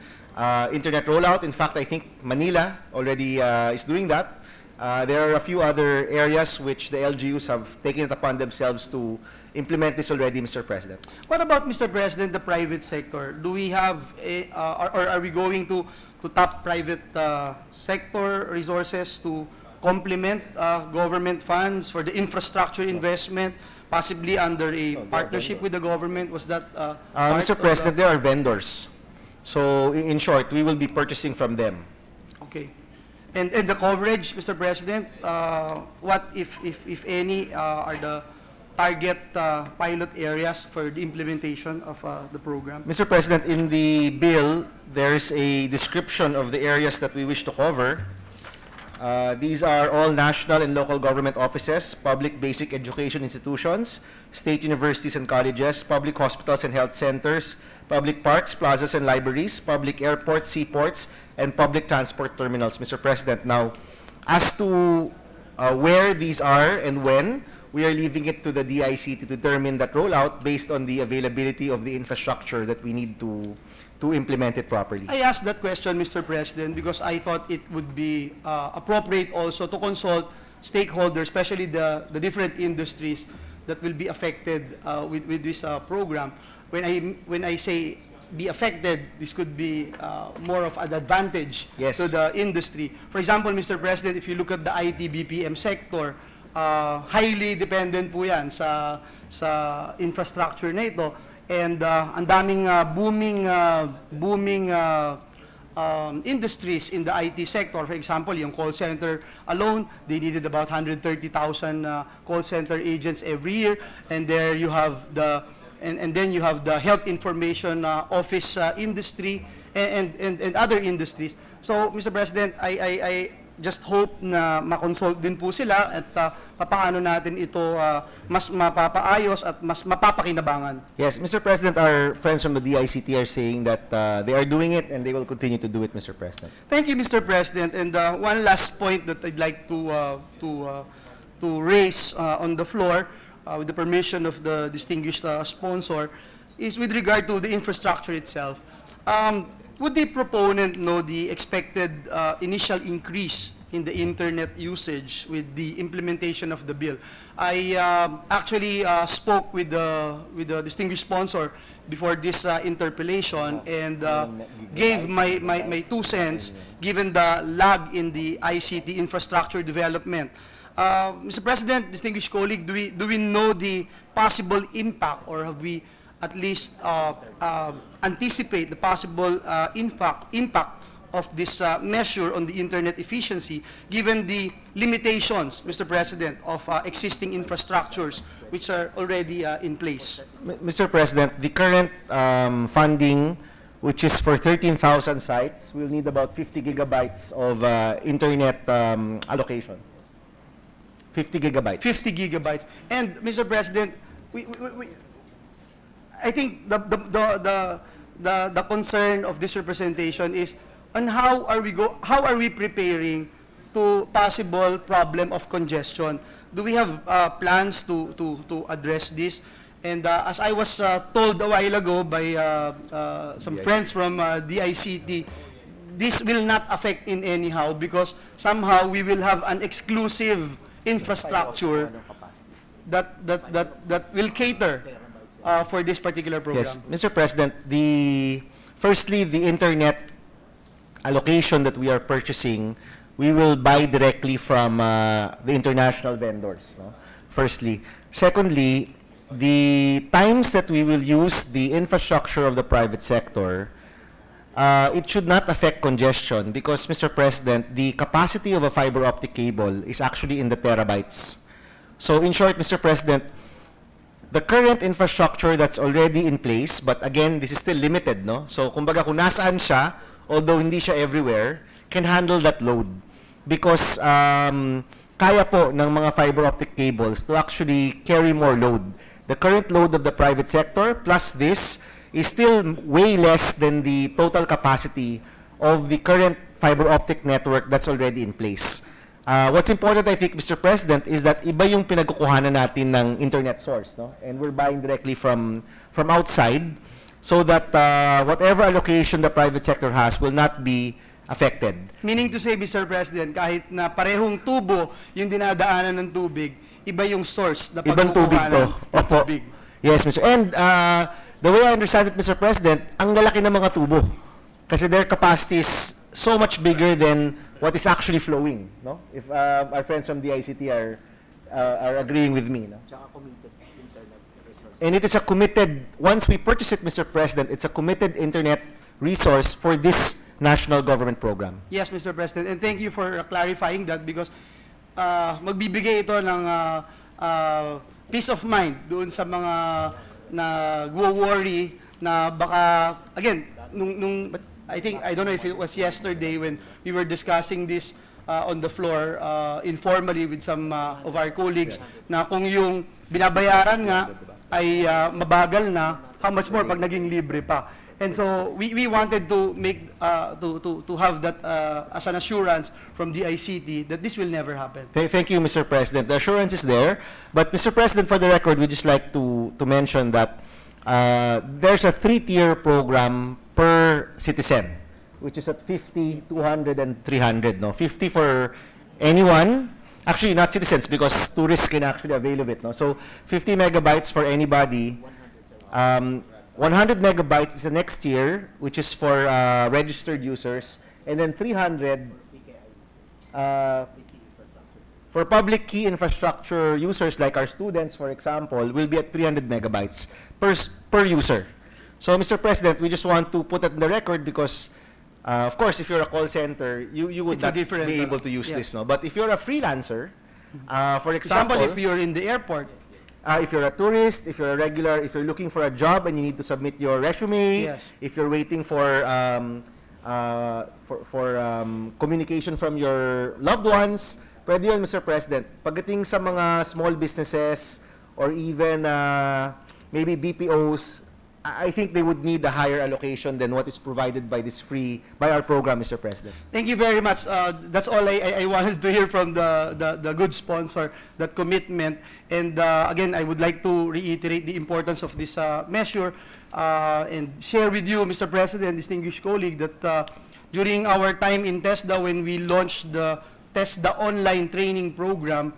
internet rollout. In fact, I think Manila already is doing that. There are a few other areas which the LGUs have taken it upon themselves to implement this already, Mr. President. What about, Mr. President, the private sector? Do we have, or are we going to tap private sector resources to complement government funds for the infrastructure investment, possibly under a partnership with the government? Was that part Mr. of the- President, there are vendors. So in short, we will be purchasing from them. Okay. And the coverage, Mr. President, what, if any, are the target pilot areas for the implementation of the program? Mr. President, in the bill, there's a description of the areas that we wish to cover. These are all national and local government offices, public basic education institutions, state universities and colleges, public hospitals and health centers, public parks, plazas and libraries, public airports, seaports, and public transport terminals, Mr. President. Now, as to where these are and when, we are leaving it to the DIC to determine that rollout based on the availability of the infrastructure that we need to implement it properly. I asked that question, Mr. President, because I thought it would be appropriate also to consult stakeholders, especially the different industries that will be affected with this program. When I say be affected, this could be more of an advantage Yes. to the industry. For example, Mr. President, if you look at the IT BPM sector, highly dependent po yan sa infrastructure na ito. And ang daming booming industries in the IT sector. For example, yung call center alone, they needed about 130,000 call center agents every year. And there you have the and then you have the health information office industry and other industries. So, Mr. President, I just hope na makonsult din po sila at papaano natin ito mas mapapaayos at mas mapapakinabangan. Yes, Mr. President, our friends from the DICT are saying that they are doing it and they will continue to do it, Mr. President. Thank you, Mr. President. And one last point that I'd like to raise on the floor, with the permission of the distinguished sponsor, is with regard to the infrastructure itself. Would the proponent know the expected initial increase in the internet usage with the implementation of the bill? I actually spoke with the distinguished sponsor before this interpellation and gave my 2 cents given the lag in the ICT infrastructure development. Mr. President, distinguished colleague, do we know the possible impact, or have we at least anticipate the possible impact of this measure on the internet efficiency, given the limitations, Mr. President, of existing infrastructures which are already in place? Mr. President, the current funding, which is for 13,000 sites, will need about 50 gigabytes of internet allocation. 50 gigabytes. 50 gigabytes. And Mr. President, I think the concern of this representation is on how are we preparing to possible problem of congestion? Do we have plans to address this? And as I was told a while ago by some friends from DICT, this will not affect in anyhow because somehow we will have an exclusive infrastructure that will cater for this particular program. Yes, Mr. President, firstly, the internet allocation that we are purchasing, we will buy directly from the international vendors, no? Firstly. Secondly, the times that we will use the infrastructure of the private sector, it should not affect congestion because, Mr. President, the capacity of a fiber optic cable is actually in the terabytes. So in short, Mr. President, the current infrastructure that's already in place, but again, this is still limited, no? So kumbaga kung nasaan siya, although hindi siya everywhere, can handle that load. Because kaya po ng mga fiber optic cables to actually carry more load. The current load of the private sector plus this is still way less than the total capacity of the current fiber optic network that's already in place. What's important, I think, Mr. President, is that iba yung pinagkukuhanan natin ng internet source, no? And we're buying directly from outside so that whatever allocation the private sector has will not be affected. Meaning to say, Mr. President, kahit na parehong tubo yung dinadaanan ng tubig, iba yung source na Ibang tubig to. pagkukuhanan ng Opo. tubig. Yes, Mr. And the way I understand it, Mr. President, ang lalaki ng mga tubo. Kasi their capacity is so much bigger than what is actually flowing. No? If our friends from the ICT are agreeing with me. No? And it is a committed, once we purchase it, Mr. President, it's a committed internet resource for this national government program. Yes, Mr. President, and thank you for clarifying that because magbibigay ito ng peace of mind doon sa mga nagwo-worry na baka, again, I don't know if it was yesterday when we were discussing this on the floor informally with some of our colleagues na kung yung binabayaran nga ay mabagal na, how much more pag naging libre pa. And so we wanted to make to have that as an assurance from the ICT that this will never happen. Thank you, Mr. President. The assurance is there. But, Mr. President, for the record, we'd just like to mention that there's a 3-tier program per citizen, which is at 50, 200, and 300. No? 50 for anyone. Actually, not citizens, because tourists can actually avail of it. No? So, 50 megabytes for anybody. 100 megabytes is the next tier, which is for registered users. And then 300 for public key infrastructure users like our students, for example, will be at 300 megabytes per user. So, Mr. President, we just want to put it in the record because, of course, if you're a call center, you would It's a not different, be able to use yes. this. No? But if you're a freelancer, for Example, example, if you're in the airport, if you're a tourist, if you're a regular, if you're looking for a job and you need to submit your resume, Yes. if you're waiting for communication from your loved ones, pwede yun, Mr. President. Pagdating sa mga small businesses or even maybe BPOs, I think they would need a higher allocation than what is provided by our program, Mr. President. thank you very much. That's all I wanted to hear from the good sponsor, that commitment. And again, I would like to reiterate the importance of this measure and share with you, Mr. President, distinguished colleague, that during our time in TESDA, when we launched the TESDA online training program,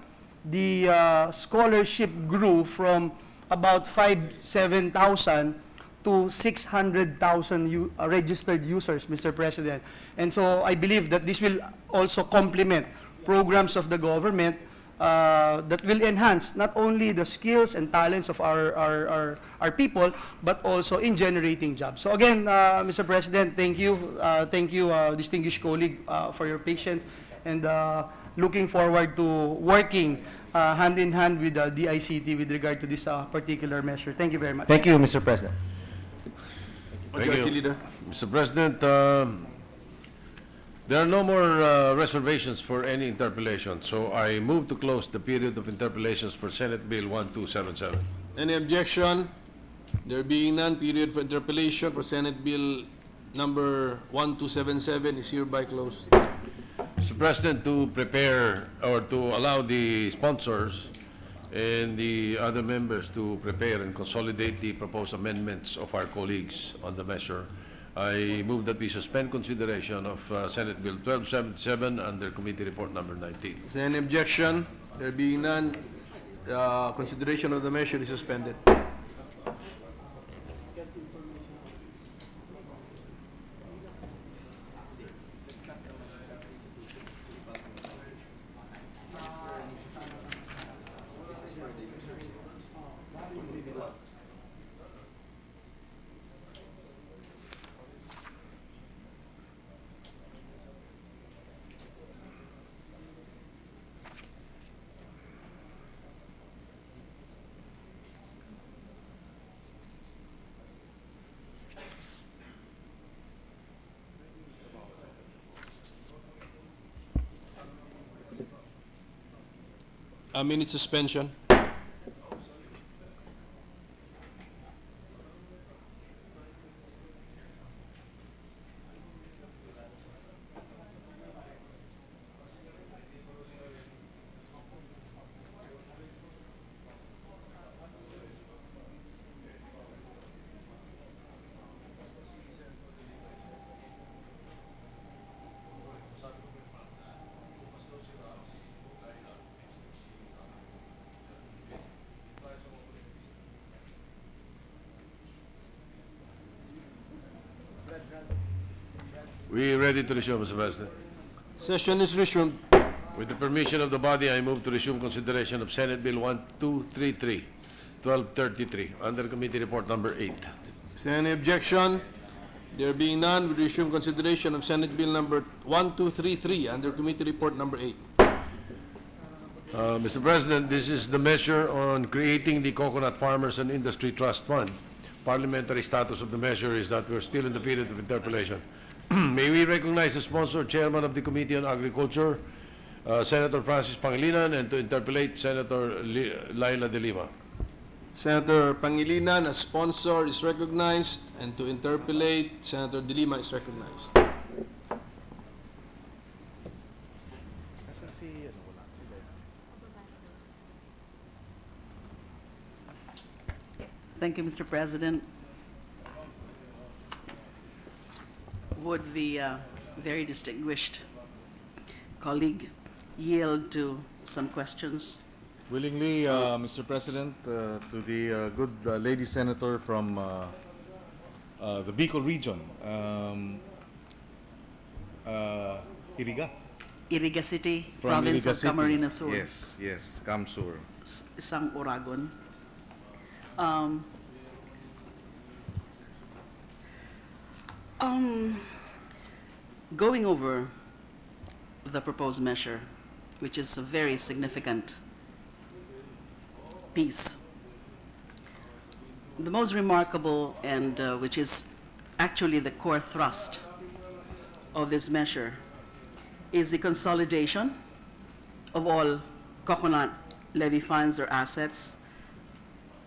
the scholarship grew from about 7,000 to 600,000 registered users, Mr. President. And so I believe that this will also complement programs of the government that will enhance not only the skills and talents of our people, but also in generating jobs. So again, Mr. President, thank you, distinguished colleague, for your patience, and looking forward to working hand in hand with the DICT with regard to this particular measure. Thank you very much. Thank you, Mr. President. Thank Majority you. Leader. Mr. President, there are no more reservations for any interpellation, so I move to close the period of interpellations for Senate Bill 1277. Any objection? There being none, period for interpellation for Senate Bill number 1277 is hereby closed. Mr. President, to prepare or to allow the sponsors and the other members to prepare and consolidate the proposed amendments of our colleagues on the measure, I move that we suspend consideration of Senate Bill 1277 under Committee Report number 19. Is there any objection? There being none, consideration of the measure is suspended. A minute suspension. We ready to resume, Mr. President? Session is resumed. With the permission of the body, I move to resume consideration of Senate Bill 1233, 1233, under Committee Report Number 8. Is there any objection? There being none, we resume consideration of Senate Bill number 1233 under Committee Report number 8. Mr. President, this is the measure on creating the Coconut Farmers and Industry Trust Fund. Parliamentary status of the measure is that we're still in the period of interpellation. May we recognize the sponsor, Chairman of the Committee on Agriculture, Senator Francis Pangilinan, and to interpellate Senator Laila de Lima. Senator Pangilinan, as sponsor, is recognized, and to interpellate, Senator De Lima is recognized. Thank you, Mr. President. Would the very distinguished colleague yield to some questions? Willingly, Mr. President, to the good lady senator from the Bicol region, Iriga. Iriga City, From province Iriga of City. Camarines Sur. Yes, Camsur. Isang Oragon. Going over the proposed measure, which is a very significant piece. The most remarkable and which is actually the core thrust of this measure is the consolidation of all coconut levy funds or assets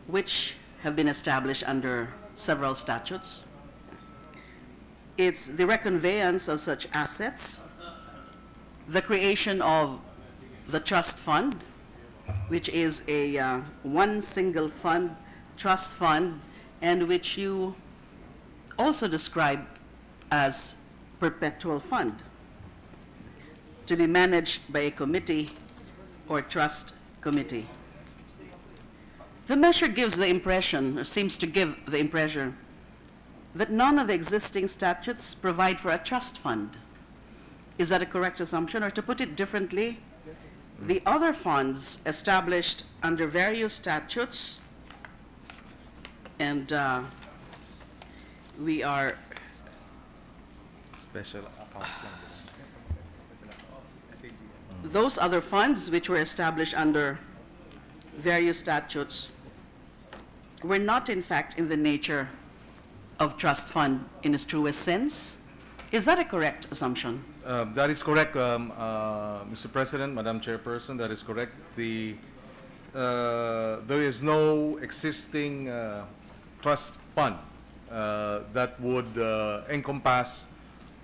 which have been established under several statutes. It's the reconveyance of such assets, the creation of the trust fund, which is a one single fund, trust fund, and which you also describe as perpetual fund, to be managed by a committee or trust committee. The measure gives the impression, or seems to give the impression, that none of the existing statutes provide for a trust fund. Is that a correct assumption? Or to put it differently, the other funds established under various statutes, and we are Special account. those other funds which were established under various statutes were not in fact in the nature of trust fund in its truest sense. Is that a correct assumption? That is correct, Mr. President, Madam Chairperson, that is correct. There is no existing trust fund that would encompass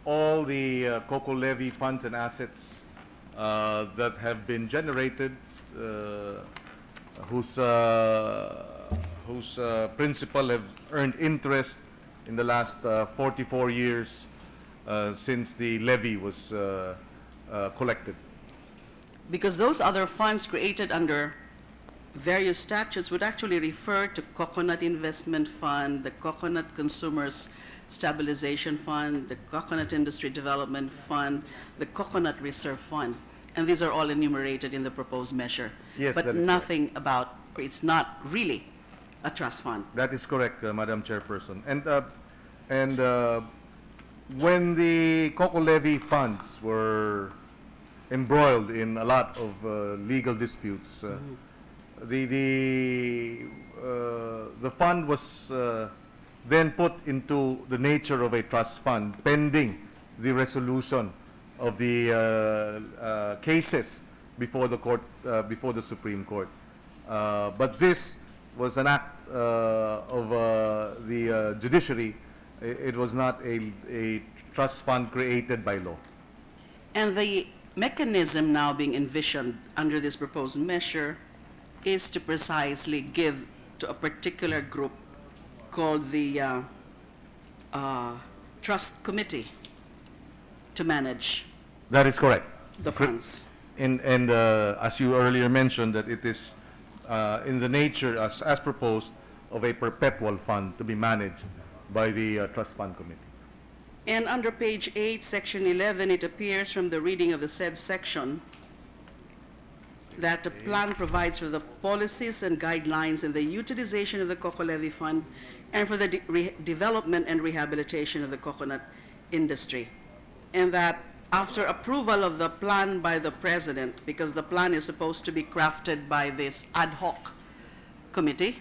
all the cocoa levy funds and assets that have been generated, whose principal have earned interest in the last 44 years since the levy was collected. Because those other funds created under various statutes would actually refer to Coconut Investment Fund, the Coconut Consumers Stabilization Fund, the Coconut Industry Development Fund, the Coconut Reserve Fund. And these are all enumerated in the proposed measure. Yes, but that is nothing about, it's not really a trust fund. That is correct, Madam Chairperson. And when the cocoa levy funds were embroiled in a lot of legal disputes, the fund was then put into the nature of a trust fund pending the resolution of the cases before the court, before the Supreme Court. But this was an act of the judiciary. It was not a trust fund created by law. And the mechanism now being envisioned under this proposed measure is to precisely give to a particular group called the Trust Committee to manage That is correct. the funds. And as you earlier mentioned, that it is in the nature, as proposed, of a perpetual fund to be managed by the Trust Fund Committee. And under page 8, section 11, it appears from the reading of the said section that the plan provides for the policies and guidelines in the utilization of the Coco Levy Fund and for the development and rehabilitation of the coconut industry. And that after approval of the plan by the President, because the plan is supposed to be crafted by this ad hoc committee,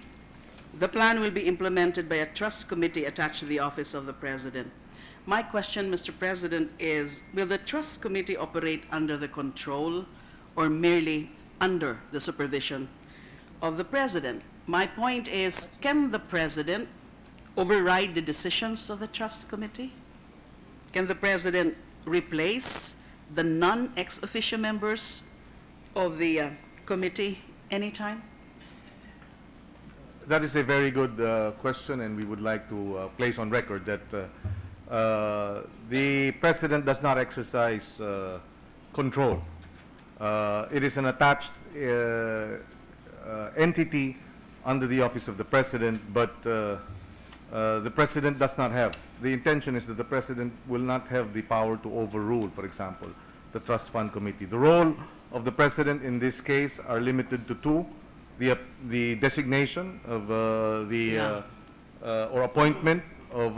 the plan will be implemented by a trust committee attached to the office of the President. My question, Mr. President, is will the trust committee operate under the control or merely under the supervision of the President? My point is, can the President override the decisions of the trust committee? Can the President replace the non-ex officio members of the committee anytime? That is a very good question, and we would like to place on record that the President does not exercise control. It is an attached entity under the office of the President, but the President does not have. The intention is that the President will not have the power to overrule, for example, the Trust Fund Committee. The role of the President in this case are limited to two: the designation of or appointment of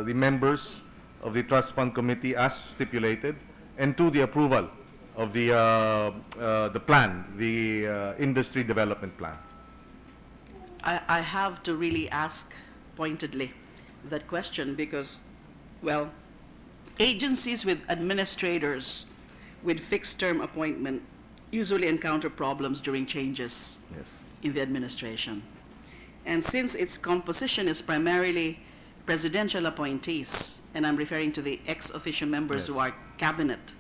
the members of the Trust Fund Committee as stipulated, and two, the approval of the plan, the industry development plan. I have to really ask pointedly that question because, well, agencies with administrators with fixed term appointment usually encounter problems during changes in the administration. And since its composition is primarily presidential appointees, and I'm referring to the ex officio members who are cabinet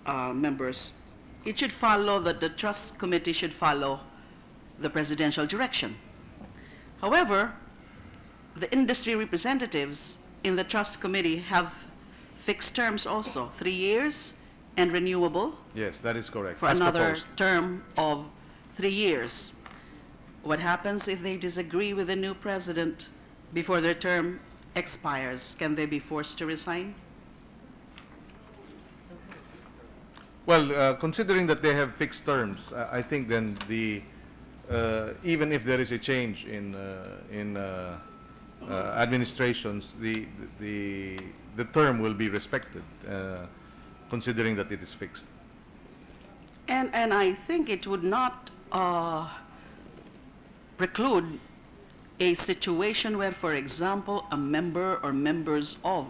members, it should follow that the trust committee should follow the presidential direction. However, the industry representatives in the trust committee have fixed terms also, 3 years and renewable Yes, that is correct. for As another proposed. term of 3 years. What happens if they disagree with the new president before their term expires? Can they be forced to resign? Well, considering that they have fixed terms, I think then even if there is a change in administrations, the term will be respected, considering that it is fixed. And I think it would not preclude a situation where, for example, a member or members of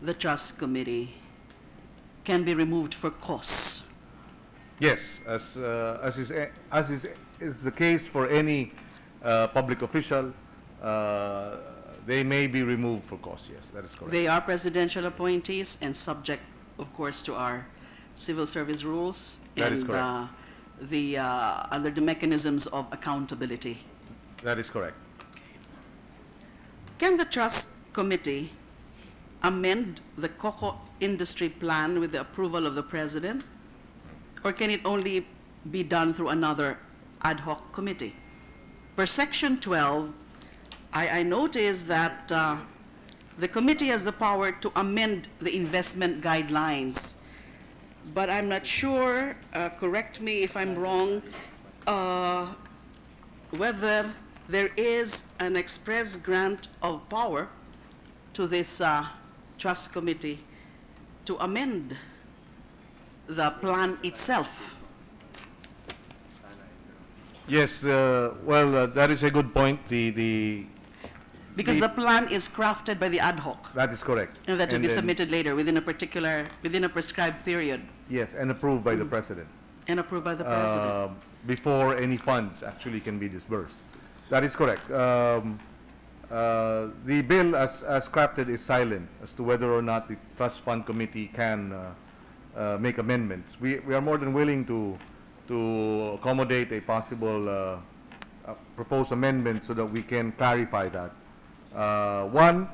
the trust committee can be removed for cause. Yes, as is the case for any public official, they may be removed for cause. Yes, that is correct. They are presidential appointees and subject, of course, to our civil service rules. That and, is correct. Under the mechanisms of accountability. That is correct. Can the trust committee amend the cocoa industry plan with the approval of the president? Or can it only be done through another ad hoc committee? Per section 12, I notice that the committee has the power to amend the investment guidelines. But I'm not sure, correct me if I'm wrong, whether there is an express grant of power to this trust committee to amend the plan itself. Yes, well, that is a good point. Because the plan is crafted by the ad hoc. That is correct. And that will be then- submitted later within a prescribed period Yes, and approved by the President. and approved by the president. Before any funds actually can be disbursed. That is correct. The bill as crafted is silent as to whether or not the Trust Fund Committee can make amendments. We are more than willing to accommodate a possible proposed amendment so that we can clarify that. One,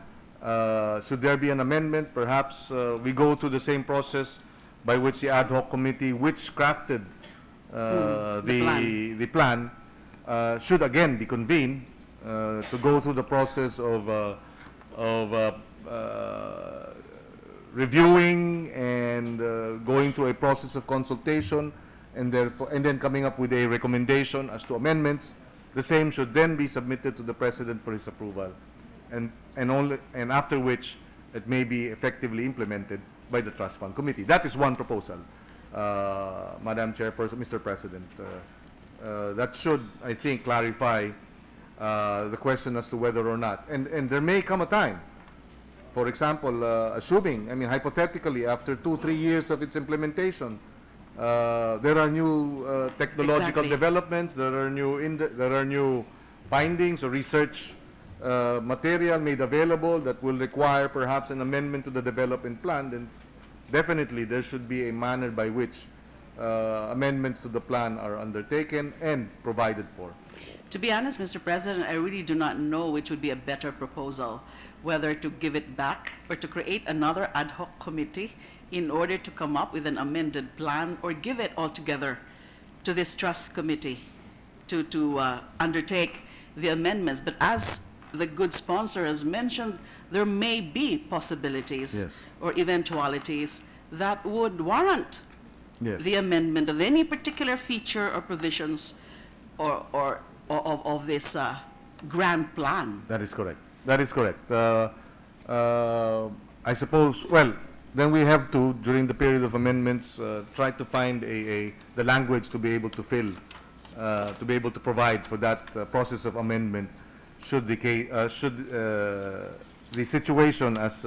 should there be an amendment, perhaps we go through the same process by which the ad hoc committee which crafted the plan should again be convened to go through the process of reviewing and going through a process of consultation, and then coming up with a recommendation as to amendments. The same should then be submitted to the President for his approval, and after which it may be effectively implemented by the Trust Fund Committee. That is one proposal, Madam Chairperson, Mr. President. That should, I think, clarify the question as to whether or not, and there may come a time, for example, assuming, I mean, hypothetically, after 2-3 years of its implementation, there are new technological Exactly. developments, there are new findings or research material made available that will require perhaps an amendment to the development plan. Then definitely there should be a manner by which amendments to the plan are undertaken and provided for. To be honest, Mr. President, I really do not know which would be a better proposal, whether to give it back or to create another ad hoc committee in order to come up with an amended plan, or give it altogether to this trust committee to undertake the amendments. But as the good sponsor has mentioned, there may be possibilities Yes. or eventualities that would warrant Yes. the amendment of any particular feature or provisions of this grand plan. That is correct. That is correct. I suppose, well, then we have to, during the period of amendments, try to find the language to be able to fill, to be able to provide for that process of amendment should the situation, as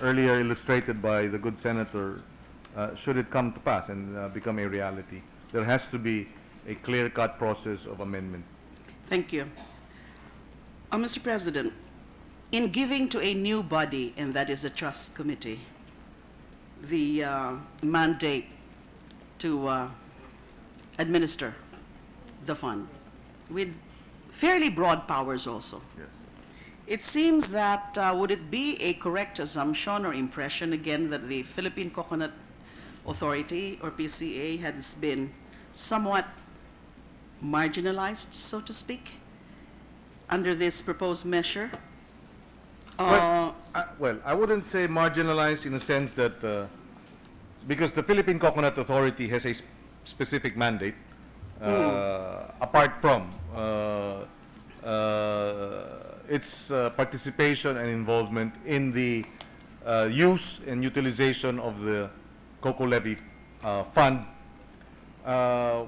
earlier illustrated by the good senator, should it come to pass and become a reality. There has to be a clear-cut process of amendment. Thank you. Mr. President, in giving to a new body, and that is the Trust Committee, the mandate to administer the fund with fairly broad powers also. Yes. It seems that, would it be a correct assumption or impression again that the Philippine Coconut Authority, or PCA, has been somewhat marginalized, so to speak, under this proposed measure? Well, I wouldn't say marginalized in the sense that, because the Philippine Coconut Authority has a specific mandate, apart from its participation and involvement in the use and utilization of the Coco Levy Fund.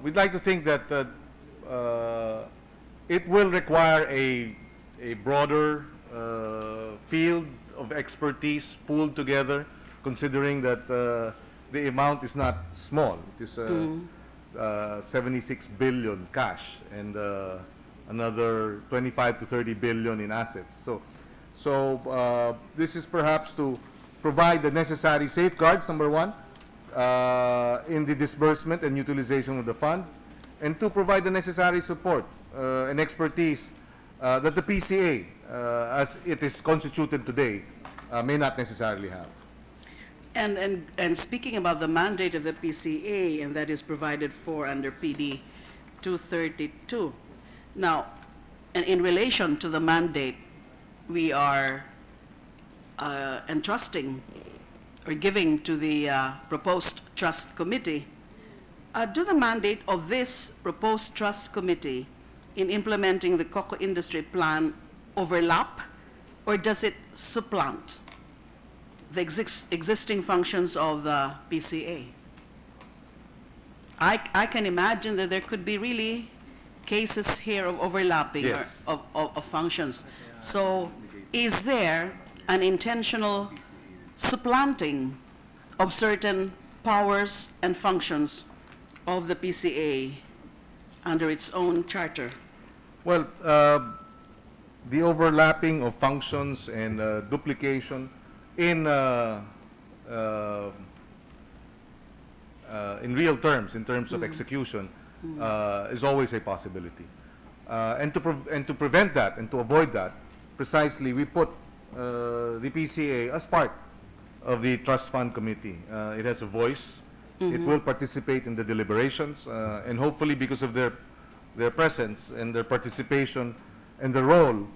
We'd like to think that it will require a broader field of expertise pooled together, considering that the amount is not small. It is 76 billion cash and another 25 to 30 billion in assets. So this is perhaps to provide the necessary safeguards, number one, in the disbursement and utilization of the fund, and to provide the necessary support and expertise that the PCA, as it is constituted today, may not necessarily have. And speaking about the mandate of the PCA, and that is provided for under PD 232. Now, and in relation to the mandate, we are entrusting or giving to the proposed trust committee. Do the mandate of this proposed trust committee in implementing the cocoa industry plan overlap, or does it supplant the existing functions of the PCA? I can imagine that there could be really cases here of overlapping Yes. of functions. So is there an intentional supplanting of certain powers and functions of the PCA under its own charter? Well, the overlapping of functions and duplication in real terms, in terms of execution, is always a possibility. And to prevent that and to avoid that, precisely, we put the PCA as part of the Trust Fund Committee. It has a voice. It will participate in the deliberations, and hopefully, because of their presence and their participation and their role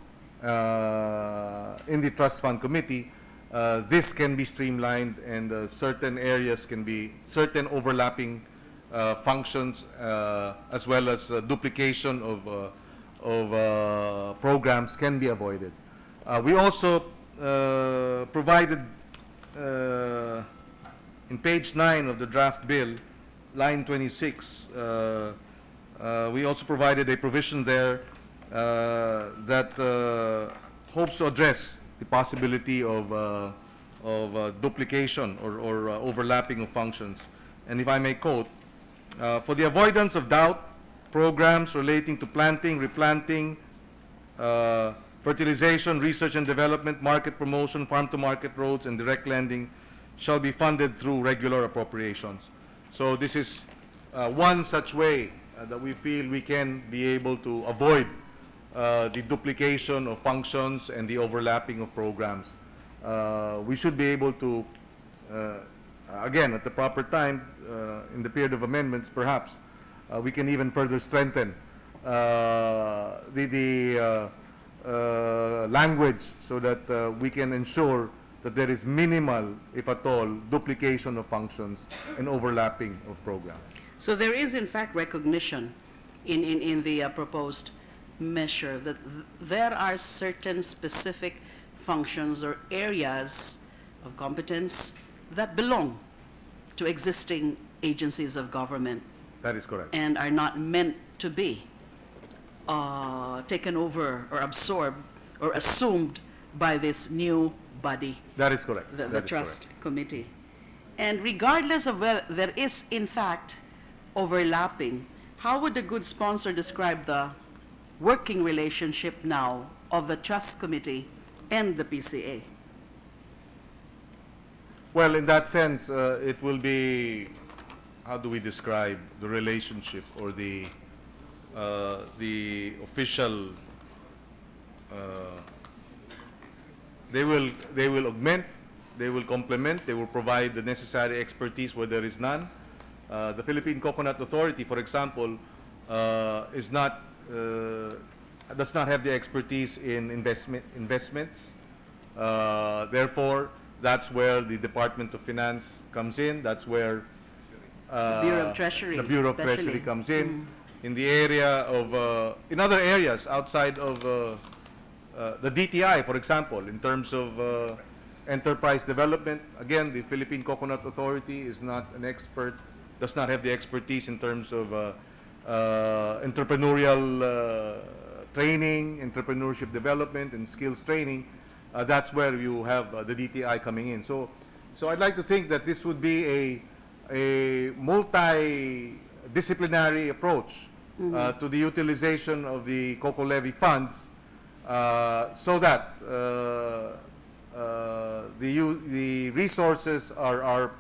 in the Trust Fund Committee, this can be streamlined and certain areas can be, certain overlapping functions as well as duplication of programs can be avoided. We also provided in page 9 of the draft bill, line 26, we also provided a provision there that hopes to address the possibility of duplication or overlapping of functions. And if I may quote, for the avoidance of doubt, programs relating to planting, replanting, fertilization, research and development, market promotion, farm-to-market roads, and direct lending shall be funded through regular appropriations. So this is one such way that we feel we can be able to avoid the duplication of functions and the overlapping of programs. We should be able to, again, at the proper time, in the period of amendments, perhaps, we can even further strengthen the language so that we can ensure that there is minimal, if at all, duplication of functions and overlapping of programs. So there is in fact recognition in the proposed measure that there are certain specific functions or areas of competence that belong to existing agencies of government That is correct. and are not meant to be taken over or absorbed or assumed by this new body, That is correct. the That is Trust correct. Committee. And regardless of whether there is in fact overlapping, how would the good sponsor describe the working relationship now of the Trust Committee and the PCA? Well, in that sense, it will be, how do we describe the relationship or the official, they will augment, they will complement, they will provide the necessary expertise where there is none. The Philippine Coconut Authority, for example, does not have the expertise in investments. Therefore, that's where the Department of Finance comes in. That's where Bureau of Treasury, the Bureau of especially. Treasury comes in. In the area of, in other areas outside of the DTI, for example, in terms of enterprise development, again, the Philippine Coconut Authority is not an expert, does not have the expertise in terms of entrepreneurial training, entrepreneurship development, and skills training. That's where you have the DTI coming in. So I'd like to think that this would be a multidisciplinary approach to the utilization of the COCO levy funds so that the resources are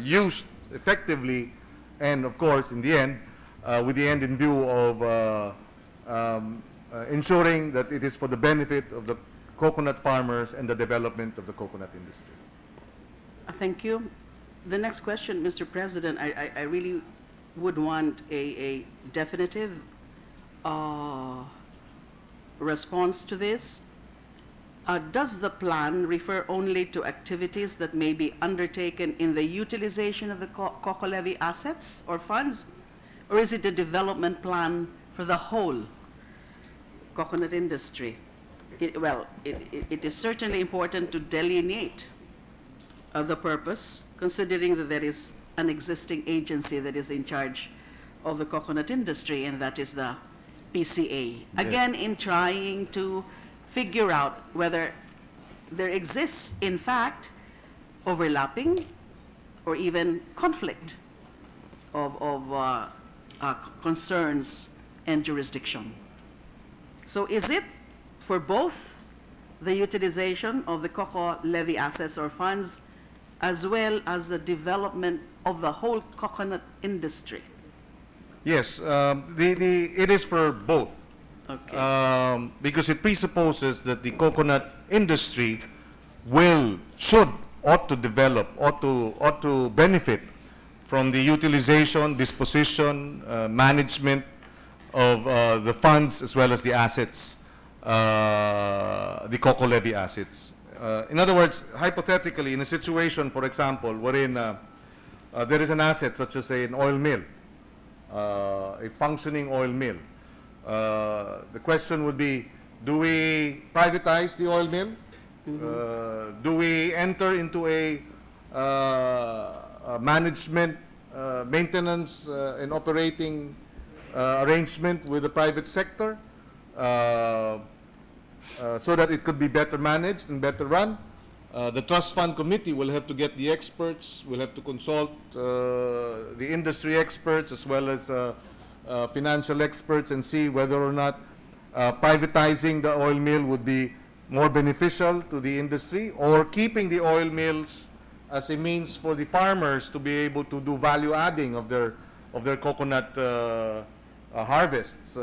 used effectively and, of course, in the end, with the end in view of ensuring that it is for the benefit of the coconut farmers and the development of the coconut industry. Thank you. The next question, Mr. President, I really would want a definitive response to this. Does the plan refer only to activities that may be undertaken in the utilization of the COCO levy assets or funds, or is it a development plan for the whole coconut industry? It is certainly important to delineate the purpose, considering that there is an existing agency that is in charge of the coconut industry, and that is the PCA. Again, in trying to figure out whether there exists, in fact, overlapping or even conflict of concerns and jurisdiction. So is it for both the utilization of the COCO levy assets or funds as well as the development of the whole coconut industry? Yes, it is for both. Okay. Because it presupposes that the coconut industry ought to develop, ought to benefit from the utilization, disposition, management of the funds as well as the assets, the COCO levy assets. In other words, hypothetically, in a situation, for example, wherein there is an asset such as an oil mill, a functioning oil mill, the question would be, do we privatize the oil mill? Do we enter into a management, maintenance, and operating arrangement with the private sector so that it could be better managed and better run? The trust fund committee will have to get the experts, will have to consult the industry experts as well as financial experts and see whether or not privatizing the oil mill would be more beneficial to the industry, or keeping the oil mills as a means for the farmers to be able to do value adding of their coconut harvests.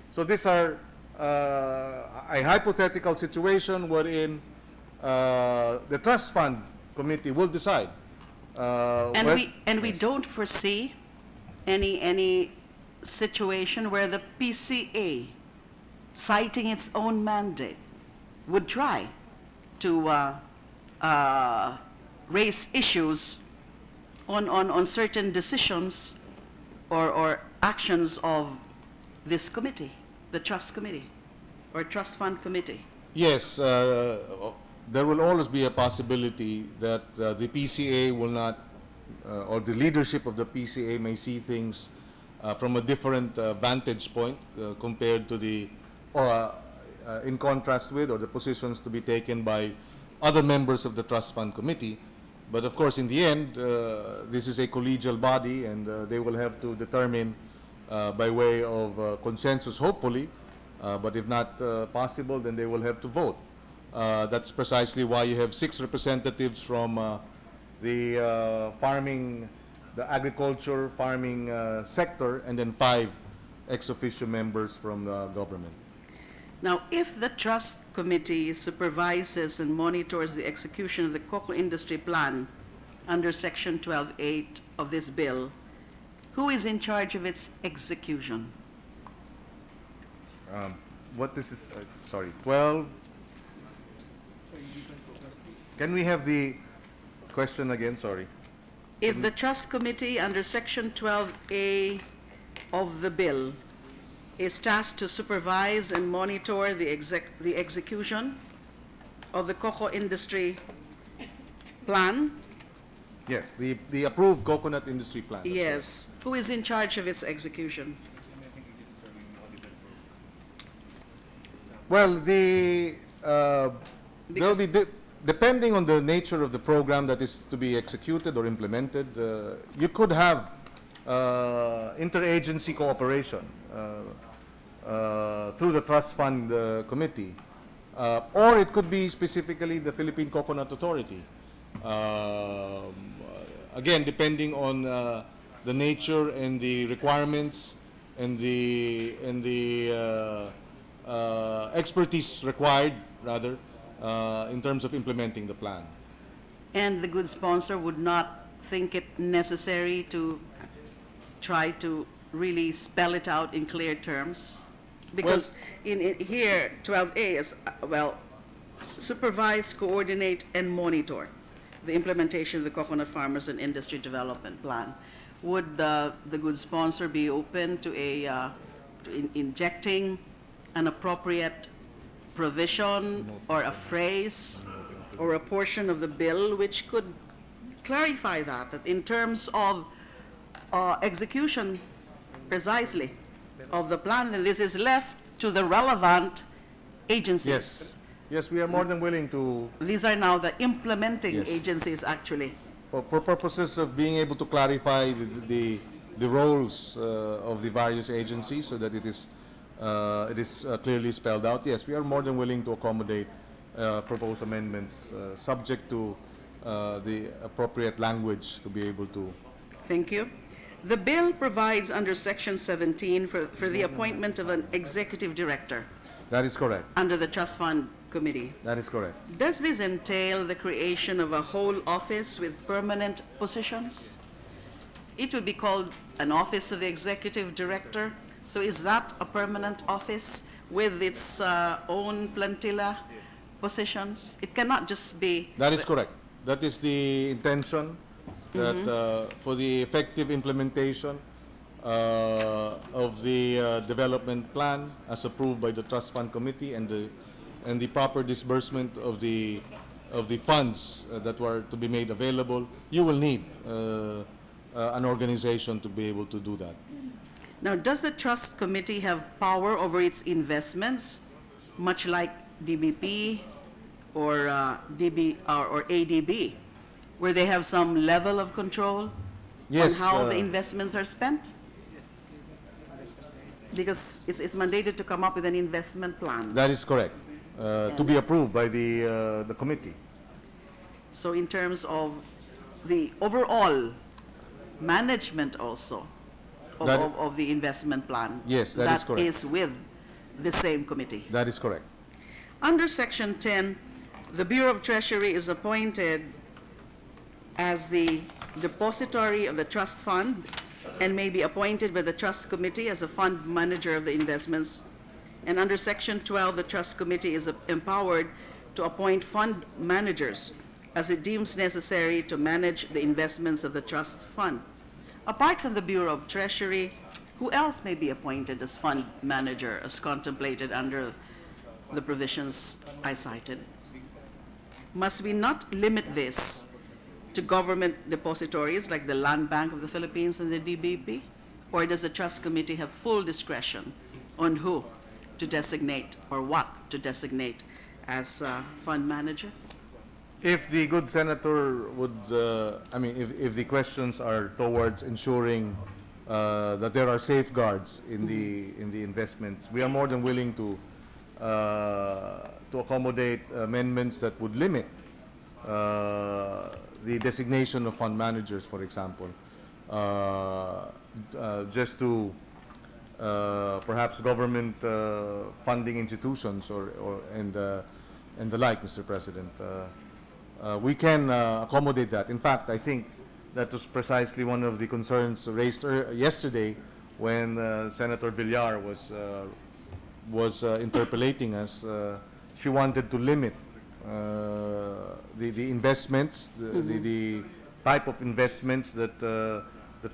So these are a hypothetical situation wherein the trust fund committee will decide. And we don't foresee any situation where the PCA, citing its own mandate, would try to raise issues on certain decisions or actions of this committee, the trust committee or trust fund committee. Yes, there will always be a possibility that the PCA will not, or the leadership of the PCA may see things from a different vantage point compared to the, in contrast with, or the positions to be taken by other members of the trust fund committee. But of course, in the end, this is a collegial body, and they will have to determine by way of consensus, hopefully, but if not possible, then they will have to vote. That's precisely why you have 6 representatives from the farming, the agriculture, farming sector, and then 5 ex officio members from the government. Now, if the trust committee supervises and monitors the execution of the cocoa industry plan under Section 12.8 of this bill, who is in charge of its execution? What this is, sorry, 12. Can we have the question again? Sorry. If the trust committee under Section 12A of the bill is tasked to supervise and monitor the execution of the cocoa industry plan? Yes, the approved coconut industry plan. Yes. Who is in charge of its execution? Well, there will be, depending on the nature of the program that is to be executed or implemented, you could have interagency cooperation through the trust fund committee, or it could be specifically the Philippine Coconut Authority. Again, depending on the nature and the requirements and the expertise required, rather, in terms of implementing the plan. And the good sponsor would not think it necessary to try to really spell it out in clear terms? Because in here, 12A is, well, supervise, coordinate, and monitor the implementation of the Coconut Farmers and Industry Development Plan. Would the good sponsor be open to injecting an appropriate provision or a phrase or a portion of the bill which could clarify that in terms of execution precisely of the plan, and this is left to the relevant agencies? Yes. Yes, we are more than willing to. These are now the implementing agencies, actually. For purposes of being able to clarify the roles of the various agencies so that it is clearly spelled out, yes, we are more than willing to accommodate proposed amendments subject to the appropriate language to be able to. Thank you. The bill provides under Section 17 for the appointment of an executive director. That is correct. Under the Trust Fund Committee. That is correct. Does this entail the creation of a whole office with permanent positions? It would be called an Office of the Executive Director. So is that a permanent office with its own plantilla positions? It cannot just be... That is correct. That is the intention, that for the effective implementation of the development plan as approved by the Trust Fund Committee and the proper disbursement of the funds that were to be made available, you will need an organization to be able to do that. Now, does the Trust Committee have power over its investments, much like DBP or or ADB, where they have some level of control Yes, on how the investments are spent? Because it's mandated to come up with an investment plan. That is correct, to be approved by the committee. So in terms of the overall management also of the investment plan. Yes, that is correct. That is with the same committee. That is correct. Under Section 10, the Bureau of Treasury is appointed as the depository of the trust fund and may be appointed by the Trust Committee as a fund manager of the investments. And under Section 12, the Trust Committee is empowered to appoint fund managers as it deems necessary to manage the investments of the trust fund. Apart from the Bureau of Treasury, who else may be appointed as fund manager as contemplated under the provisions I cited? Must we not limit this to government depositories like the Land Bank of the Philippines and the DBP? Or does the Trust Committee have full discretion on who to designate or what to designate as fund manager? If the good senator would, if the questions are towards ensuring that there are safeguards in the investments, we are more than willing to accommodate amendments that would limit the designation of fund managers, for example, just to perhaps government funding institutions and the like, Mr. President. We can accommodate that. In fact, I think that was precisely one of the concerns raised yesterday when Senator Villar was interpellating us. She wanted to limit the investments, the type of investments that the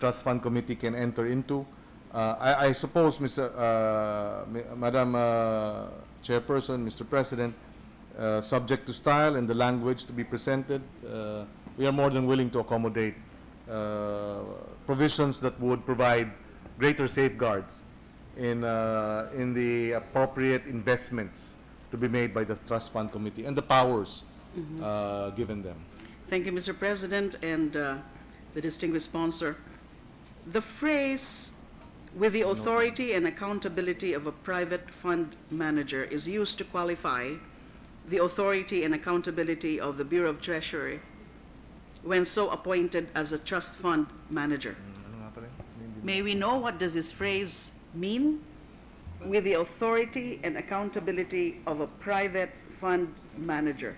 Trust Fund Committee can enter into. I suppose, Madam Chairperson, Mr. President, subject to style and the language to be presented, we are more than willing to accommodate provisions that would provide greater safeguards in the appropriate investments to be made by the Trust Fund Committee and the powers given them. Thank you, Mr. President, and the distinguished sponsor. The phrase "with the authority and accountability of a private fund manager" is used to qualify the authority and accountability of the Bureau of Treasury when so appointed as a trust fund manager. May we know what does this phrase mean? With the authority and accountability of a private fund manager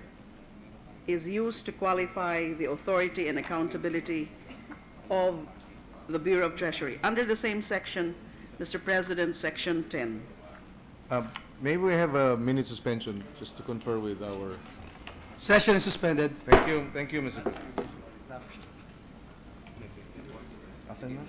is used to qualify the authority and accountability of the Bureau of Treasury. Under the same section, Mr. President, Section 10. Maybe we have a minute suspension just to confer with our... Session is suspended. Thank you, Mr. President.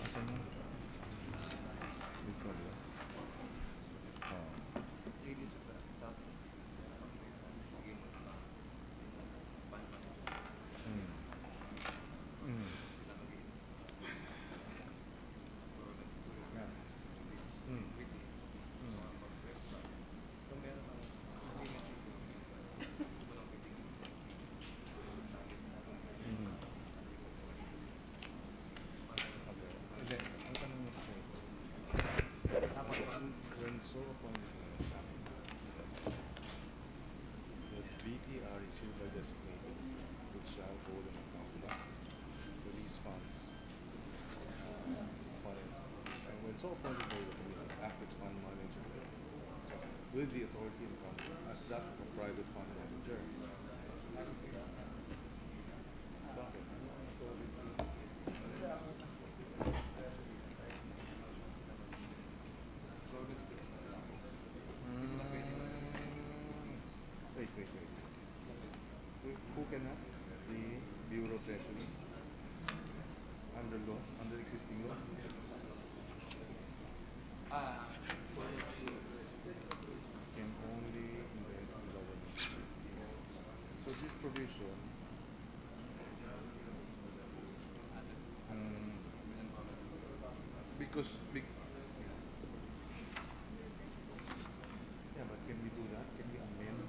So appointed by the committee, act as fund manager with the authority and power as that of a private fund manager. Wait. under law, under existing law? Can only invest in government securities. So this provision, because, yeah, but can we do that? Can we amend?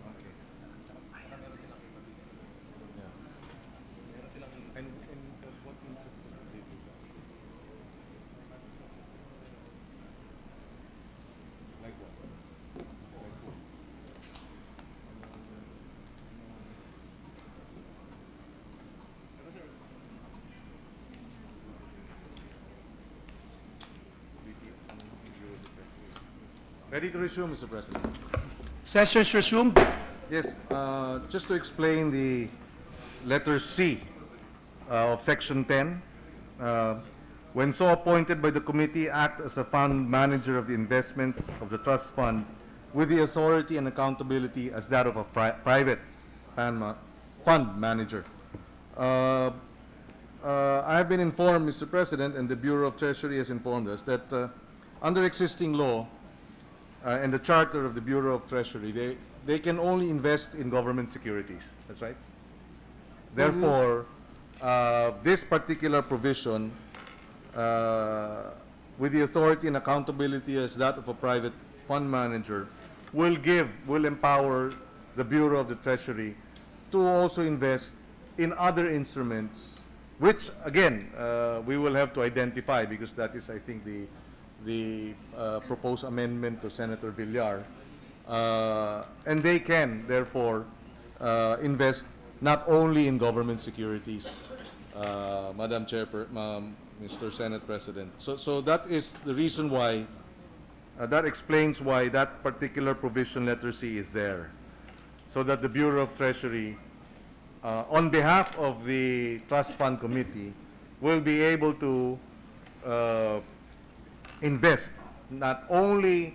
Okay. Yeah. And what instances do they do that? Like what? Like what? Ready to resume, Mr. President. Sessions resumed. Yes, just to explain the letter C of Section 10, when so appointed by the committee, act as a fund manager of the investments of the trust fund with the authority and accountability as that of a private fund manager. I have been informed, Mr. President, and the Bureau of Treasury has informed us that under existing law and the charter of the Bureau of Treasury, they can only invest in government securities. That's right? Therefore, this particular provision, with the authority and accountability as that of a private fund manager, will empower the Bureau of the Treasury to also invest in other instruments, which again we will have to identify, because that is, I think, the proposed amendment to Senator Villar, and they can therefore invest not only in government securities, Madam Mr. Senate President. So that is the reason why, that explains why that particular provision, letter C, is there, so that the Bureau of Treasury, on behalf of the Trust Fund Committee, will be able to invest not only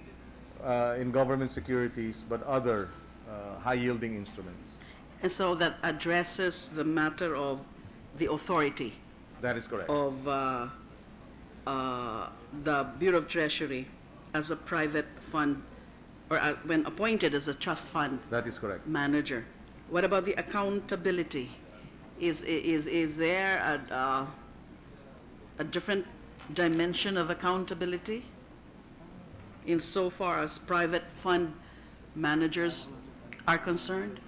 in government securities, but other high-yielding instruments. And so that addresses the matter of the authority That is correct. of the Bureau of Treasury as a private fund, or when appointed as a trust fund That is correct. manager. What about the accountability? Is there a different dimension of accountability insofar as private fund managers are concerned?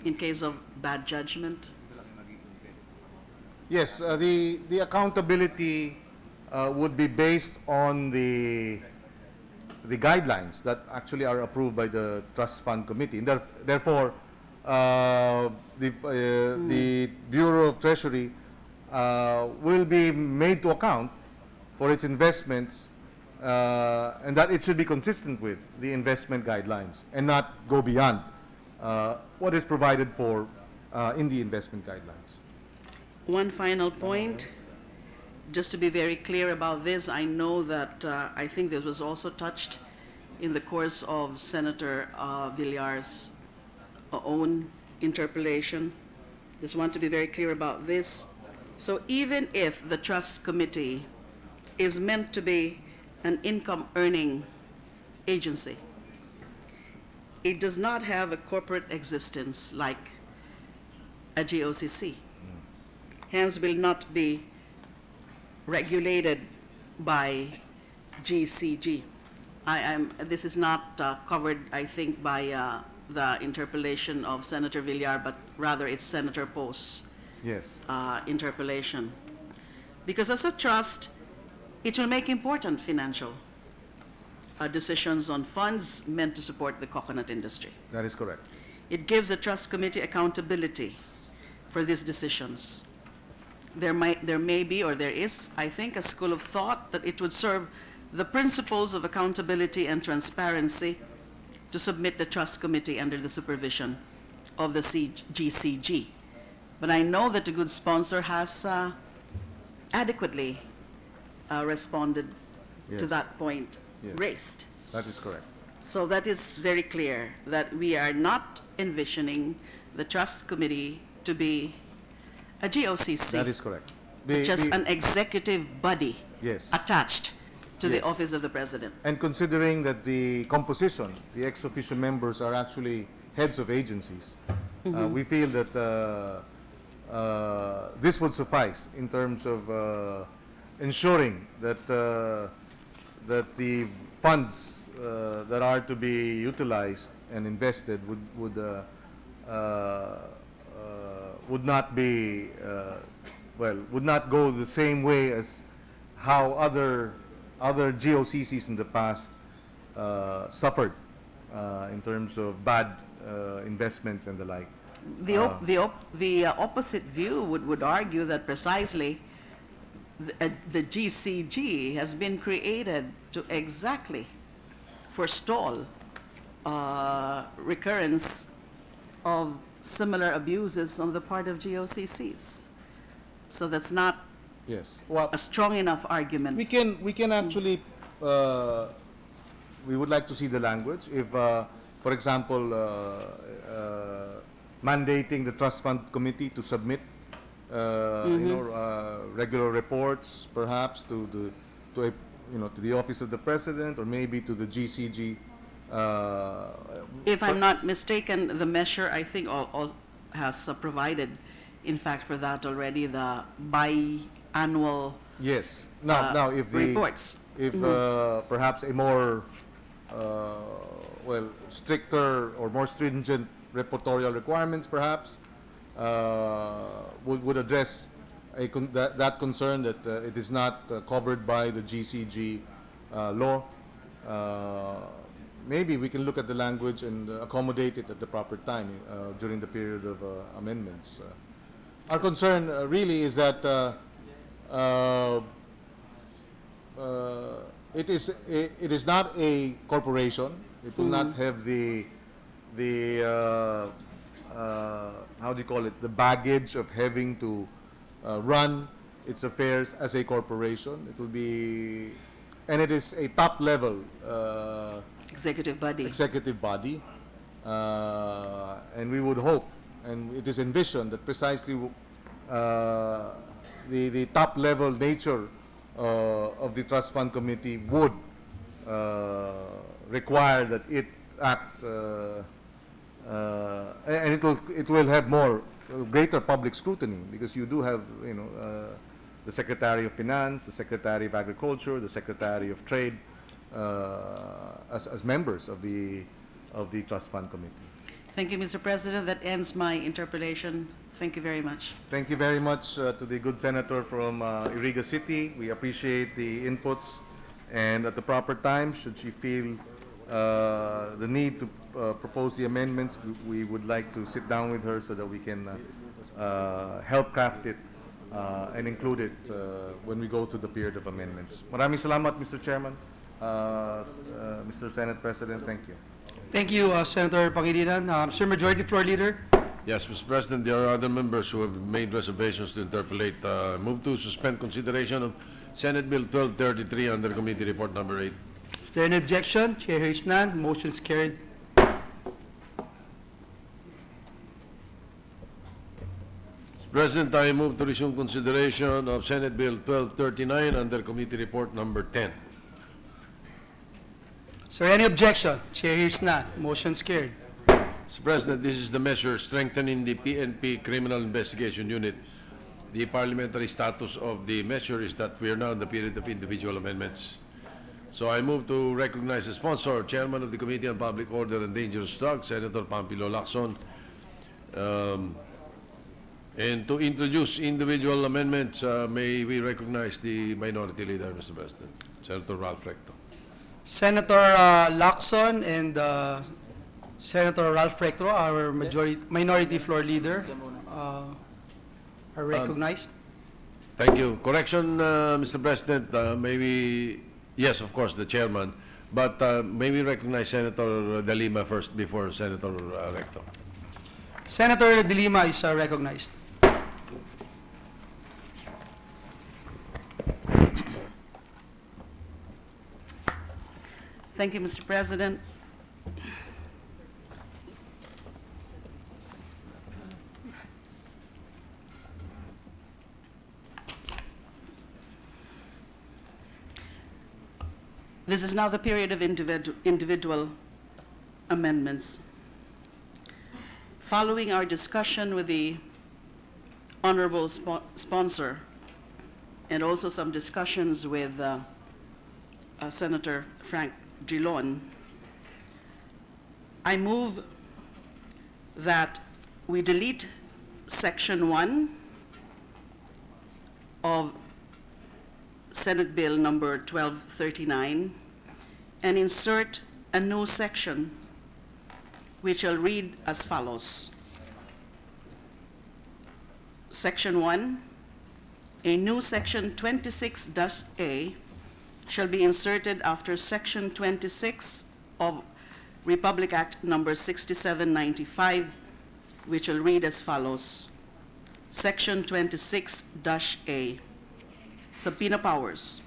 In case of bad judgment? Yes, the accountability would be based on the guidelines that actually are approved by the Trust Fund Committee. And therefore, the Bureau of Treasury will be made to account for its investments, and that it should be consistent with the investment guidelines and not go beyond what is provided for in the investment guidelines. One final point, just to be very clear about this, I know that I think this was also touched in the course of Senator Villar's own interpellation. Just want to be very clear about this. So even if the Trust Committee is meant to be an income-earning agency, it does not have a corporate existence like a GOCC. Hence will not be regulated by GCG. This is not covered, I think, by the interpellation of Senator Villar, but rather it's Senator Poe's Yes. interpellation. Because as a trust, it will make important financial decisions on funds meant to support the coconut industry. That is correct. It gives the trust committee accountability for these decisions. There may be, or there is, I think, a school of thought that it would serve the principles of accountability and transparency to submit the trust committee under the supervision of the GCG. But I know that the good sponsor has adequately responded to Yes. that point Yes. raised. That is correct. So that is very clear, that we are not envisioning the Trust Committee to be a GOCC. That is correct. Just an executive body Yes. attached to the Yes. Office of the President. And considering that the composition, the ex officio members are actually heads of agencies, we feel that this would suffice in terms of ensuring that that the funds that are to be utilized and invested would not be would not go the same way as how other GOCCs in the past suffered in terms of bad investments and the like. The opposite view would argue that precisely the GCG has been created to exactly forestall recurrence of similar abuses on the part of GOCCs. So that's not Yes. Well, a strong enough argument. we can actually we would like to see the language if for example mandating the trust fund committee to submit regular reports perhaps to the office of the president or maybe to the GCG. If I'm not mistaken, the measure, I think, has provided, in fact, for that already, the biannual Yes. Now if the reports. if perhaps a more stricter or more stringent reportorial requirements perhaps would address that concern that it is not covered by the GCG law. Maybe we can look at the language and accommodate it at the proper time during the period of amendments. Our concern really is that it is not a corporation. It will not have the how do you call it, the baggage of having to run its affairs as a corporation. It will be, and it is a top level Executive body. And we would hope, and it is envisioned that precisely the top level nature of the Trust Fund Committee would require that it act and it will have greater public scrutiny because you do have the Secretary of Finance, the Secretary of Agriculture, the Secretary of Trade as members of the Trust Fund Committee. Thank you, Mr. President. That ends my interpellation. Thank you very much. Thank you very much to the good senator from Iriga City. We appreciate the inputs, and at the proper time, should she feel the need to propose the amendments, we would like to sit down with her so that we can help craft it and include it when we go through the period of amendments. Maraming salamat, Mr. Chairman. Mr. Senate President, thank you. Thank you, Senator Pangilinan. Sir Majority Floor Leader. Yes, Mr. President, there are other members who have made reservations to interpolate. Move to suspend consideration of Senate Bill 1233 under Committee Report Number 8. Is there any objection? Chair hears none. Motion is carried. Mr. President, I move to resume consideration of Senate Bill 1239 under Committee Report Number 10. Is there any objection? Chair hears none. Motion is carried. Mr. President, this is the measure strengthening the PNP Criminal Investigation Unit. The parliamentary status of the measure is that we are now in the period of individual amendments. So I move to recognize the sponsor, Chairman of the Committee on Public Order and Dangerous Drugs, Senator Pampilo Lacson, and to introduce individual amendments, may we recognize the Minority Leader, Mr. President, Senator Ralph Recto. Senator Lacson and Senator Ralph Recto, our Minority Floor Leader, are recognized. Thank you. Correction, Mr. President, maybe, yes, of course, the chairman, but may we recognize Senator De Lima first before Senator Recto. Senator De Lima is recognized. Thank you, Mr. President. This is now the period of individual amendments. Following our discussion with the honorable sponsor and also some discussions with Senator Frank Drilon, I move that we delete Section 1 of Senate Bill number 1239 and insert a new section which shall read as follows. Section 1, a new section 26-A shall be inserted after Section 26 of Republic Act number 6795, which will read as follows. Section 26-A, subpoena powers.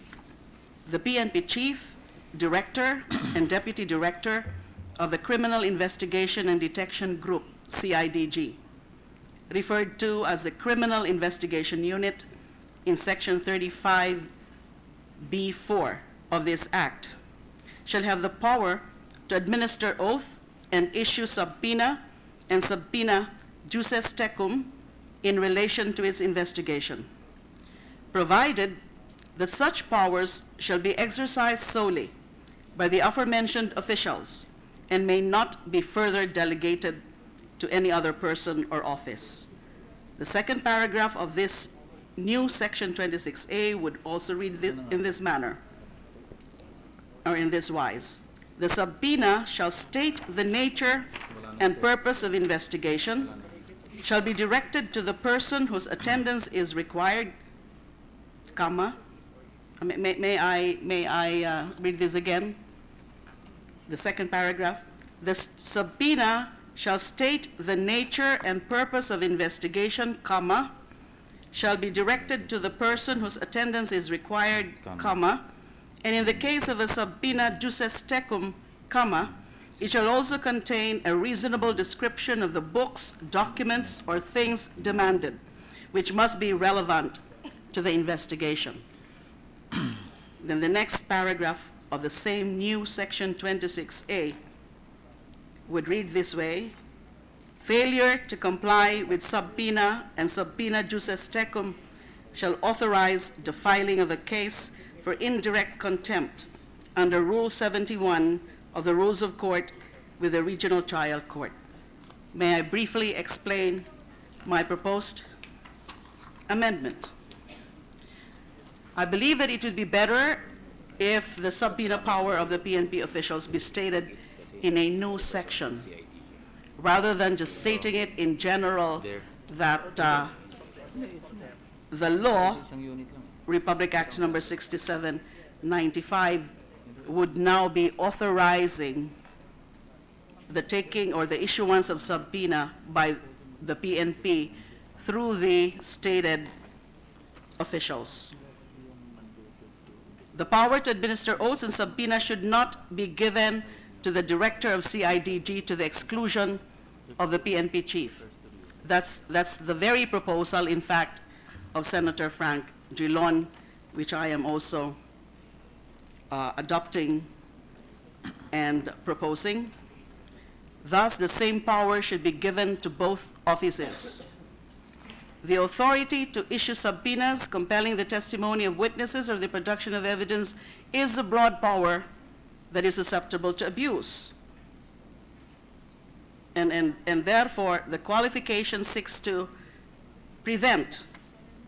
The PNP Chief, Director, and Deputy Director of the Criminal Investigation and Detection Group, CIDG, referred to as the Criminal Investigation Unit in Section 35B4 of this Act, shall have the power to administer oath and issue subpoena and subpoena juces tecum in relation to its investigation, provided that such powers shall be exercised solely by the aforementioned officials and may not be further delegated to any other person or office. The second paragraph of this new Section 26A would also read in this manner, or in this wise. The subpoena shall state the nature and purpose of investigation, shall be directed to the person whose attendance is required, comma, may I read this again? The second paragraph. The subpoena shall state the nature and purpose of investigation, comma, shall be directed to the person whose attendance is required, comma, and in the case of a subpoena juces tecum, comma, it shall also contain a reasonable description of the books, documents, or things demanded, which must be relevant to the investigation. Then the next paragraph of the same new Section 26A would read this way. Failure to comply with subpoena and subpoena juces tecum shall authorize the filing of a case for indirect contempt under Rule 71 of the Rules of Court with the Regional Trial Court. May I briefly explain my proposed amendment? I believe that it would be better if the subpoena power of the PNP officials be stated in a new section, rather than just stating it in general that the law, Republic Act number 6795, would now be authorizing the taking or the issuance of subpoena by the PNP through the stated officials. The power to administer oaths and subpoena should not be given to the director of CIDG to the exclusion of the PNP chief. That's the very proposal, in fact, of Senator Frank Drilon, which I am also adopting and proposing. Thus, the same power should be given to both offices. The authority to issue subpoenas compelling the testimony of witnesses or the production of evidence is a broad power that is susceptible to abuse. And therefore, the qualification seeks to prevent,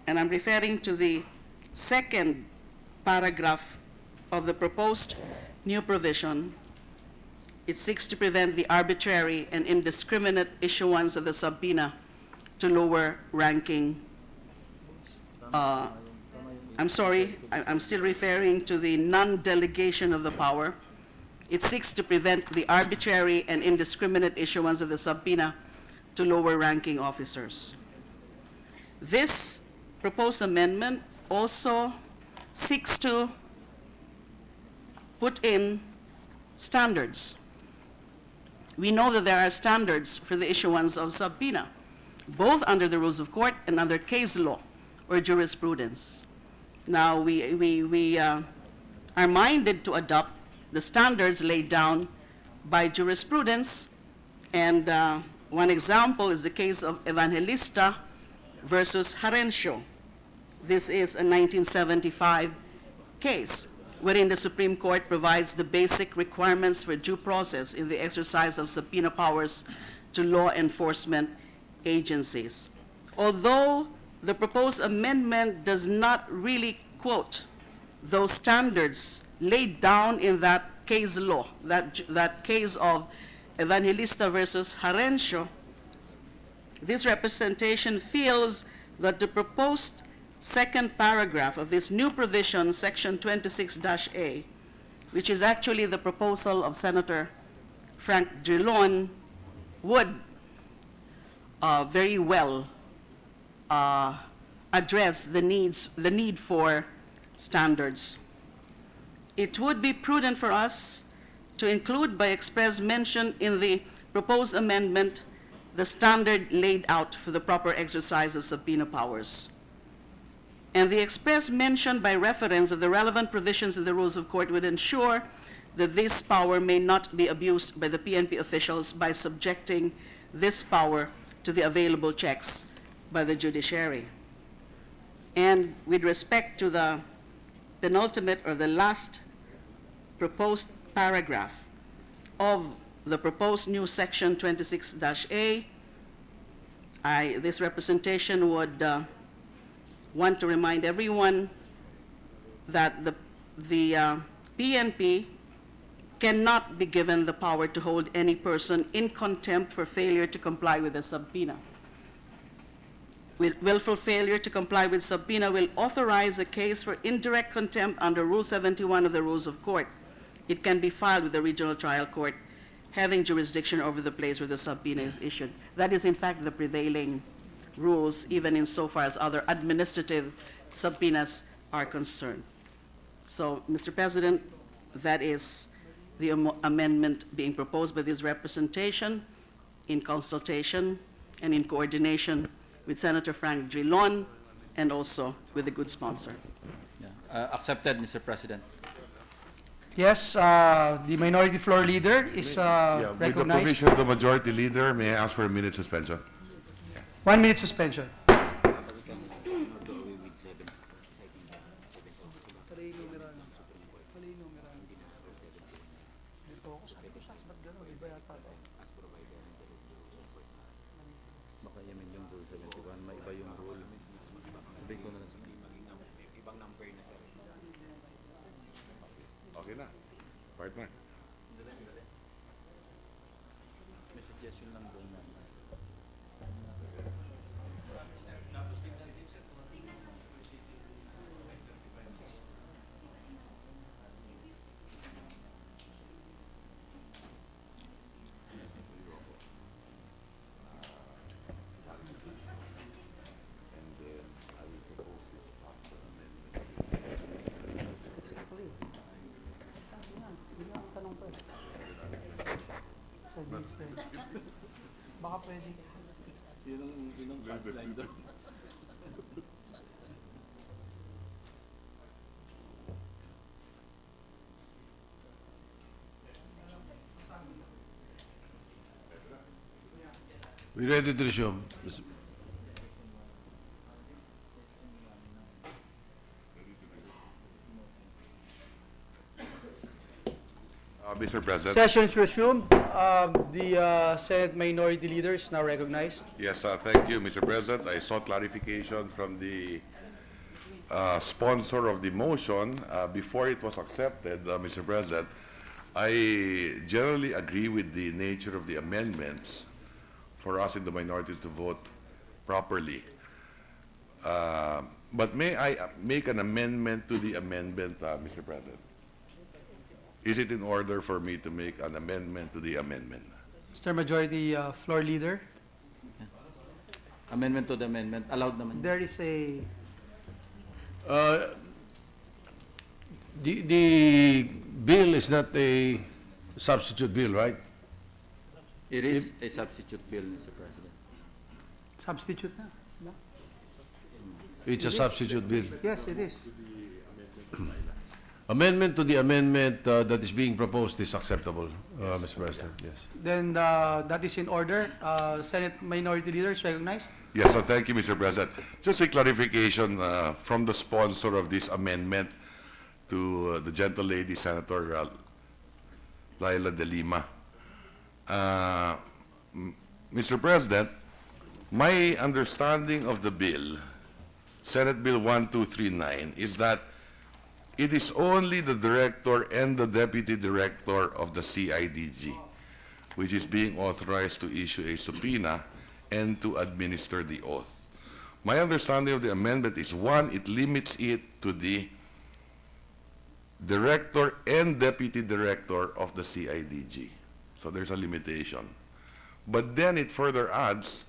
and I'm referring to the second paragraph of the proposed new provision, it seeks to prevent the arbitrary and indiscriminate issuance of the subpoena to lower ranking. I'm sorry, I'm still referring to the non-delegation of the power. It seeks to prevent the arbitrary and indiscriminate issuance of the subpoena to lower ranking officers. This proposed amendment also seeks to put in standards. We know that there are standards for the issuance of subpoena, both under the rules of court and under case law or jurisprudence. Now, we are minded to adopt the standards laid down by jurisprudence. And one example is the case of Evangelista versus Harencio. This is a 1975 case wherein the Supreme Court provides the basic requirements for due process in the exercise of subpoena powers to law enforcement agencies. Although the proposed amendment does not really quote those standards laid down in that case law, that case of Evangelista versus Harencio, this representation feels that the proposed second paragraph of this new provision, section 26-A, which is actually the proposal of Senator Frank Drilon, would very well address the need for standards. It would be prudent for us to include by express mention in the proposed amendment the standard laid out for the proper exercise of subpoena powers. And the express mention by reference of the relevant provisions of the rules of court would ensure that this power may not be abused by the PNP officials by subjecting this power to the available checks by the judiciary. And with respect to the penultimate or the last proposed paragraph of the proposed new section 26-A, this representation would want to remind everyone that the PNP cannot be given the power to hold any person in contempt for failure to comply with a subpoena. Willful failure to comply with subpoena will authorize a case for indirect contempt under Rule 71 of the Rules of Court. It can be filed with the regional trial court having jurisdiction over the place where the subpoena is issued. That is, in fact, the prevailing rules, even insofar as other administrative subpoenas are concerned. So, Mr. President, that is the amendment being proposed by this representation in consultation and in coordination with Senator Frank Drilon and also with the good sponsor. Accepted, Mr. President. Yes, the minority floor leader is With the recognized. permission of the majority leader, may I ask for a minute suspension? 1 minute suspension. Okay na. Partner. Baka pwede. Yun ang punchline doon. We ready to resume? Mr. President. Session is resumed. The Senate Minority Leader is now recognized. Yes, thank you, Mr. President. I sought clarification from the sponsor of the motion before it was accepted, Mr. President. I generally agree with the nature of the amendments for us in the minority to vote properly. But may I make an amendment to the amendment, Mr. President? Is it in order for me to make an amendment to the amendment? Mr. Majority Floor Leader, Amendment to the amendment. Allowed naman. there is a The bill is not a substitute bill, right? It is a substitute bill, Mr. President. substitute na. No? It's a substitute bill. Yes, it is. Amendment to the amendment that is being proposed is acceptable, Mr. President, yes. Then that is in order. Senate Minority Leader is recognized. Yes, thank you, Mr. President. Just a clarification from the sponsor of this amendment to the gentle lady, Senator Laila de Lima. Mr. President, my understanding of the bill, Senate Bill 1239, is that it is only the director and the deputy director of the CIDG which is being authorized to issue a subpoena and to administer the oath. My understanding of the amendment is, one, it limits it to the director and deputy director of the CIDG. So there's a limitation. But then it further adds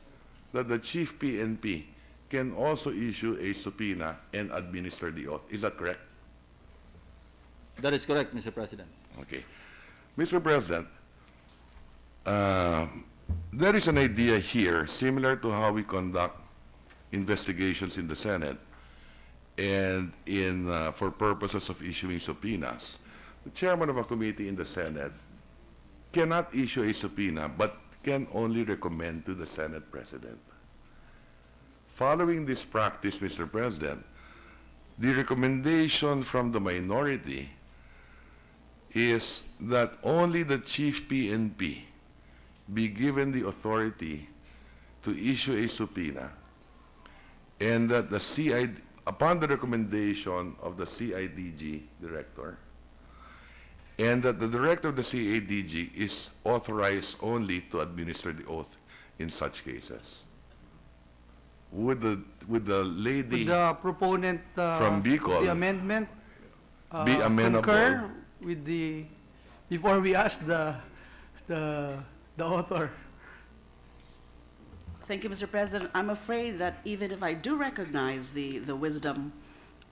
that the chief PNP can also issue a subpoena and administer the oath. Is that correct? That is correct, Mr. President. Okay. Mr. President, there is an idea here similar to how we conduct investigations in the Senate and for purposes of issuing subpoenas. The chairman of a committee in the Senate cannot issue a subpoena but can only recommend to the Senate President. Following this practice, Mr. President, the recommendation from the minority is that only the chief PNP be given the authority to issue a subpoena, and that the upon the recommendation of the CIDG director, and that the director of the CIDG is authorized only to administer the oath in such cases. Would the lady Would the proponent from Bicol of the amendment be amenable? concur with the, before we ask the author? Thank you, Mr. President. I'm afraid that even if I do recognize the wisdom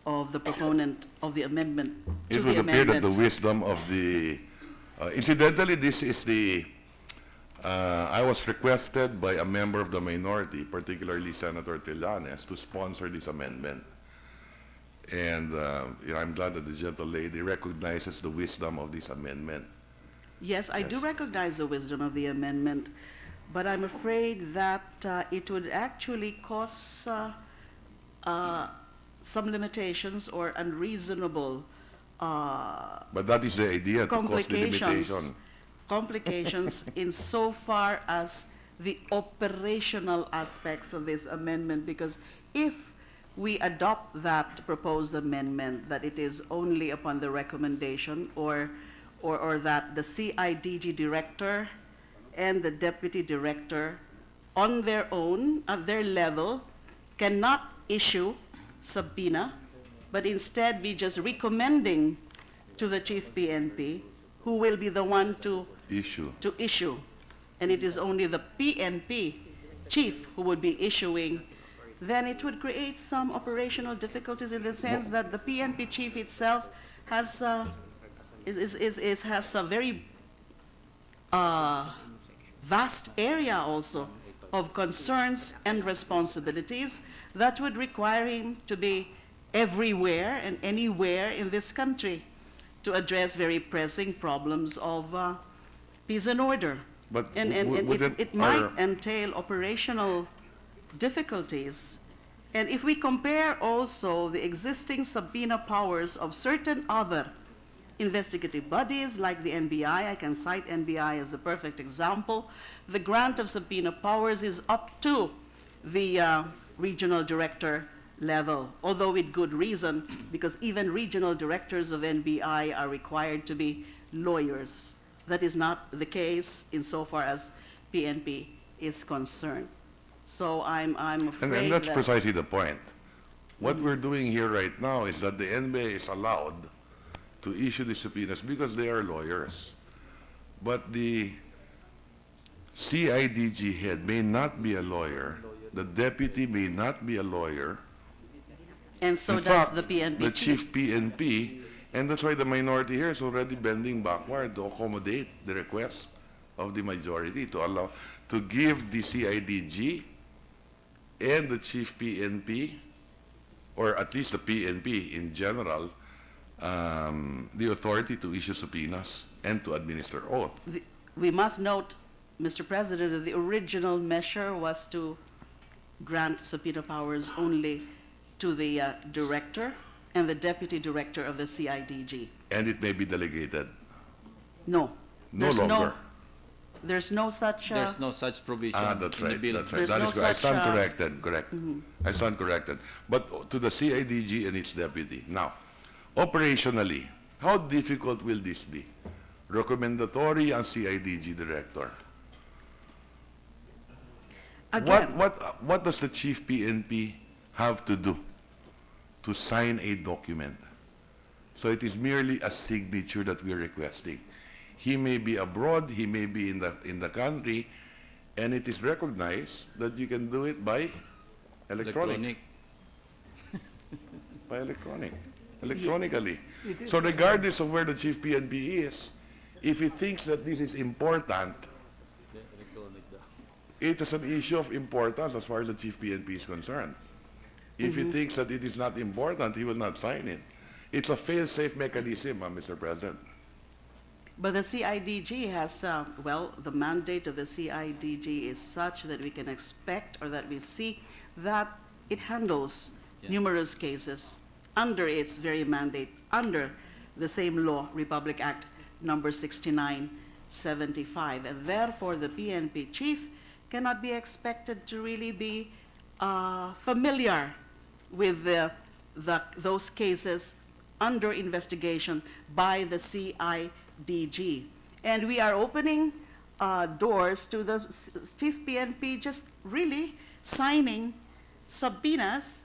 of the proponent of the amendment to It the would appear that the amendment, wisdom of the... incidentally, this is the... I was requested by a member of the minority, particularly Senator Trillanes, to sponsor this amendment. And you know, I'm glad that the gentle lady recognizes the wisdom of this amendment. yes, I do recognize the wisdom of the amendment, but I'm afraid that it would actually cause some limitations or unreasonable But that is the idea, to cause the limitation. complications insofar as the operational aspects of this amendment, because if we adopt that proposed amendment, that it is only upon the recommendation or that the CIDG director and the deputy director on their own, at their level, cannot issue subpoena, but instead be just recommending to the chief PNP, who will be the one to issue. And it is only the PNP chief who would be issuing, then it would create some operational difficulties in the sense that the PNP chief itself has has a very vast area also of concerns and responsibilities that would require him to be everywhere and anywhere in this country to address very pressing problems of peace and order. But And it might entail operational difficulties. And if we compare also the existing subpoena powers of certain other investigative bodies like the NBI, I can cite NBI as a perfect example, the grant of subpoena powers is up to the regional director level, although with good reason, because even regional directors of NBI are required to be lawyers. That is not the case insofar as PNP is concerned. So I'm afraid And that's that precisely the point. What we're doing here right now is that the NBA is allowed to issue the subpoenas because they are lawyers. But the CIDG head may not be a lawyer, the deputy may not be a lawyer. and so In does fact, the PNP the chief PNP, and that's why the minority here is already bending backward to accommodate the request of the majority to allow, to give the CIDG and the chief PNP, or at least the PNP in general, the authority to issue subpoenas and to administer oath. We must note, Mr. President, that the original measure was to grant subpoena powers only to the director and the deputy director of the CIDG. And it may be delegated. No. No There's longer. There's no such... There's no such provision That's in the right, bill. that's right. There's That no is correct. I such, stand corrected, correct. I stand corrected. But to the CIDG and its deputy. Now, operationally, how difficult will this be? Recommendatory ang CIDG director. Again, What does the chief PNP have to do to sign a document? So it is merely a signature that we are requesting. He may be abroad, he may be in the country, and it is recognized that you can do it by electronic. By electronically. So regardless of where the chief PNP is, if he thinks that this is important, it is an issue of importance as far as the chief PNP is concerned. If he thinks that it is not important, he will not sign it. It's a fail-safe mechanism, Mr. President. but the CIDG has, well, the mandate of the CIDG is such that we can expect, or that we see, that it handles numerous cases under its very mandate, under the same law, Republic Act number 6975. And therefore, the PNP chief cannot be expected to really be familiar with those cases under investigation by the CIDG. And we are opening doors to the chief PNP just really signing subpoenas,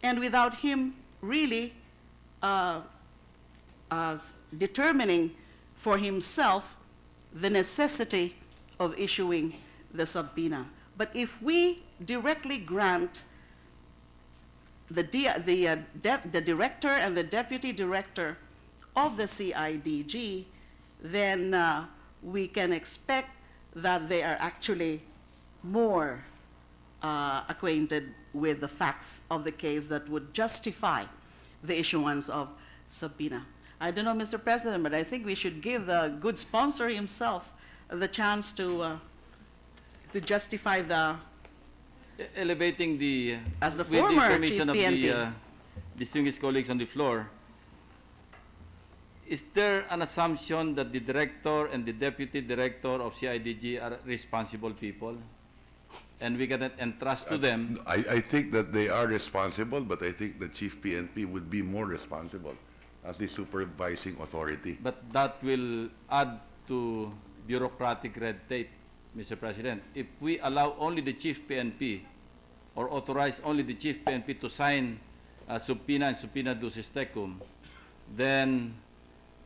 and without him really determining for himself the necessity of issuing the subpoena. But if we directly grant the director and the deputy director of the CIDG, then we can expect that they are actually more acquainted with the facts of the case that would justify the issuance of subpoena. I don't know, Mr. President, but I think we should give the good sponsor himself the chance to justify the... Elevating the, As the with the former permission chief of PNP. the distinguished colleagues on the floor, is there an assumption that the director and the deputy director of CIDG are responsible people? And we can entrust to them? I think that they are responsible, but I think the chief PNP would be more responsible as the supervising authority. But that will add to bureaucratic red tape, Mr. President. If we allow only the chief PNP or authorize only the chief PNP to sign a subpoena and subpoena ducis tecum, then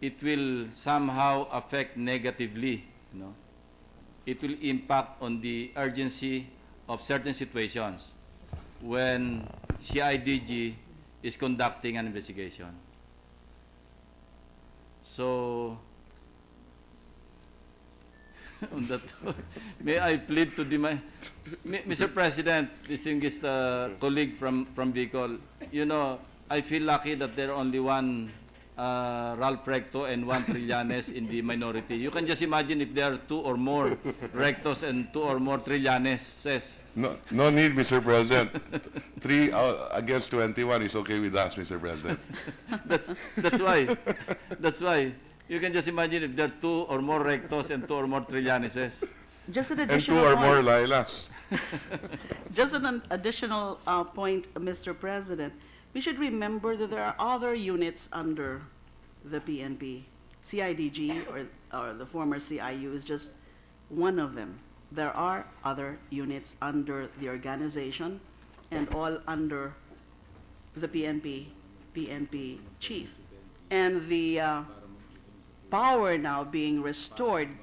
it will somehow affect negatively, you know. It will impact on the urgency of certain situations when CIDG is conducting an investigation. So, on that, may I plead to Mr. President, distinguished colleague from Bicol, you know, I feel lucky that there are only one Ralph Recto and one Trillanes in the minority. You can just imagine if there are 2 or more Rectos and 2 or more Trillaneses. No need, Mr. President. 3 against 21 is okay with us, Mr. President. That's why. That's why. You can just imagine if there are 2 or more Rectos and 2 or more Trillaneses. Just an And 2 additional or point. more Lilas. Just an additional point, Mr. President. We should remember that there are other units under the PNP. CIDG, or the former CIU, is just one of them. There are other units under the organization and all under the PNP chief. And the power now being restored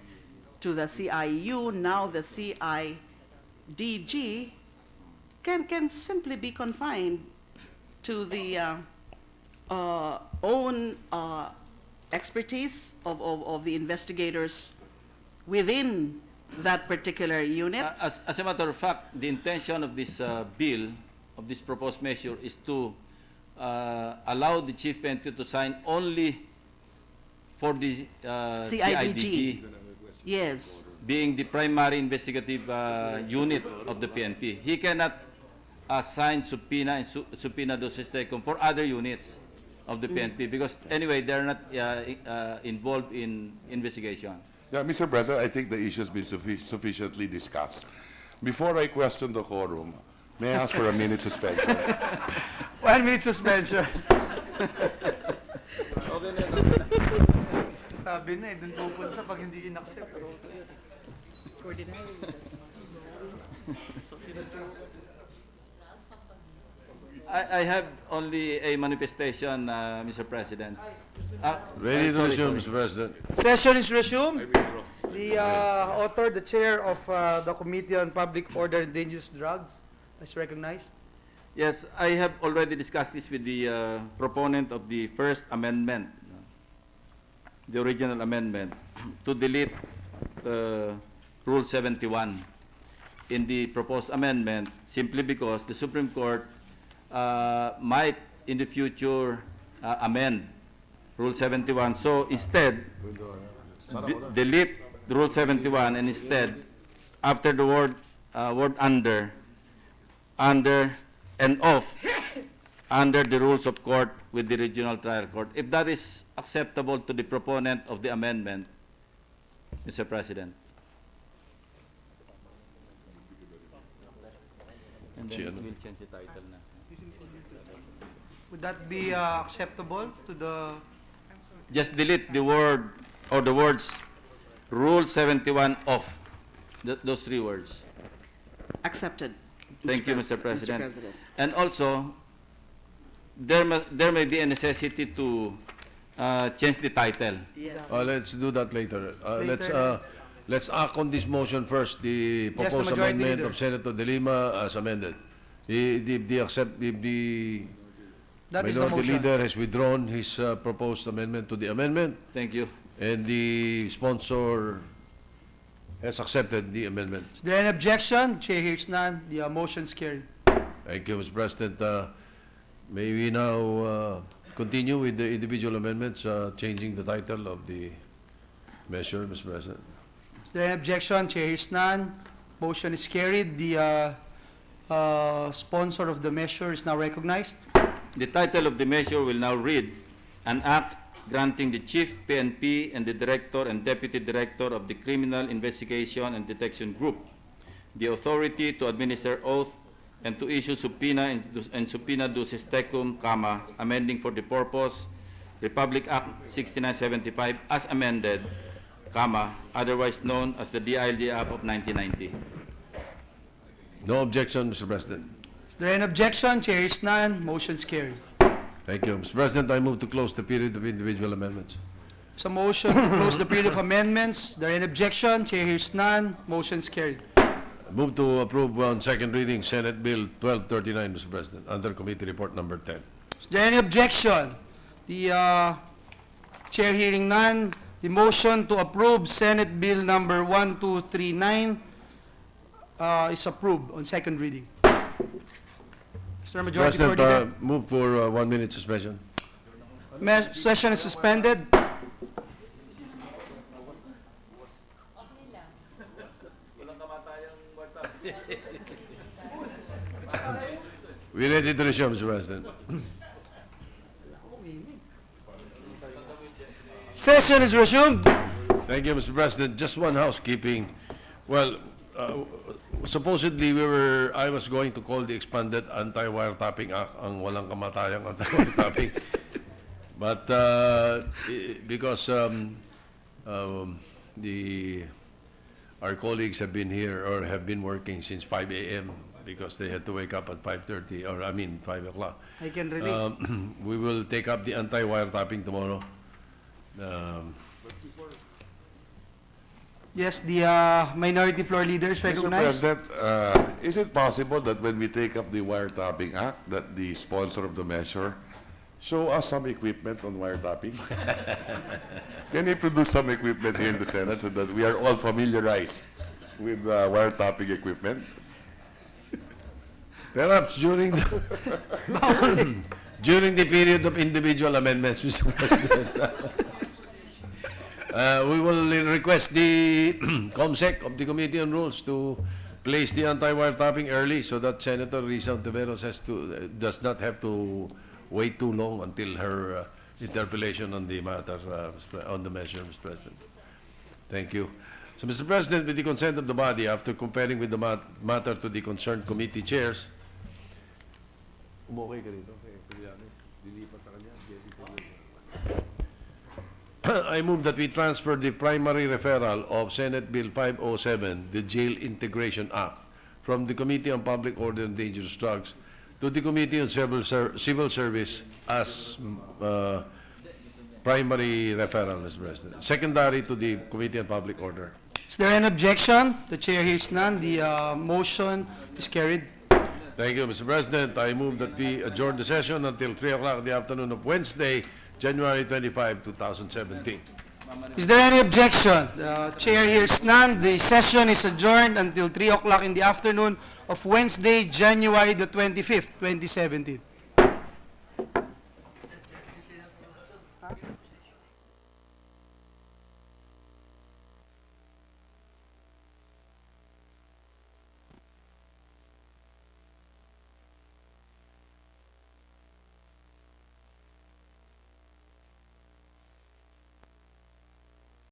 to the CIU, now the CIDG can simply be confined to the own expertise of the investigators within that particular unit. As a matter of fact, the intention of this bill, of this proposed measure, is to allow the Chief PNP to sign only for the CIDG. Yes. being the primary investigative unit of the PNP. He cannot assign subpoena and subpoena duces tecum for other units of the PNP because anyway, they're not involved in investigation. Yeah, Mr. President, I think the issue has been sufficiently discussed. Before I question the quorum, may I ask for a minute suspension? 1 minute suspension. Sabi na dun pupunta pag hindi in-accept. I have only a manifestation, Mr. President. Ready to sorry, resume, sorry. Mr. President. Session is resumed. The author, the chair of the Committee on Public Order and Dangerous Drugs is recognized. Yes, I have already discussed this with the proponent of the first amendment, the original amendment, to delete Rule 71 in the proposed amendment simply because the Supreme Court might in the future amend Rule 71. So instead, delete the Rule 71 and instead, after the word under and of, under the rules of court with the regional trial court. If that is acceptable to the proponent of the amendment, Mr. President. And then we'll change the title na. Would that be acceptable to the... Just delete the word or the words Rule 71 of, those three words. Accepted. Thank you, Mr. President. Mr. President. And also, there may be a necessity to change the title. Yes. Let's do that later. Let's act on this motion first, the Yes, the proposed Majority amendment Leader. of Senator De Lima as amended. If the That is the Minority motion. Leader has withdrawn his proposed amendment to the amendment, Thank you. and the sponsor has accepted the amendment. Is there an objection? Chair hears none. The motion is carried. Thank you, Mr. President. May we now continue with the individual amendments, changing the title of the measure, Mr. President. Is there an objection? Chair hears none. Motion is carried. The sponsor of the measure is now recognized. The title of the measure will now read, an act granting the Chief PNP and the Director and Deputy Director of the Criminal Investigation and Detection Group the authority to administer oath and to issue subpoena and subpoena duces tecum, amending for the purpose Republic Act 6975 as amended, otherwise known as the DILG Act of 1990. No objection, Mr. President. Is there an objection? Chair hears none. Motion is carried. Thank you. Mr. President, I move to close the period of individual amendments. It's a motion to close the period of amendments. Is there an objection? Chair hears none. Motion is carried. Move to approve on second reading Senate Bill 1239, Mr. President, under Committee Report Number 10. Is there any objection? The chair hearing none, the motion to approve Senate Bill number 1239 is approved on second reading. Mr. Majority Floor Leader. President, move for 1 minute suspension. Session is suspended. We ready to resume, Mr. President. Session is resumed. Thank you, Mr. President. Just one housekeeping. Well, supposedly I was going to call the expanded Anti-Wiretapping Act ang walang kamatayang anti-wiretapping. But because our colleagues have been here or have been working since 5 a.m. because they had to wake up at 5:30 or 5 o'clock. I can relate. We will take up the anti-wiretapping tomorrow. Yes, the Minority Floor Leader is Mr. recognized. President, is it possible that when we take up the wiretapping act, that the sponsor of the measure show us some equipment on wiretapping? Can you produce some equipment here in the Senate so that we are all familiarized with wiretapping equipment? Perhaps during the During the period of individual amendments, Mr. President, we will request the COMSEC of the Committee on Rules to place the anti-wiretapping early so that Senator Risa Ontiveros does not have to wait too long until her interpellation on the matter, on the measure, Mr. President. Thank you. So, Mr. President, with the consent of the body, after comparing with the matter to the concerned committee chairs, umukay ka rito. I move that we transfer the primary referral of Senate Bill 507, the Jail Integration Act, from the Committee on Public Order and Dangerous Drugs to the Committee on Civil Service as primary referral, Mr. President. Secondary to the Committee on Public Order. Is there an objection? The chair hears none. The motion is carried. Thank you, Mr. President. I move that we adjourn the session until 3 o'clock in the afternoon of Wednesday, January 25, 2017. Is there any objection? The chair hears none. The session is adjourned until 3 o'clock in the afternoon of Wednesday, January the 25th, 2017.